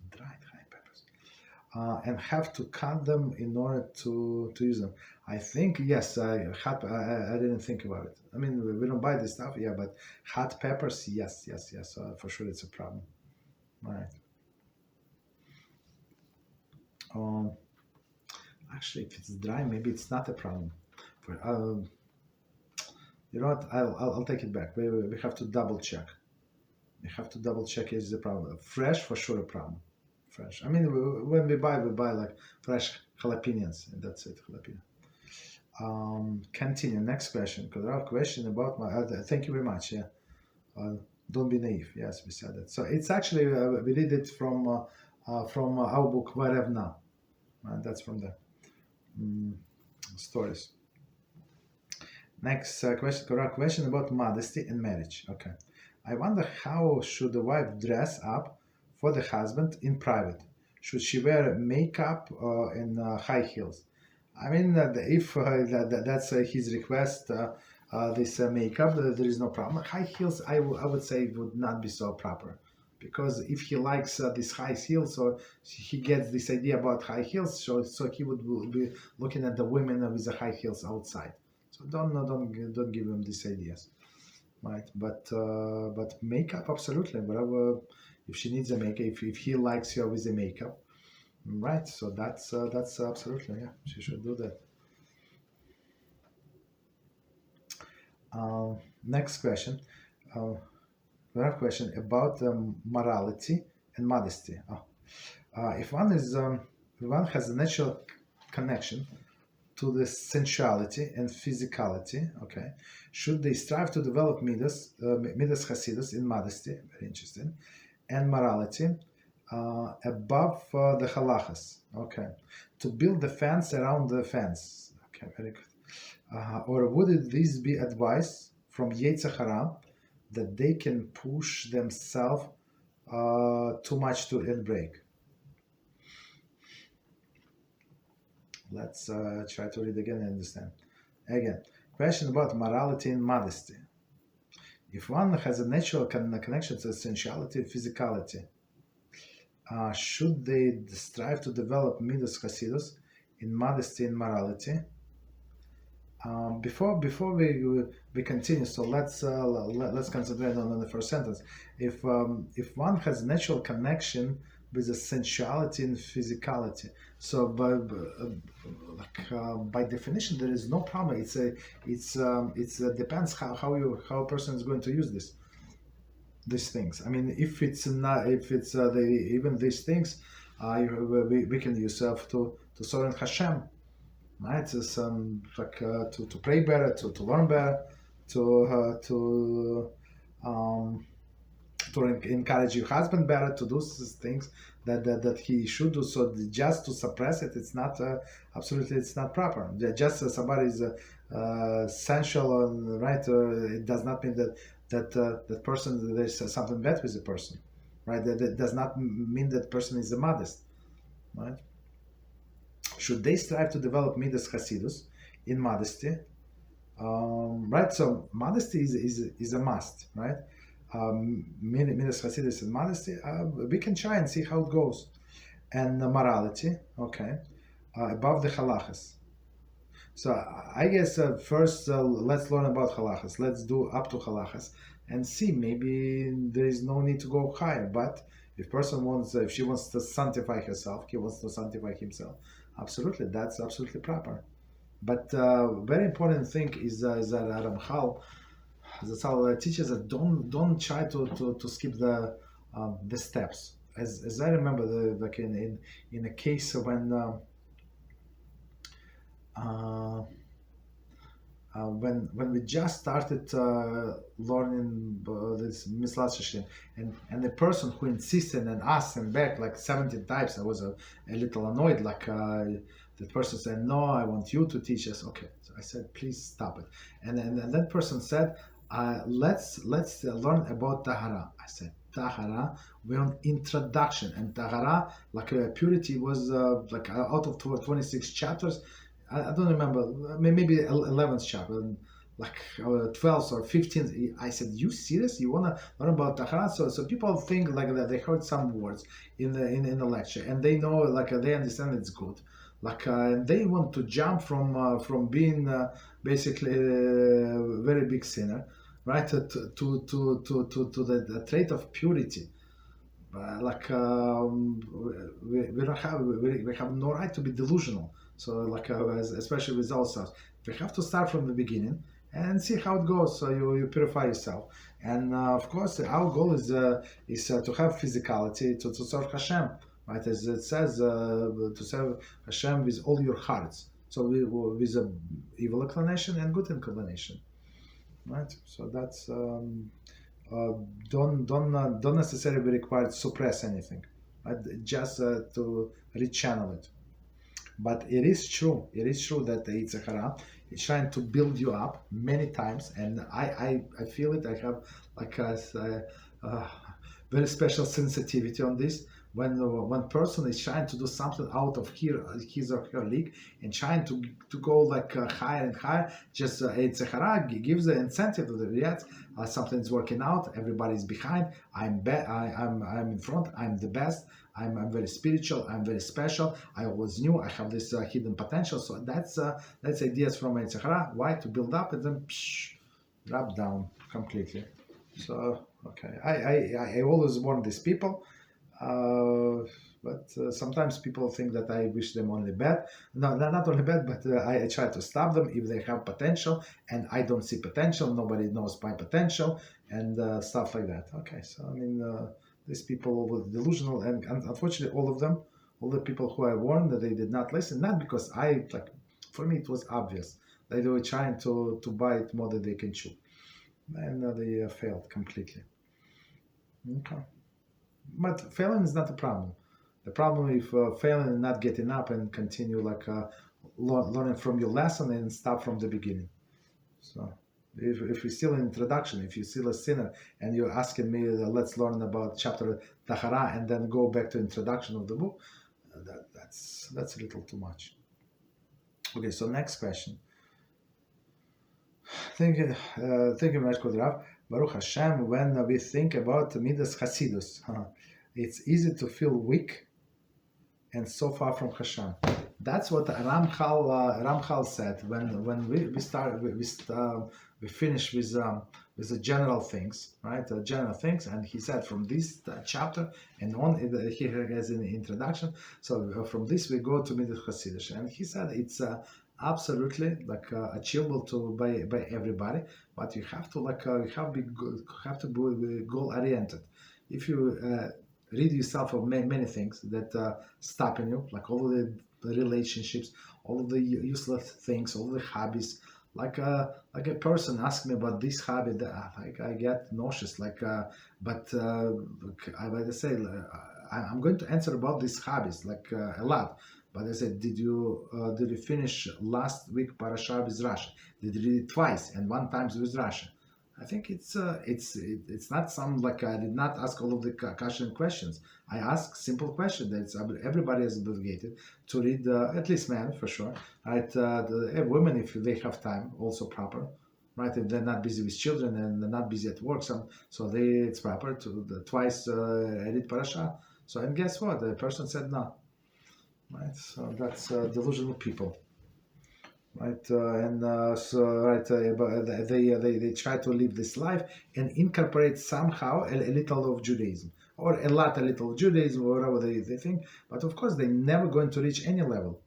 And have to cut them in order to use them. I think yes. I didn't think about it. I mean, we don't buy this stuff, yeah, but hot peppers, yes. For sure, it's a problem. All right. Actually, if it's dry, maybe it's not a problem. You know what? I'll take it back. We have to double check. We have to double check is the problem. Fresh, for sure, a problem. Fresh. I mean, when we buy like fresh jalapenos, and that's it, jalapeno. Continue. Next question. Because I have a question about my. Thank you very much. Yeah. Don't be naive. Yes, we said that. So it's actually we read it from our book Varev Now. That's from the stories. Next question about modesty and marriage. Okay. I wonder, how should the wife dress up for the husband in private? Should she wear makeup and high heels? I mean, if that's his request, this makeup, there is no problem. High heels, I would say, would not be so proper. because if he likes these high heels, or he gets this idea about high heels, so he would be looking at the women with the high heels outside. So don't give him these ideas, right? But makeup, absolutely. Whatever, if she needs a makeup, if he likes her with the makeup, right? So that's absolutely, yeah, she should do that. Next question. We have a question about morality and modesty. If one has a natural connection to the sensuality and physicality, okay, should they strive to develop midas chasidus in modesty, very interesting, and morality above the halachas, okay, to build the fence around the fence, okay, very good. Or would this be advice from Yetzer Hara that they can push themselves too much to and break? Let's try to read again and understand. Again, question about morality and modesty. If one has a natural connection to sensuality and physicality, should they strive to develop midas chasidus in modesty and morality? Before we continue, so let's concentrate on the first sentence. If one has natural connection with the sensuality and physicality, so by definition there is no problem. It depends how a person is going to use these things. I mean, if it's even these things, we can use to serve HaShem. Right, to pray better, to learn better, to encourage your husband better to do things that he should do. So just to suppress it, it's not absolutely, it's not proper. Just somebody is sensual, right? It does not mean that person, there's something bad with the person, right? That does not mean that person is modest, right? Should they strive to develop midas chasidus in modesty? Right, so modesty is a must, right? Midas chasidus in modesty, we can try and see how it goes. And morality, okay, above the halachas. So I guess first let's learn about halachas. Let's do up to halachas and see. Maybe there is no need to go higher. But if she wants to sanctify herself, he wants to sanctify himself. Absolutely, that's absolutely proper. But very important thing is that Ramchal teaches that don't try to skip the steps. As I remember, like in a case when we just started learning this Mitzvot, and the person who insisted and asked him back like 17 times, I was a little annoyed. Like the person said, "No, I want you to teach us." Okay, so I said, "Please stop it." And that person said, "Let's learn about tahara." I said, "Tahara, we're on introduction, and tahara, like purity, was like out of 26 chapters." I don't remember, maybe 11th chapter, like 12th or 15th. I said, "You serious? You want to learn about tahara?" So people think like that they heard some words in the lecture, and they know, like they understand it's good, like they want to jump from being basically a very big sinner, right, to the trait of purity. We have no right to be delusional. So especially with ourselves, we have to start from the beginning and see how it goes. So you purify yourself, and of course our goal is to have physicality to serve HaShem, right? As it says, to serve HaShem with all your hearts. So with a evil inclination and good inclination, right? So that's don't necessarily be required to suppress anything, right? Just to rechannel it. But it is true that the Yetzer Hara is trying to build you up many times, and I feel it. I have like a very special sensitivity on this. when one person is trying to do something out of his or her league and trying to go like higher and higher, just it's a hara gives the incentive to the Riyadh. Something's working out, everybody's behind. I'm in front. I'm the best. I'm very spiritual. I'm very special. I always knew I have this hidden potential. So that's ideas from Yitzhara. Why? To build up and then drop down completely. So okay, I always warn these people, but sometimes people think that I wish them only bad. No, not only bad, but I try to stop them if they have potential, and I don't see potential. Nobody knows my potential, and stuff like that. Okay, so I mean, these people were delusional, and unfortunately, all the people who I warned, that they did not listen. Not because for me it was obvious. They were trying to bite more than they can chew, and they failed completely. Okay. But failing is not the problem. The problem is failing and not getting up and continue learning from your lesson and start from the beginning. So if you're still in introduction, if you're still a sinner and you're asking me, let's learn about chapter Tahara and then go back to introduction of the book, that's a little too much. Okay, so next question. Thank you very much, Kodrav. Baruch HaShem, when we think about Midas Hasidus, it's easy to feel weak and so far from HaShem. That's what Ramchal said when we finish with the general things, right? General things, and he said from this chapter and on, he has in the introduction. So from this we go to Midas Hasidus, and he said it's absolutely achievable by everybody, but you have to be goal oriented. If you rid yourself of many things that stopping you, like all the relationships, all of the useless things, all the hobbies. Like a person asked me about this hobby, that I get nauseous. But I say I'm going to answer about these hobbies a lot. But I said, did you finish last week parasha with Russia? Did you read it twice and one time with Russia? I think it's not some I did not ask all of the Kashering questions. I ask simple question that everybody is obligated to read, at least men for sure, right? Women if they have time also proper, right? If they're not busy with children and they're not busy at work, it's proper to twice read parasha. So and guess what? The person said no, right? So that's delusional people. Right, they try to live this life and incorporate somehow a little of Judaism, or a little of Judaism, or whatever they think. But of course, they're never going to reach any level,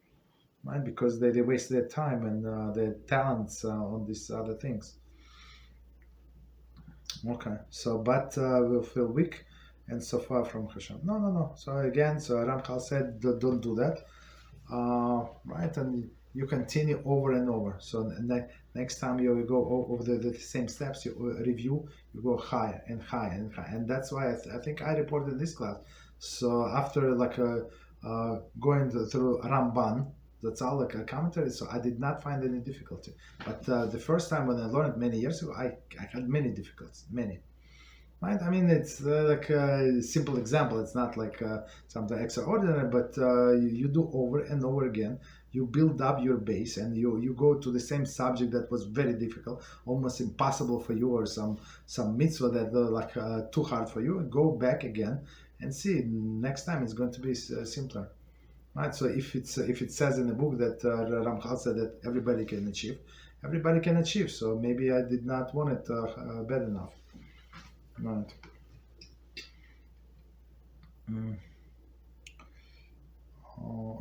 right? Because they waste their time and their talents on these other things. Okay, so but we'll feel weak and so far from HaShem. No. So again, Ramchal said, don't do that, right? And you continue over and over. So next time you go over the same steps, you review, you go higher and higher and higher. And that's why I think I reported in this class. So after going through Ramban, that's all a commentary, so I did not find any difficulty. But the first time when I learned many years ago, I had many difficulties, many. Right? I mean, it's like a simple example. It's not like something extraordinary, but you do over and over again. You build up your base, and you go to the same subject that was very difficult, almost impossible for you, or some mitzvah that too hard for you, and go back again and see. Next time it's going to be simpler, right? So if it says in the book that Ramchal said that everybody can achieve. So maybe I did not want it bad enough, right?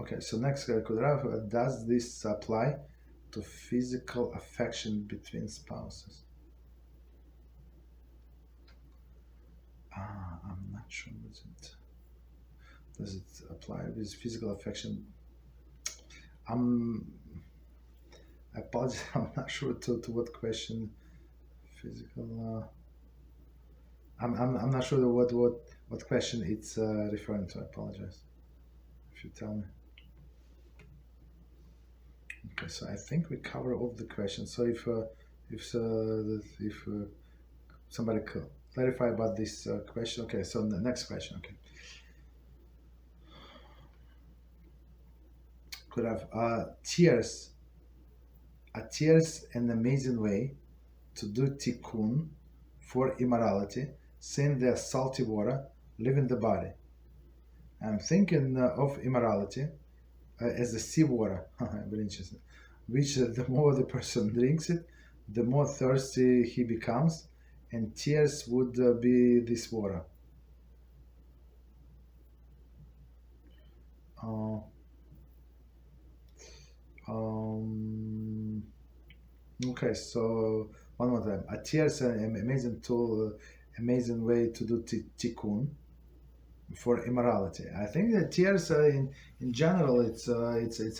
Okay, so next, does this apply to physical affection between spouses? I'm not sure. Does it apply with physical affection? I apologize. I'm not sure to what question. Physical. I'm not sure what question it's referring to. I apologize. If you tell me. Okay, so I think we cover all the questions. So if somebody could clarify about this question. Okay, so the next question. Okay. could have tears, an amazing way to do tikkun for immorality, saying the salty water live in the body. I'm thinking of immorality as the seawater, very interesting, which the more the person drinks it, the more thirsty he becomes, and tears would be this water. Okay, so one more time. A tears an amazing tool, amazing way to do tikkun for immorality. I think that tears in general it's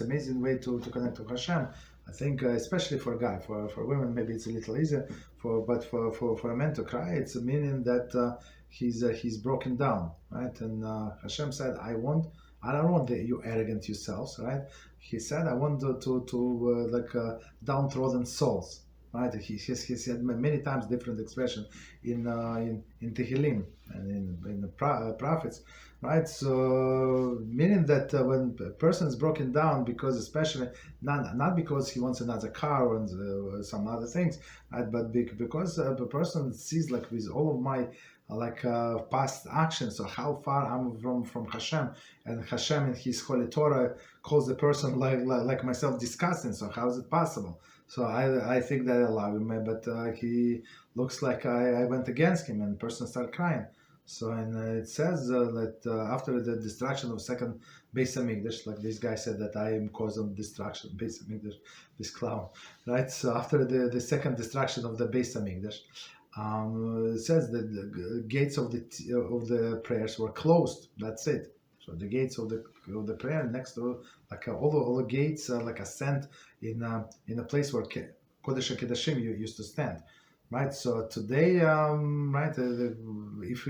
amazing way to connect to HaShem. I think especially for a guy, for women maybe it's a little easier, but for a man to cry, it's a meaning that he's broken down, right? And HaShem said, I don't want you arrogant yourselves, right? He said, I want to downtrodden souls, right? He said many times different expression in Tehillim and in the prophets, right? So meaning that when a person is broken down, because especially not because he wants another car or some other things, right? But because the person sees like with all of my past actions, so how far I'm from HaShem, and HaShem in His Holy Torah calls the person like myself disgusting. So how is it possible? So I think that I love him, but he looks like I went against him, and the person started crying. So and it says that after the destruction of second Beis Hamikdash, like this guy said that I am cause of destruction, Beis Hamikdash, this clown, right? So after the second destruction of the Beis Hamikdash, it says that the gates of the prayers were closed. That's it. So the gates of the prayer next to all the gates ascend in a place where Kodesh HaKodashim used to stand, right? So today, right, if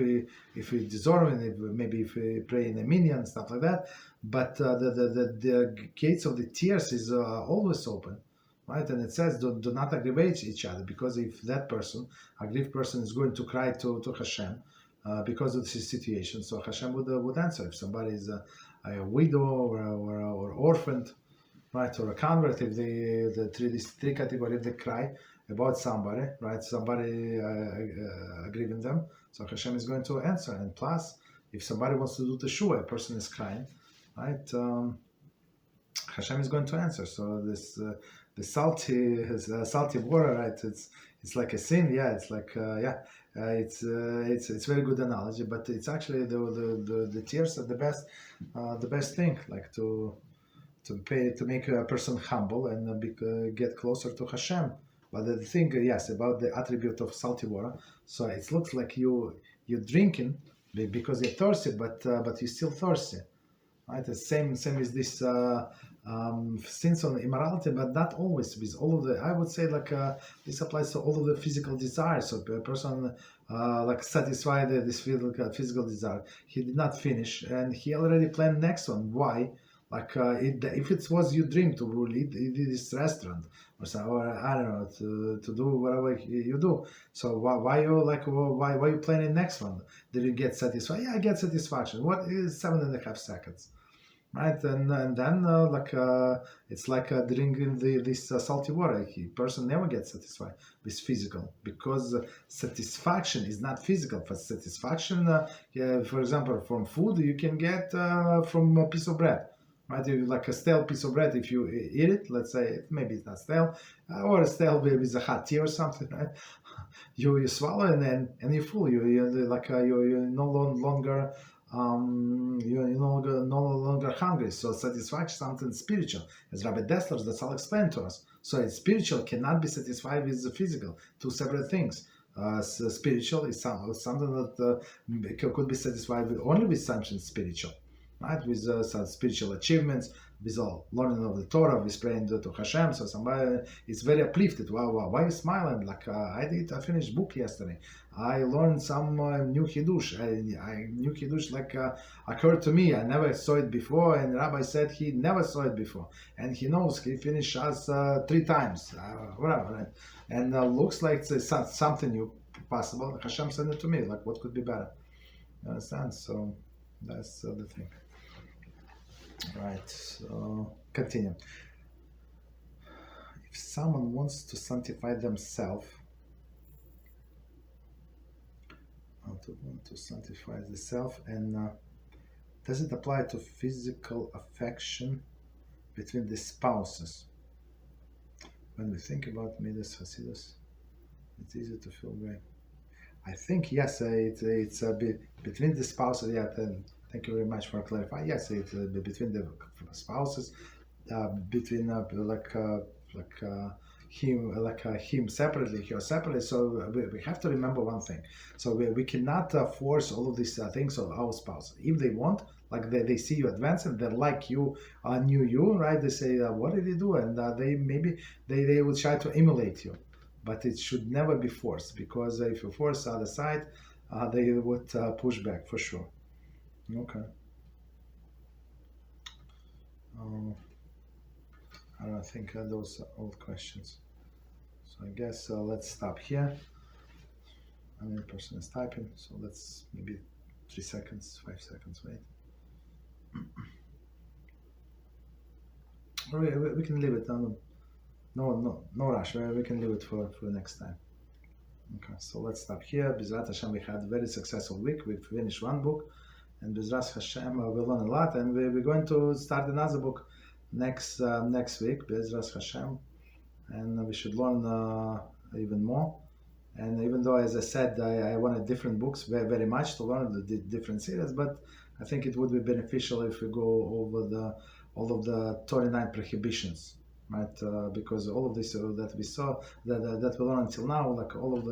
we dissolve it, maybe if we pray in a minyan and stuff like that, but the gates of the tears is always open. Right, and it says do not aggravate each other, because if that person, aggrieved person, is going to cry to HaShem because of this situation, so HaShem would answer. If somebody is a widow or orphaned, right, or a convert, if these three categories, if they cry about somebody, right, somebody aggrieving them, so HaShem is going to answer. And plus, if somebody wants to do teshuva, a person is crying, right, HaShem is going to answer. So this the salty water, right? It's like a sin, yeah. It's like it's very good analogy, but it's actually the tears are the best thing, like to make a person humble and get closer to HaShem. But the thing, yes, about the attribute of salty water. So it looks like you're drinking because you're thirsty, but you're still thirsty. Right, the same as this sins on immorality, but not always. With all of the, I would say this applies to all of the physical desires. So a person satisfied this physical desire, he did not finish, and he already planned next one. Why? If it was your dream to eat this restaurant or I don't know to do whatever you do, so why you planning next one? Did you get satisfied? Yeah, I get satisfaction. What is 7.5 seconds? Right, and then it's like drinking this salty water. Person never gets satisfied with physical, because satisfaction is not physical. For satisfaction, for example, from food you can get from a piece of bread. Right, like a stale piece of bread. If you eat it, let's say maybe it's not stale, or stale with a hot tea or something, right? You swallow and you're full. You're no longer you're no longer hungry. So satisfaction is something spiritual. As Rabbi Dessler, that's all explained to us. So it's spiritual cannot be satisfied with the physical. Two separate things. So spiritual is something that could be satisfied only with something spiritual. Right, with some spiritual achievements, with all learning of the Torah, with praying to HaShem. So somebody is very uplifted. Wow, why are you smiling? I finished book yesterday. I learned some new Hiddush. New Hiddush occurred to me. I never saw it before, and Rabbi said he never saw it before, and he knows he finished us 3 times, whatever. Right? And looks like it's something new possible. HaShem sent it to me. What could be better? You understand? So that's the thing. Right, so continue. If someone wants to sanctify themselves, the self, and does it apply to physical affection between the spouses? When we think about Midas Hasidus, it's easy to feel great. I think yes, it's between the spouses. Yeah, thank you very much for clarifying. Yes, it's between the spouses, between him separately, her separately. So we have to remember one thing. So we cannot force all of these things on our spouse. If they want, like they see you advancing, they like you, knew you, right? They say, what did you do? And they will try to emulate you. But it should never be forced, because if you force the other side, they would push back for sure. Okay. I don't think those are all questions. So I guess let's stop here. Another person is typing, so let's maybe 3 seconds, 5 seconds wait. We can leave it. No rush. We can leave it for next time. Okay, so let's stop here. Beezrat HaShem, we had a very successful week. We finished one book, and Beezrat HaShem, we learned a lot, and we're going to start another book next week, Beezrat HaShem, and we should learn even more. And even though, as I said, I wanted different books very much to learn the different series, but I think it would be beneficial if we go over all of the 39 prohibitions, right? Because all of this that we saw, that we learned until now, like all of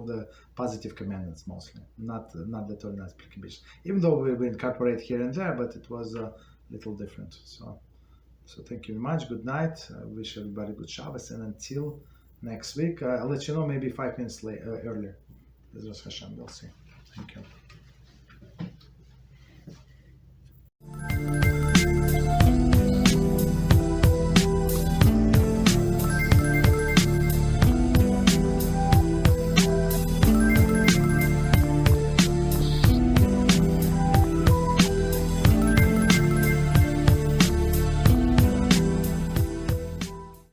the positive commandments mostly, not the 39 prohibitions. Even though we incorporate here and there, but it was a little different. So thank you very much. Good night. I wish everybody good Shabbos, and until next week, I'll let you know maybe 5 minutes earlier. Beezrat HaShem, we'll see. Thank you.